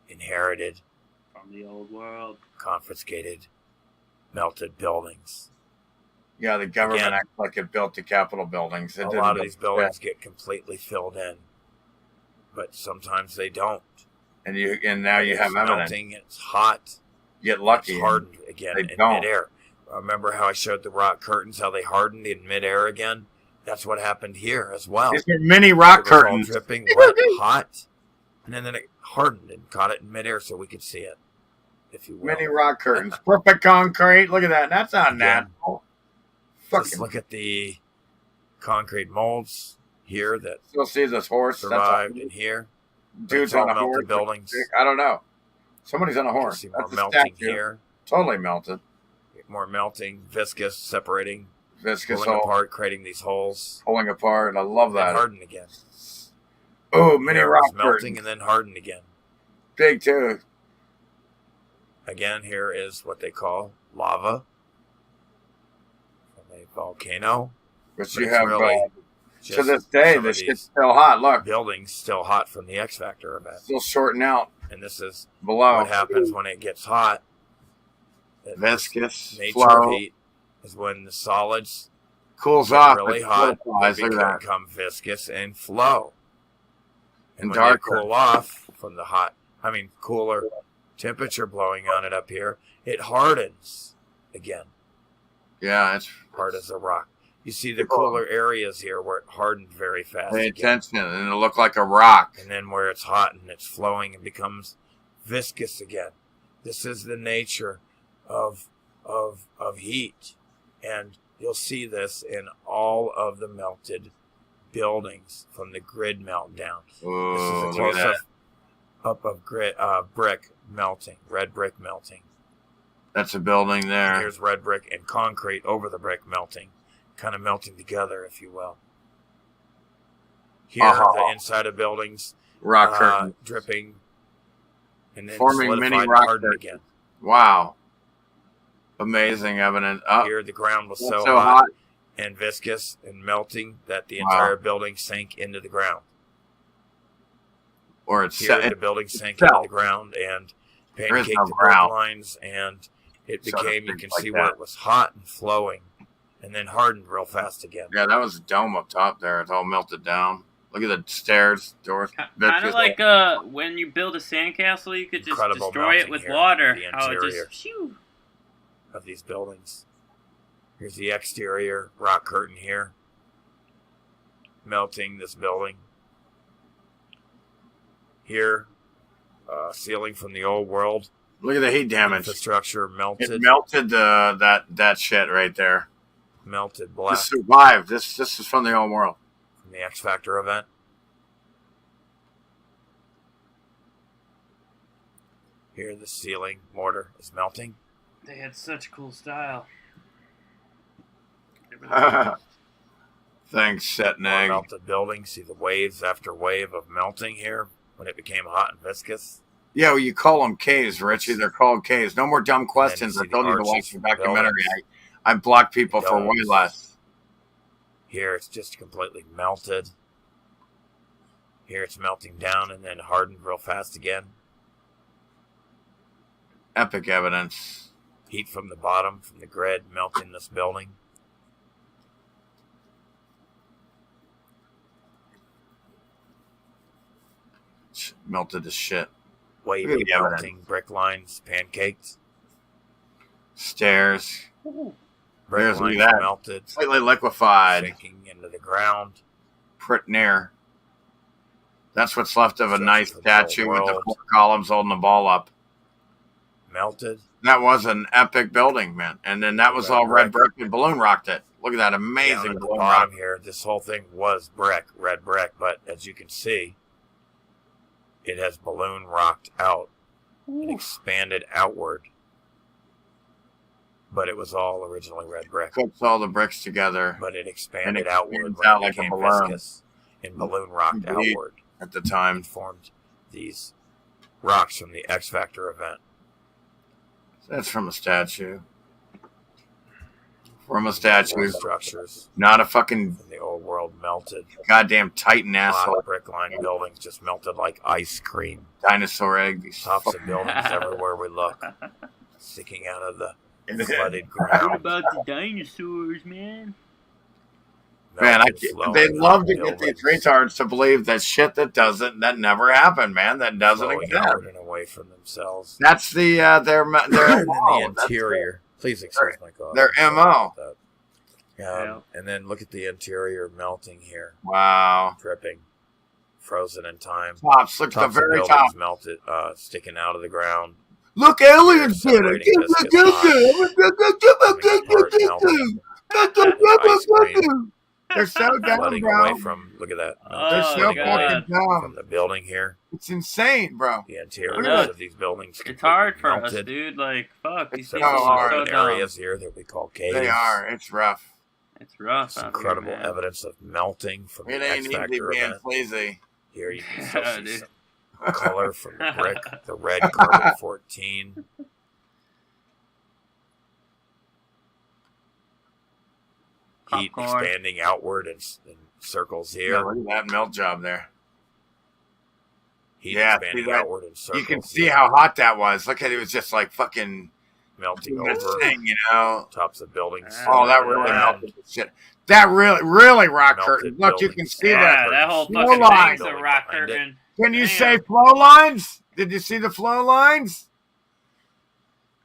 inherited, From the old world. confiscated, melted buildings. Yeah, the government Again, acts like it built the Capitol buildings. It A didn't lot of build these shit. buildings get completely filled in, but sometimes they don't. and now you It's have evidence. melting. It's hot. Get lucky. It's hardened again they in don't. midair. Remember how I showed the rock curtains, how they hardened in midair again? That's what happened here as well. These are mini rock It was all curtains. dripping, wet, hot, and then it hardened and caught it in midair so we could see it, if you will. Mini rock curtains. Perfect concrete. Look at that. That's not Again, natural. Just Fucking look at the concrete molds here that still see this horse. survived That's in here. dude's It's all on a melted horse. buildings. I don't know. Somebody's on a You can horse. see more That's a melting statue. here. Totally melted. More melting, viscous, separating, Viscous pulling hole. apart, creating these holes. Pulling apart. I love And that. harden again. Oh, mini Here it rock was melting curtains. and then harden again. Big too. Again, here is what they call lava from a volcano. But But you it's have really to just this day, some of this these shit's still hot. Look, buildings still hot from the X Factor event. still shorting out And this is below. what happens when it gets hot. Viscous Nature flow of heat is when the solids cools get off. really it hot, solidifies. they Look at that. become viscous and flow. And And when darker. they cool off from the cooler temperature blowing on it up here, it hardens again, Yeah, it's hard as a rock. You see the cooler areas here where it hardened very fast pay again. attention, and it'll look like a rock. And then where it's hot and it's flowing and becomes viscous again. This is the nature of heat. And you'll see this in all of the melted buildings from the grid meltdown. This is Oh, a look at that. close-up of brick melting, red brick melting. That's a building And there. here's red brick and concrete over the brick melting, kind of melting together, if you will. Here, the inside of buildings, Rock curtain. dripping, and then Forming solidified mini and rock hardened curtains. again. Wow. Amazing evidence. Oh, Here, the ground was it's so, so hot, hot. and viscous and melting that the Wow. entire building sank into the ground. Or it's Here, set. the building sank fell. into the ground and There is pancaked no the brick ground. lines, and it So to became, you speak, can like see that. where it was hot and flowing, and then hardened real fast again. Yeah, that was a dome up top there. It's all melted down. Look at the stairs, doors. Kind of like when you build a sandcastle, you could just Incredible destroy it melting with here, water. the How it interior. just phew. Of these buildings. Here's the exterior rock curtain here, melting this building. Here, ceiling from the old world. Look at the heat damage. Infrastructure melted. It melted that shit right there. melted black. This survived. This is from the old world. From the X Factor event. Here, the ceiling mortar is melting. They had such cool style. Thanks, Set More Neg. melted building. See the waves after wave of melting here when it became hot and viscous. Yeah, well, you call them caves, Richie. They're called caves. No more dumb questions. see I told the you to watch arches the of the documentary. I block people for way Domes. less. Here, it's just completely melted. Here, it's melting down and then hardened real fast again. Epic evidence. Heat from the bottom, from the grid, melting this building. Melted to shit. Wavy Look at the evidence. melting, brick lines, pancaked. Stairs. Brick There's lines that. melted, Slightly liquefied. sinking into the ground. Pretty near. That's what's left of a Such nice a cool statue with the world. 4 columns holding the ball up. Melted. That was an epic building, man. And then that was all red brick and balloon rocked it. Look at that Down amazing at the balloon bottom rock. here, this whole thing was brick, red brick, but as you can see, it has balloon rocked out and expanded outward. But it was all originally red brick. Cooks all the bricks together But it and expanded it outward expands when out it like a became balloon. viscous and balloon rocked Indeed. outward. At the time. And formed these rocks from the X Factor event. That's from a statue. From a statue. More structures Not a fucking from the old world melted. goddamn Titan A lot asshole. of brick line buildings just melted like ice cream. Dinosaur egg. These Tops of buildings everywhere we look, sticking out of the flooded What ground. about the dinosaurs, man? Man, Melted slowly, they love to buildings get these retards to believe that shit that never happened, man. That doesn't flowing exist. outward and away from themselves. That's the their And then the MO. That's interior. Please excuse my God. their MO. And then look at the interior melting here, Wow. dripping, frozen in time. Tops. Look at the Tops of very buildings top. melted, sticking out of the ground. Look, aliens did it. Separating They're so down, Flooding bro. away from, look at that. They're Oh, so God. fucking dumb. From the building here, It's insane, bro. the interiors Yeah. of these buildings. It's hard for melted. us, dude. Like, fuck. These so people are hard. so dumb. Areas here that we call caves. They are. It's rough. It's rough. It's out incredible here, man. evidence of melting from It the ain't X easy Factor being event. sleazy. Here you can still Yeah, see dude. some color from the brick, the red carbon 14. Heat Popcorn. expanding outward in circles Yeah, here. look at that melt job there. Heat Yeah, expanding see that? outward in circles. You can see here. how hot that was. Look at it. It was just like fucking melting this over thing, you know. tops of buildings. Oh, that really Yeah. melted the shit. That really rock Melted curtain. Look, you can buildings. see Yeah, that. that whole Flow fucking lines. thing's a rock Behind it. curtain. Can you Damn. say flow lines? Did you see the flow lines?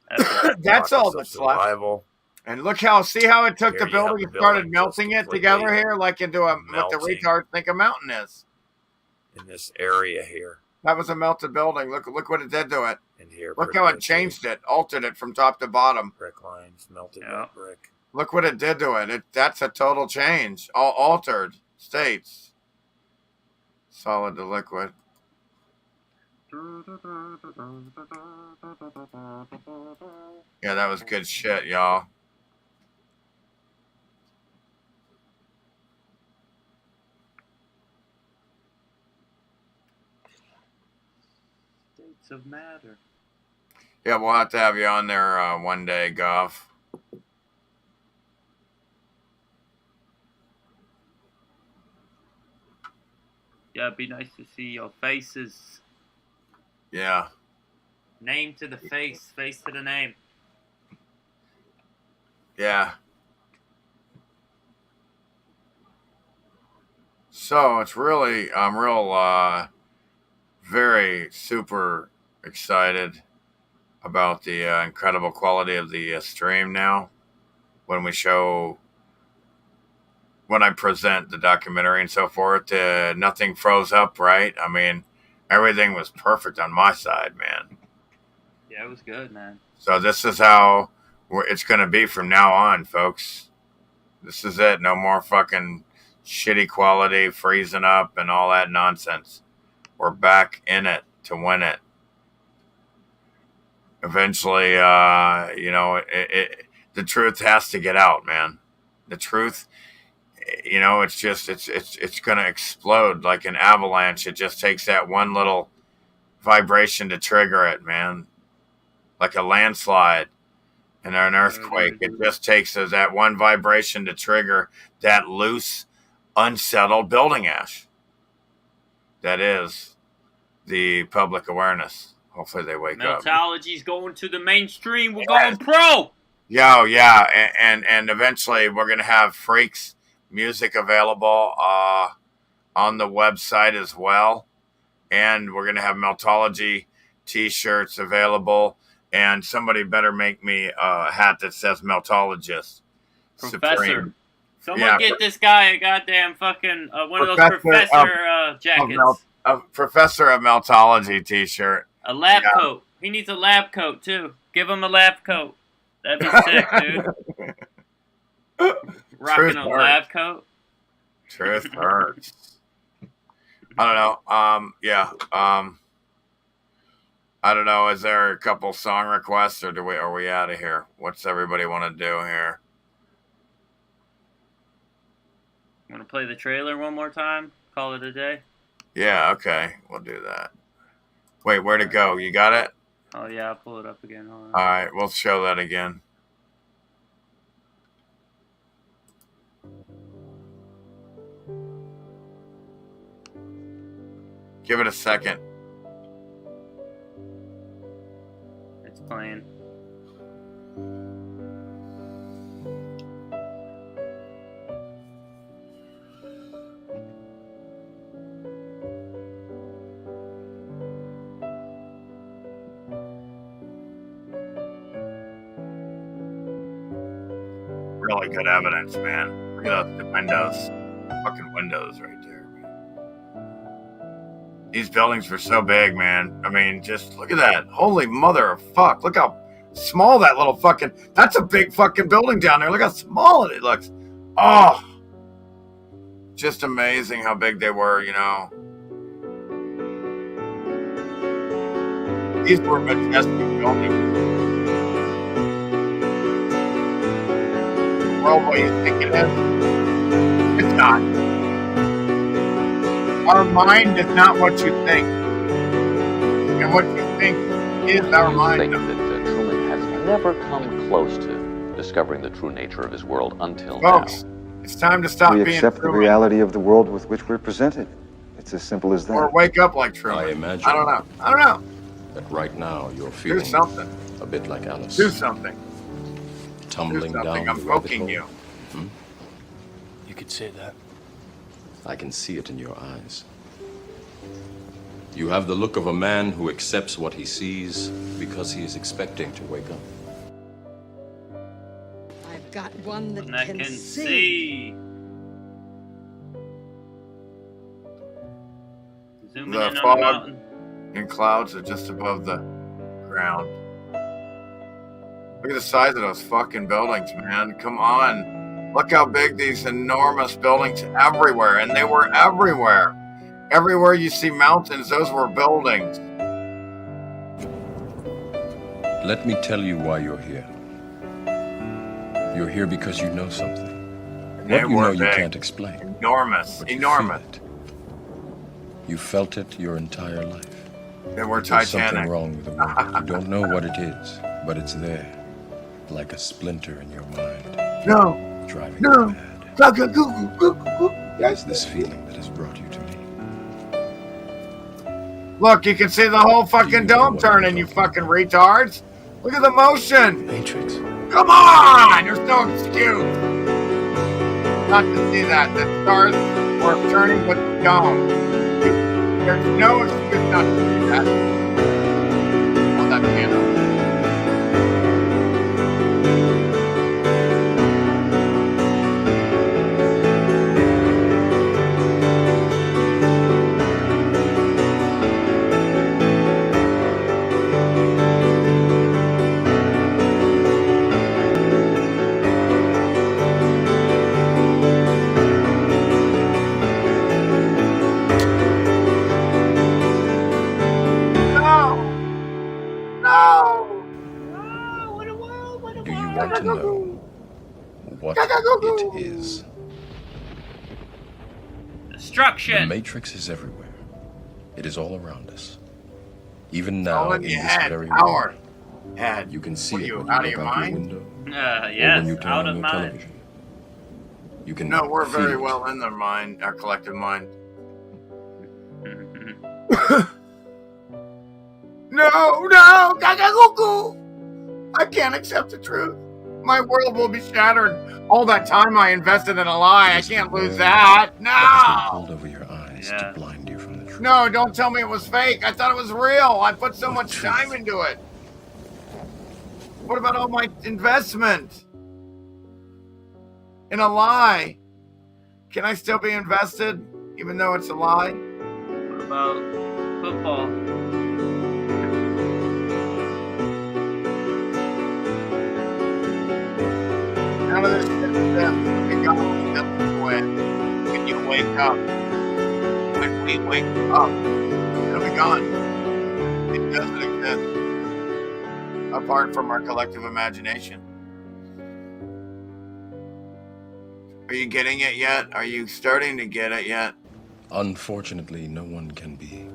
That's all Rockets of that's left. survival. And look how, see how it took Here the you building have and the started building melting just it together completely here, like into what the melting. retards think a mountain is. In this area here That was a melted building. Look what it did to it. and here. Look pretty how it much changed it, altered it from top to bottom. Brick lines, melted Yeah. red brick. Look what it did to it. That's a total change. All altered states. Solid to liquid. Yeah, that was good shit, y'all. States of matter. Yeah, we'll have to have you on there one day, Goff. Yeah, it'd be nice to see your faces. Yeah. Name to the face, face to the name. Yeah. So it's really, I'm real, very super excited about the incredible quality of the stream now. When we show, when I present the documentary and so forth, nothing froze up, right? I mean, everything was perfect on my side, man. Yeah, it was good, man. So this is how it's going to be from now on, folks. This is it. No more fucking shitty quality, freezing up, and all that nonsense. We're back in it to win it. Eventually, the truth has to get out, man. The truth, it's going to explode like an avalanche. It just takes that one little vibration to trigger it, man. Like a landslide and an earthquake. It just takes that one vibration to trigger that loose, unsettled building ash. That is the public awareness. Hopefully they wake up. Meltology's going to the mainstream. We're going pro. Yeah. And eventually we're going to have Freaks music available on the website as well. And we're going to have Meltology t-shirts available. And somebody better make me a hat that says Meltologist. Professor. Supreme. Someone get this guy a goddamn fucking one of those professor jackets. A Professor of Meltology t-shirt. A lab coat. He needs a lab coat, too. Give him a lab coat. That'd be sick, dude. Rocking a lab coat. Truth hurts. I don't know. I don't know. Is there a couple song requests, or are we out of here? What's everybody want to do here? Want to play the trailer one more time? Call it a day? Yeah, okay. We'll do that. Wait, where'd it go? You got it? Oh, yeah, I'll pull it up again. Hold on. All right, we'll show that again. Give it a second. It's playing. Really good evidence, man. Look at the windows. Fucking windows right there, man. These buildings were so big, man. I mean, just look at that. Holy mother of fuck. Look how small that little fucking... That's a big fucking building down there. Look how small it looks. Oh. Just amazing how big they were, you know. These were majestic buildings. World what you think it is. It's not. Our mind is not what you think. And what you think is our mind. I think that Truman has never come close to discovering the true nature of his world until Folks, now. it's time to stop We being accept the Truman. reality of the world with which we're presented. It's as simple as that. Or wake up like Truman. I imagine. I don't know. That right now you're Do feeling something. a bit like Alice. Do something. Tumbling Do something. down I'm the rabbit poking hole. you. You could say that. I can see it in your eyes. You have the look of a man who accepts what he sees because he is expecting to wake up. I've got one that, I can, can see. see. Zooming The in on fog the mountain. and clouds are just above the ground. Look at the size of those fucking buildings, man. Come on. Look how big these enormous buildings everywhere. And they were everywhere. Everywhere you see mountains, those were buildings. Let me tell you why you're here. You're here because you know something. And What they you were know you big. can't explain. Enormous. But you Enormous. feel it. You felt it your entire life. They were There's Titanic. something wrong with the world. You don't know what it is, but it's there, like a splinter in your mind, No. driving No. you mad. It's this feeling that has brought you to me. Look, you can see the whole fucking dome turning, you fucking retards. Look at the motion. Matrix. Come on! There's no excuse not to see that. The stars were turning with the dome. There's no excuse not to see that. On that piano. want to know what it is. Destruction! The Matrix is everywhere. It is all around us. Even now, All in in your this head, very power. moment, Head. you can see What are it you, when you out of look your out your mind? window or Yes, when you turn out on of your mind. television. You can No, we're feel very it. well in their mind, our collective mind. No, Gagaguku! I can't accept the truth. My world will be shattered. All that time I invested in a lie, I can't lose that. That has been No! pulled over your eyes to blind you from the truth. No, don't tell me it was fake. I thought it was real. I put so What much truth? time into it. What about all my investment in a lie? Can I still be invested even though it's a lie? What about football? None of this shit is them. We got when you wake up. When we wake up, it'll be gone. It doesn't exist apart from our collective imagination. Are you getting it yet? Are you starting to get it yet? Unfortunately, no one can be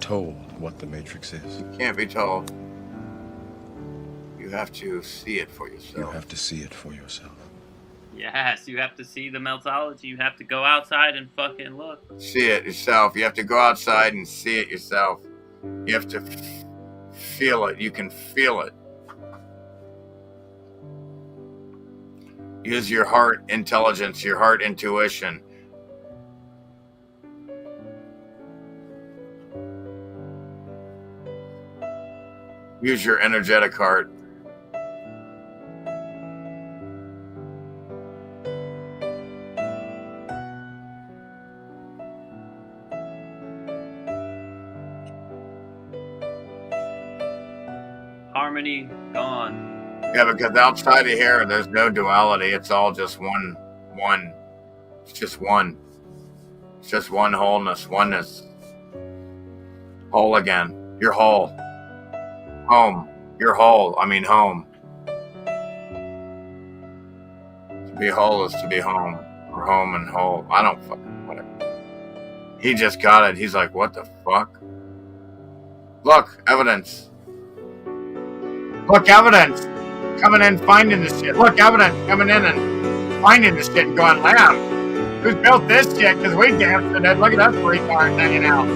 told what the Matrix is. Can't be told. You have to see it for yourself. You have to see it for yourself. Yes, you have to see the meltology. You have to go outside and fucking look. See it yourself. You have to go outside and see it yourself. You have to feel it. You can feel it. Use your heart intelligence, your heart intuition. Use your energetic heart. Harmony gone. Yeah, because outside of here, there's no duality. It's all just one. It's just one. It's just one wholeness, oneness. Whole again. You're whole. Home. You're whole. I mean home. To be whole is to be home. Or home and whole. I don't fucking, whatever. He just got it. He's like, what the fuck? Look, evidence. Look, evidence. Coming in, finding this shit. Look, evidence coming in and finding this shit and going, lamb. Who's built this shit? Because we danced in it. Look at us retard hanging out.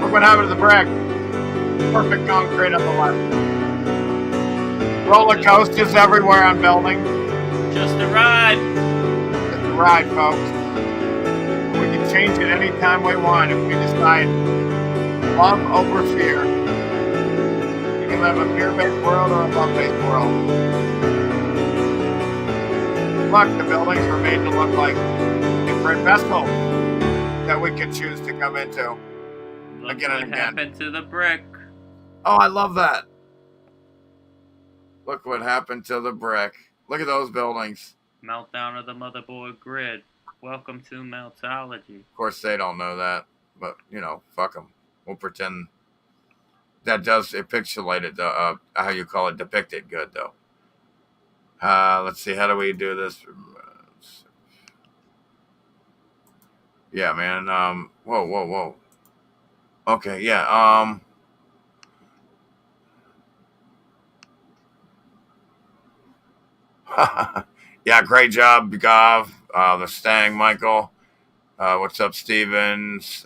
Look what happened to the brick. Perfect concrete on the left. Roller coasters everywhere on buildings. Just a ride. Just a ride, folks. We can change it anytime we want if we decide love over fear. You can live a fear-based world or a love-based world. Look, the buildings were made to look like different vessels that we could choose to come into. Look Again and what again. happened to the brick. Oh, I love that. Look what happened to the brick. Look at those buildings. Meltdown of the motherboard grid. Welcome to Meltology. Of course, they don't know that, but, you know, fuck them. We'll pretend that does, it pixelated, how you call it, depicted good, though. Let's see, how do we do this? Yeah, man, whoa. Okay, yeah, yeah, great job, Gav, the Stang, Michael. What's up, Stevens?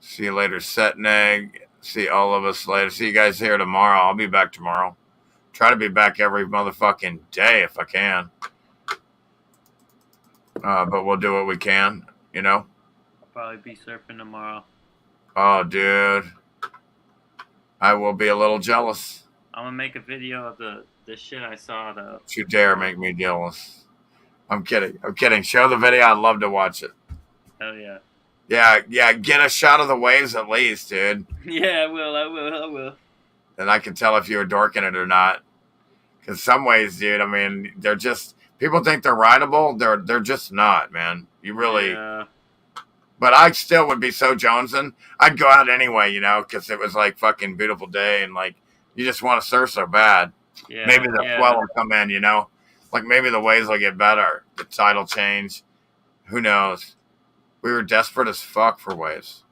See you later, Setneg. See all of us later. See you guys here tomorrow. I'll be back tomorrow. Try to be back every motherfucking day if I can. But we'll do what we can, you know? I'll probably be surfing tomorrow. Oh, dude. I will be a little jealous. I'm gonna make a video of the shit I saw, though. Don't you dare make me jealous. I'm kidding. Show the video. I'd love to watch it. Hell yeah. Yeah, get a shot of the waves at least, dude. Yeah, I will. And I can tell if you're dorking it or not. Because some ways, dude, I mean, they're just, people think they're rideable. They're just not, man. You really, Yeah. but I still would be so jonesing. I'd go out anyway, you know, because it was like fucking beautiful day and like, You just want to surf so bad. Yeah, Maybe the yeah. swell will come in, you know? Like maybe the waves will get better. The tide will change. Who knows? We were desperate as fuck for waves.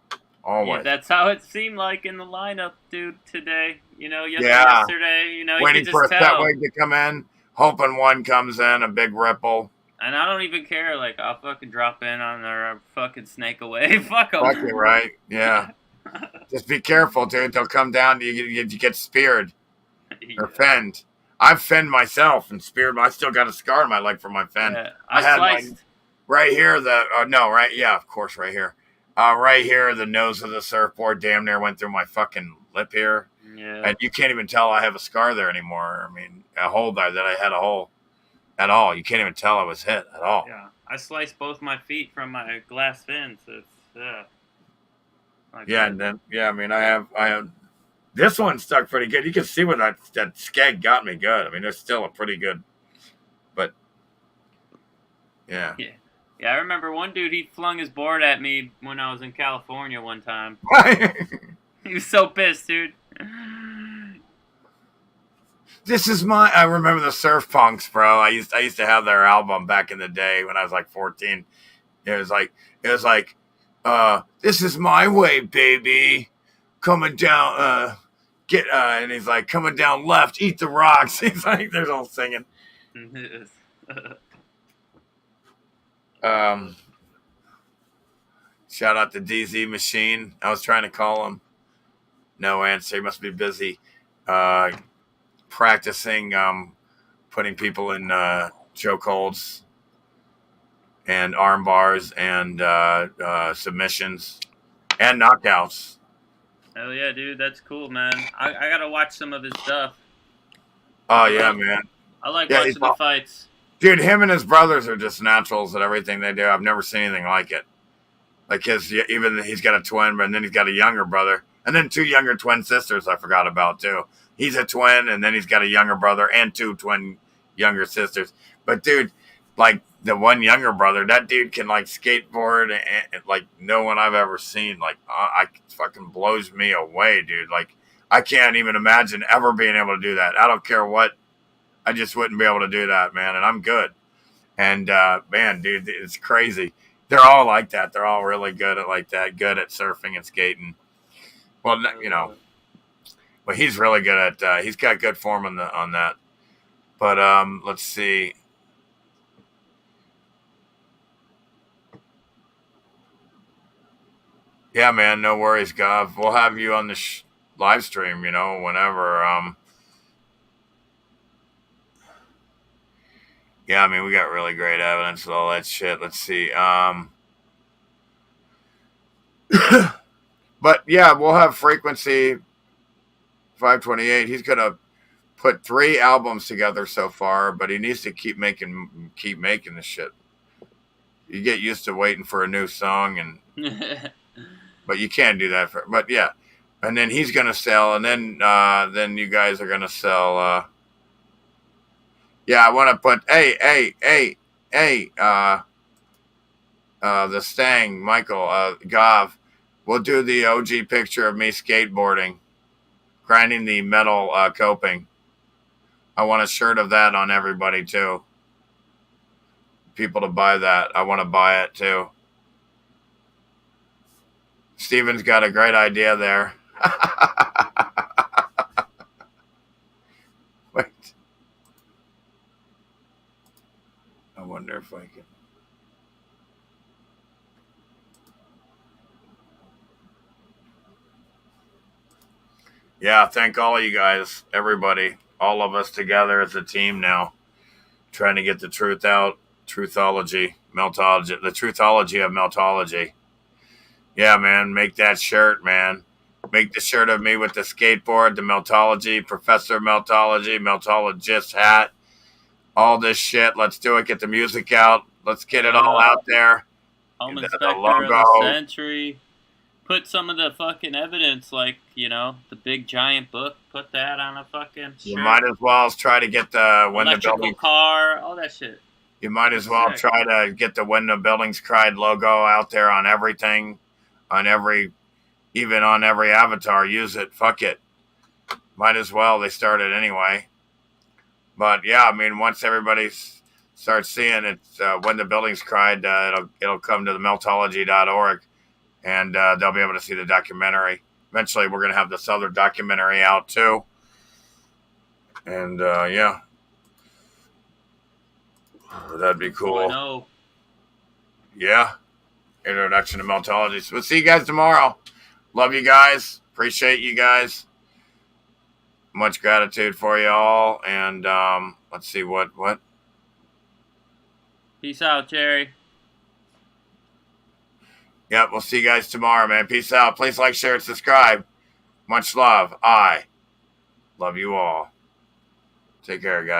Always. Yeah, that's how it seemed like in the lineup, dude, today. You know, Yeah. yesterday, you know, you Waiting could for a just set tell. wave to come in, hoping one comes in, a big ripple. And I don't even care. Like, I'll fucking drop in on their fucking snake away. Fuck them. Fuck it, right? Yeah. Just be careful, dude. They'll come down. You get speared or finned. I've finned myself and speared. I still got a scar on my leg from my fin. Yeah, I I had sliced. right here. Yeah, of course, right here. Right here, the nose of the surfboard damn near went through my fucking lip here. Yeah. And you can't even tell I have a scar there anymore. I mean, a hole there that I had a hole at all. You can't even tell I was hit at all. Yeah, I sliced both my feet from my glass fins. It's, Yeah, and then I mean, I have this one stuck pretty good. You can see when that skeg got me good. I mean, there's still a pretty good, but yeah. Yeah, I remember one dude, he flung his board at me when I was in California one time. He was so pissed, dude. I remember the Surf Punks, bro. I used to have their album back in the day when I was like 14. It was like, this is my way, baby. Coming down, and he's like, coming down left, eat the rocks. He's like, they're all singing. Shout out to DZ Machine. I was trying to call him. No answer. He must be busy practicing putting people in chokeholds and arm bars and submissions and knockouts. Hell yeah, dude. That's cool, man. I got to watch some of his stuff. Oh, yeah, man. I like Yeah, watching he's the fights. Dude, him and his brothers are just naturals at everything they do. I've never seen anything like it. Like he's got a twin, but then he's got a younger brother. And then 2 younger twin sisters I forgot about, too. He's a twin, and then he's got a younger brother and 2 twin younger sisters. But, dude, like, the one younger brother, that dude can, like, skateboard and like, no one I've ever seen. Like, I fucking blows me away, dude. Like, I can't even imagine ever being able to do that. I don't care what. I just wouldn't be able to do that, man, and I'm good. And, man, dude, it's crazy. They're all like that. They're all really good at like that, good at surfing and skating. Well, you know, but he's really good at, he's got good form on that. But let's see. Yeah, man, no worries, Gov. We'll have you on the live stream, you know, whenever. Yeah, I mean, we got really great evidence of all that shit. Let's see. But yeah, we'll have Frequency 528. He's gonna put 3 albums together so far, but he needs to keep making this shit. You get used to waiting for a new song, and but you can't do that but yeah. And then he's gonna sell, and then you guys are gonna sell. Yeah, I want to put the Stang, Michael, Gov. We'll do the OG picture of me skateboarding, grinding the metal coping. I want a shirt of that on everybody too. People to buy that. I want to buy it too. Steven's got a great idea there. Wait. I wonder if I can. Yeah, thank all of you guys, everybody, all of us together as a team now, trying to get the truth out, truthology, meltology, the truthology of meltology. Yeah, man, make that shirt, man. Make the shirt of me with the skateboard, the meltology, Professor Meltology, meltologist hat, all this shit. Let's do it. Get the music out. Let's get it all out there. Home The Inspector of logo. the Century. Put some of the fucking evidence, like, you know, the big giant book. Put that on a fucking shirt. You might as well try to get the when the Electrical building. car, all that shit. You might as well Sick. try to get the When the Buildings Cried logo out there on everything, even on every avatar. Use it. Fuck it. Might as well. They started anyway. But yeah, I mean, once everybody starts seeing it, When the Buildings Cried, it'll come to the meltology.org, and they'll be able to see the documentary. Eventually, we're going to have this other documentary out too. And yeah, that'd be cool. No. Yeah, introduction to meltology. So we'll see you guys tomorrow. Love you guys. Appreciate you guys. Much gratitude for you all. And let's see what. Peace out, Jerry. Yep, we'll see you guys tomorrow, man. Peace out. Please like, share, and subscribe. Much love. I love you all. Take care, guys.